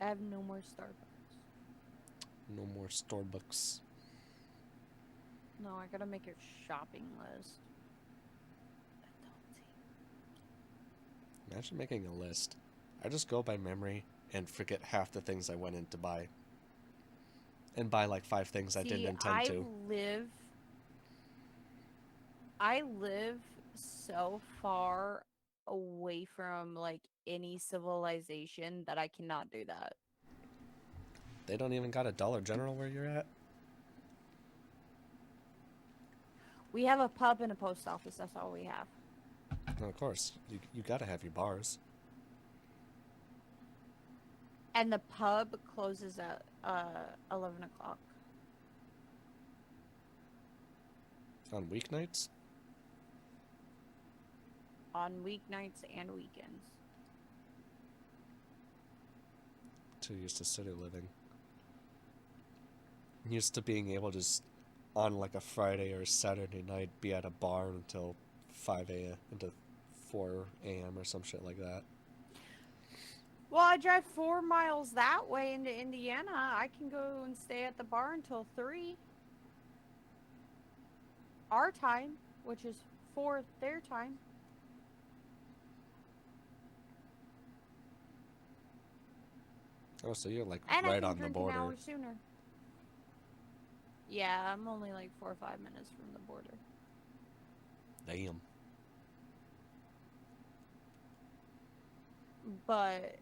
I have no more Starbucks. No more Starbucks. No, I gotta make a shopping list. Imagine making a list. I just go by memory and forget half the things I went in to buy. And buy like 5 things I didn't See, intend to. I live so far away from like any civilization that I cannot do that. They don't even got a Dollar General where you're at? We have a pub and a post office. That's all we have. No, of course. You gotta have your bars. And the pub closes at 11 o'clock. On weeknights? On weeknights and weekends. Too used to city living. I'm used to being able to just, on like a Friday or a Saturday night, be at a bar until 5 a.m. into 4 a.m. or some shit like that. Well, I drive 4 miles that way into Indiana. I can go and stay at the bar until 3. Our time, which is 4 their time. Oh, so you're like And right I on can the drink border. an hour sooner. Yeah, I'm only like 4 or 5 minutes from the border. Damn. But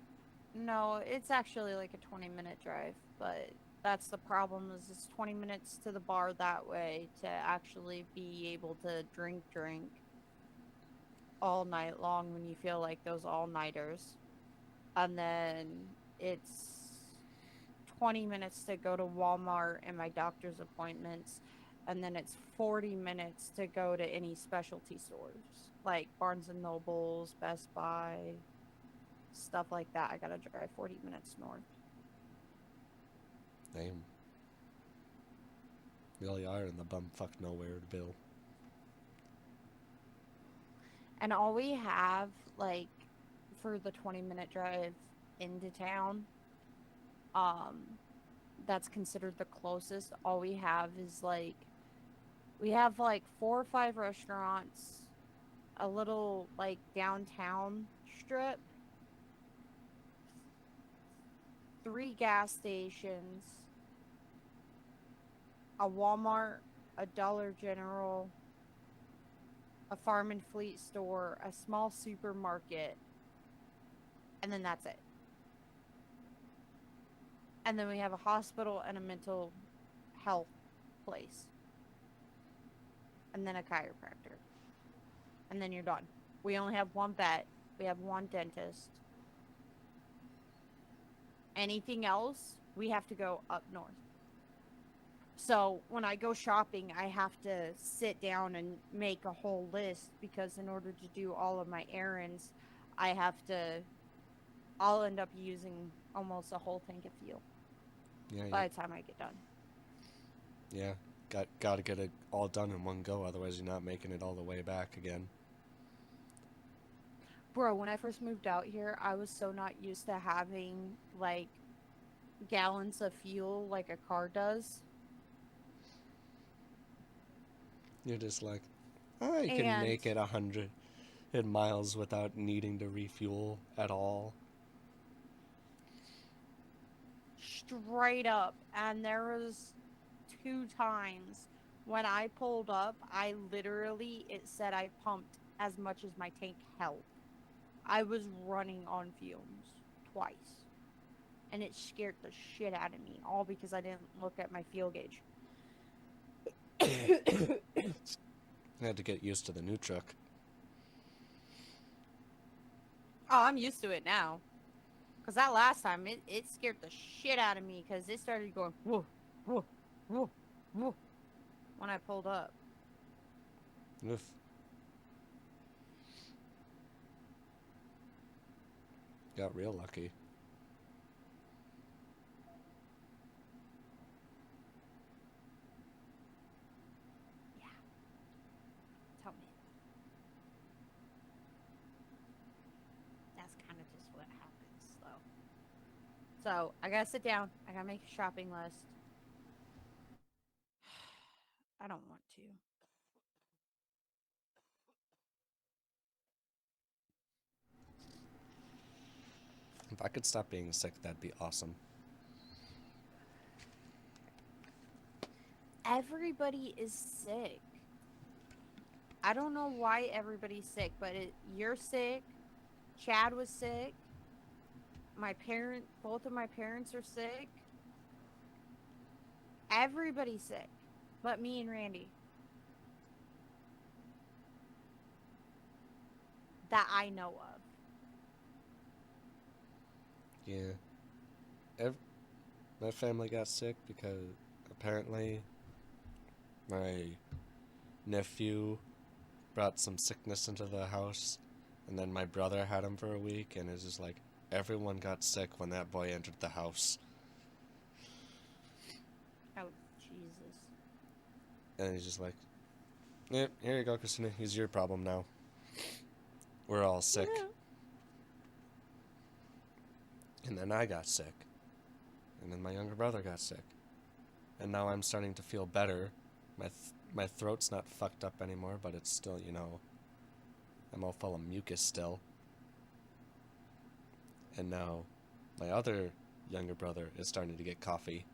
no, it's actually like a 20-minute drive. But that's the problem, is it's 20 minutes to the bar that way to actually be able to drink all night long when you feel like those all-nighters. And then it's 20 minutes to go to Walmart and my doctor's appointments. And then it's 40 minutes to go to any specialty stores like Barnes and Nobles, Best Buy, stuff like that. I gotta drive 40 minutes north. Damn. Really are in the bumfuck nowhere, Bill. And all we have, like, for the 20-minute drive into town, that's considered the closest, all we have is, like, we have, like, 4 or 5 restaurants, a little, like, downtown strip, 3 gas stations, a Walmart, a Dollar General, a farm and fleet store, a small supermarket, and then that's it. And then we have a hospital and a mental health place. And then a chiropractor. And then you're done. We only have 1 vet. We have 1 dentist. Anything else, we have to go up north. So when I go shopping, I have to sit down and make a whole list, because in order to do all of my errands, I'll end up using almost a whole tank of fuel by the time I get done. Yeah, got to get it all done in one go, otherwise you're not making it all the way back again. Bro, when I first moved out here, I was so not used to having, like, gallons of fuel like a car does. You're just like, I can make it 100 miles without needing to refuel at all. Straight up. And there was 2 times when I pulled up, it said I pumped as much as my tank held. I was running on fumes twice. And it scared the shit out of me, all because I didn't look at my fuel gauge. I had to get used to the new truck. Oh, I'm used to it now. Because that last time, it scared the shit out of me, because it started going, whoa, whoa, whoa, whoa, when I pulled up. Oof. Got real lucky. Yeah. Tell me. That's kind of just what happens, though. So, I gotta sit down. I gotta make a shopping list. I don't want to. If I could stop being sick, that'd be awesome. Everybody is sick. I don't know why everybody's sick, but you're sick. Chad was sick. Both of my parents are sick. Everybody's sick, but me and Randy. That I know of. Yeah. My family got sick because apparently my nephew brought some sickness into the house, and then my brother had him for a week, and it's just like everyone got sick when that boy entered the house. Oh, Jesus. And he's just like, yep, here you go, Christina. He's your problem now. We're all sick. Yeah. And then I got sick. And then my younger brother got sick. And now I'm starting to feel better. My throat's not fucked up anymore, but it's still, I'm all full of mucus still. And now my other younger brother is starting to get coffee.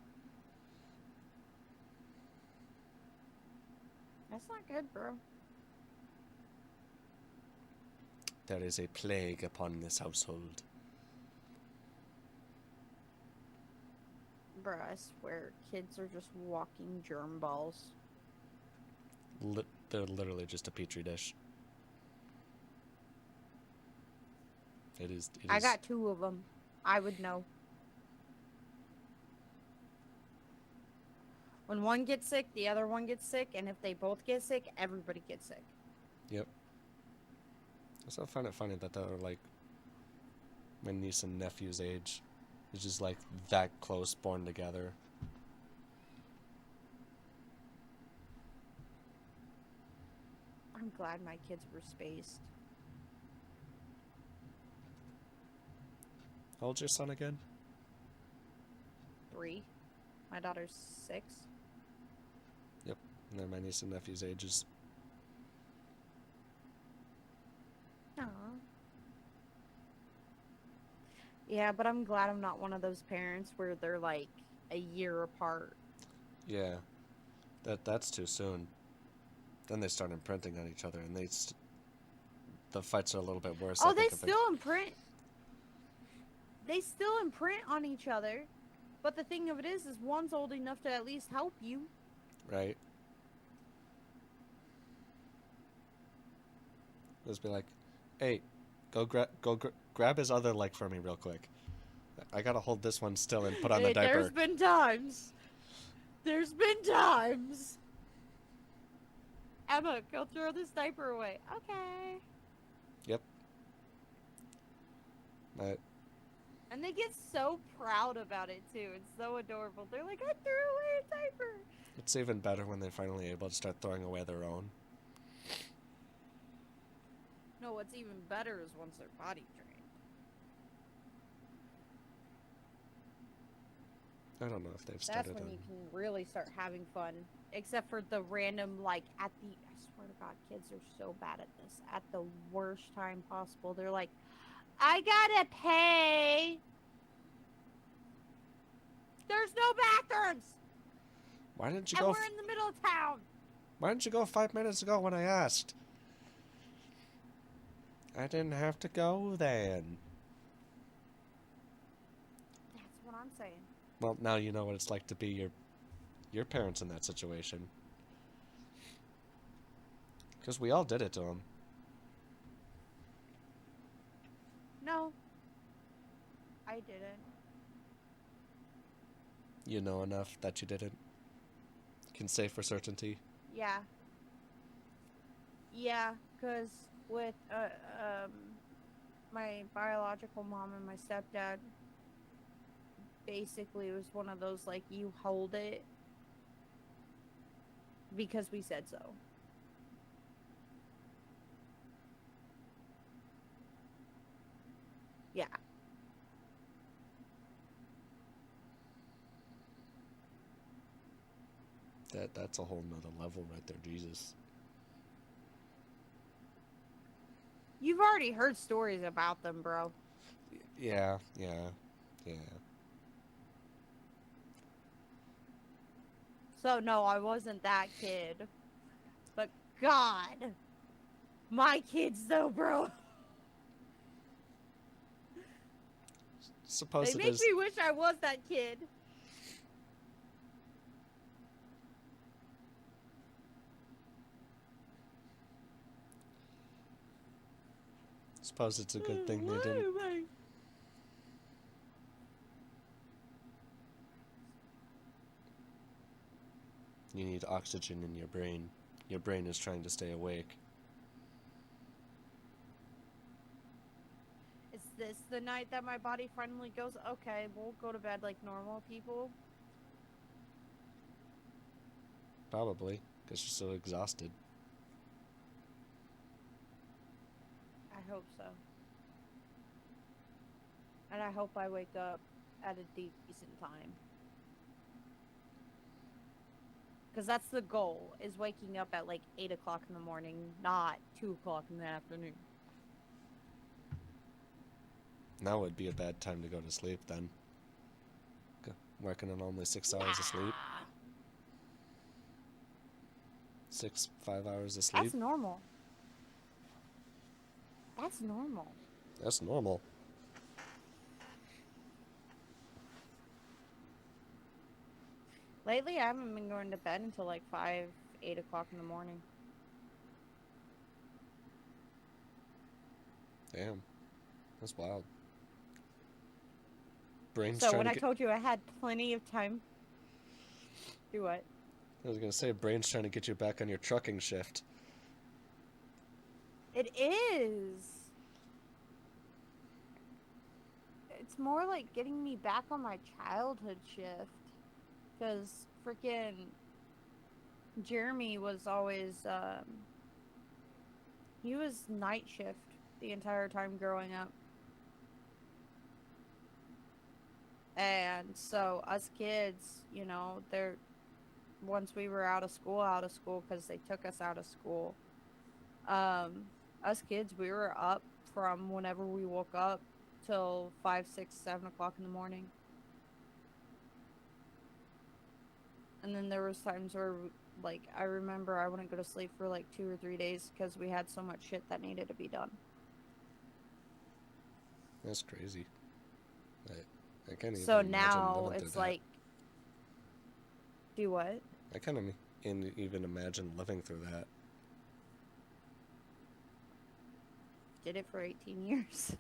That's not good, bro. There is a plague upon this household. Bro, I swear, kids are just walking germ balls. They're literally just a petri dish. It is. I got 2 of them. I would know. When one gets sick, the other one gets sick, and if they both get sick, everybody gets sick. Yep. I still find it funny that they're like my niece and nephew's age. It's just like that close, born together. I'm glad my kids were spaced. How old's your son again? 3. My daughter's 6. Yep. And then my niece and nephew's ages. Aww. Yeah, but I'm glad I'm not one of those parents where they're like a year apart. Yeah. That's too soon. Then they start imprinting on each other, and the fights are a little bit worse. Oh, they still imprint. They still imprint on each other. But the thing of it is one's old enough to at least help you. Right. Just be like, hey, go grab his other leg for me real quick. I gotta hold this one still and put on the diaper. There's been times. Emma, go throw this diaper away. Okay. Yep. And they get so proud about it too. It's so adorable. They're like, I threw away a diaper. It's even better when they're finally able to start throwing away their own. No, what's even better is once they're potty trained. I don't know if they've started. That's when you can really start having fun. Except for the random, I swear to God, kids are so bad at this. At the worst time possible. They're like, I gotta pay. There's no bathrooms. Why didn't you and go? We're in the middle of town. Why didn't you go 5 minutes ago when I asked? I didn't have to go then. That's what I'm saying. Well, now you know what it's like to be your parents in that situation. Because we all did it to them. No. I didn't. You know enough that you didn't? Can say for certainty? Yeah. Yeah, because with my biological mom and my stepdad, basically it was one of those, you hold it because we said so. Yeah. That's a whole nother level right there, Jesus. You've already heard stories about them, bro. Yeah. So no, I wasn't that kid. But God, my kids though, bro. Suppose They it make is. me wish I was that kid. Suppose it's a good thing they didn't. You need oxygen in your brain. Your brain is trying to stay awake. Is this the night that my body finally goes, okay, we'll go to bed like normal people? Probably, because you're so exhausted. I hope so. And I hope I wake up at a decent time. Because that's the goal, is waking up at like 8 o'clock in the morning, not 2 o'clock in the afternoon. Now would be a bad time to go to sleep then. Working on only 6 hours of sleep. 5 hours of sleep. That's normal. That's normal. That's normal. Lately, I haven't been going to bed until like 5, 8 o'clock in the morning. Damn. That's wild. Brain's So trying when to I get... told you I had plenty of time, do what? I was going to say, brain's trying to get you back on your trucking shift. It is. It's more like getting me back on my childhood shift. Because freaking Jeremy was always, he was night shift the entire time growing up. And so us kids, you know, once we were out of school, because they took us out of school, us kids, we were up from whenever we woke up till 5, 6, 7 o'clock in the morning. And then there was times where, like, I remember I wouldn't go to sleep for like 2 or 3 days because we had so much shit that needed to be done. That's crazy. I can't even So imagine now living it's through that. like, do what? I can't even imagine living through that. Did it for 18 years.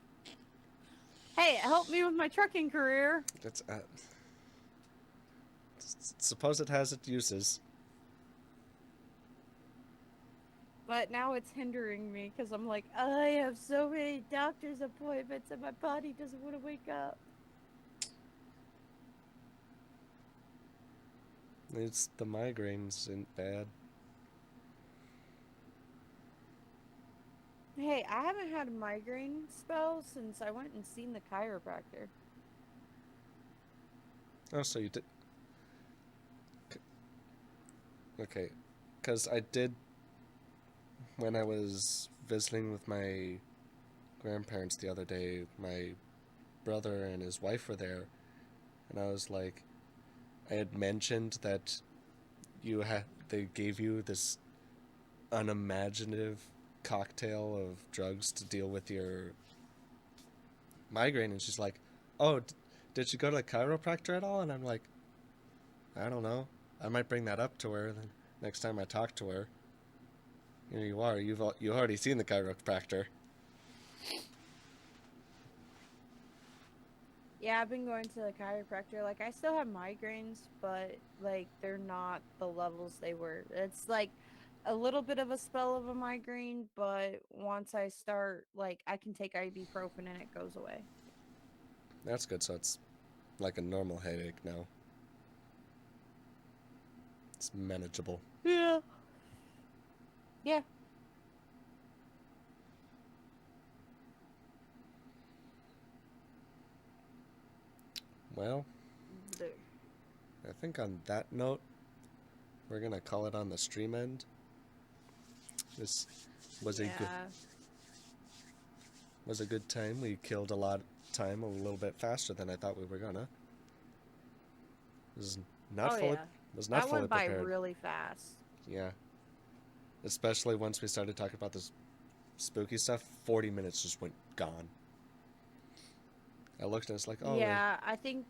Hey, it helped me with my trucking career. That's suppose it has its uses. But now it's hindering me because I'm like, I have so many doctor's appointments and my body doesn't want to wake up. It's the migraines ain't bad. Hey, I haven't had a migraine spell since I went and seen the chiropractor. Oh, so you did... Okay, because I did... When I was visiting with my grandparents the other day, my brother and his wife were there, and I was like... I had mentioned that they gave you this unimaginative cocktail of drugs to deal with your migraine, and she's like, oh, did you go to the chiropractor at all? And I'm like, I don't know, I might bring that up to her the next time I talk to her. You've already seen the chiropractor. Yeah, I've been going to the chiropractor. Like, I still have migraines, but, like, they're not the levels they were. It's, like, a little bit of a spell of a migraine, but once I start, like, I can take ibuprofen and it goes away. That's good, so it's like a normal headache now. It's manageable. Yeah. Yeah. Well, I think on that note, we're gonna call it on the stream end. This was a good time. We killed a lot of time a little bit faster than I thought we were gonna. Was not fully that went by prepared. really fast. Yeah. Especially once we started talking about this spooky stuff, 40 minutes just went gone. I looked and it's like, oh. Yeah, I think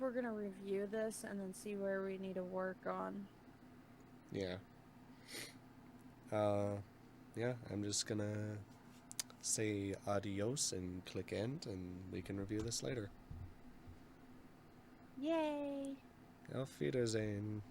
we're gonna review this and then see where we need to work on. Yeah. Yeah, I'm just gonna say adios and click end, and we can review this later. Yay! Auf Wiedersehen.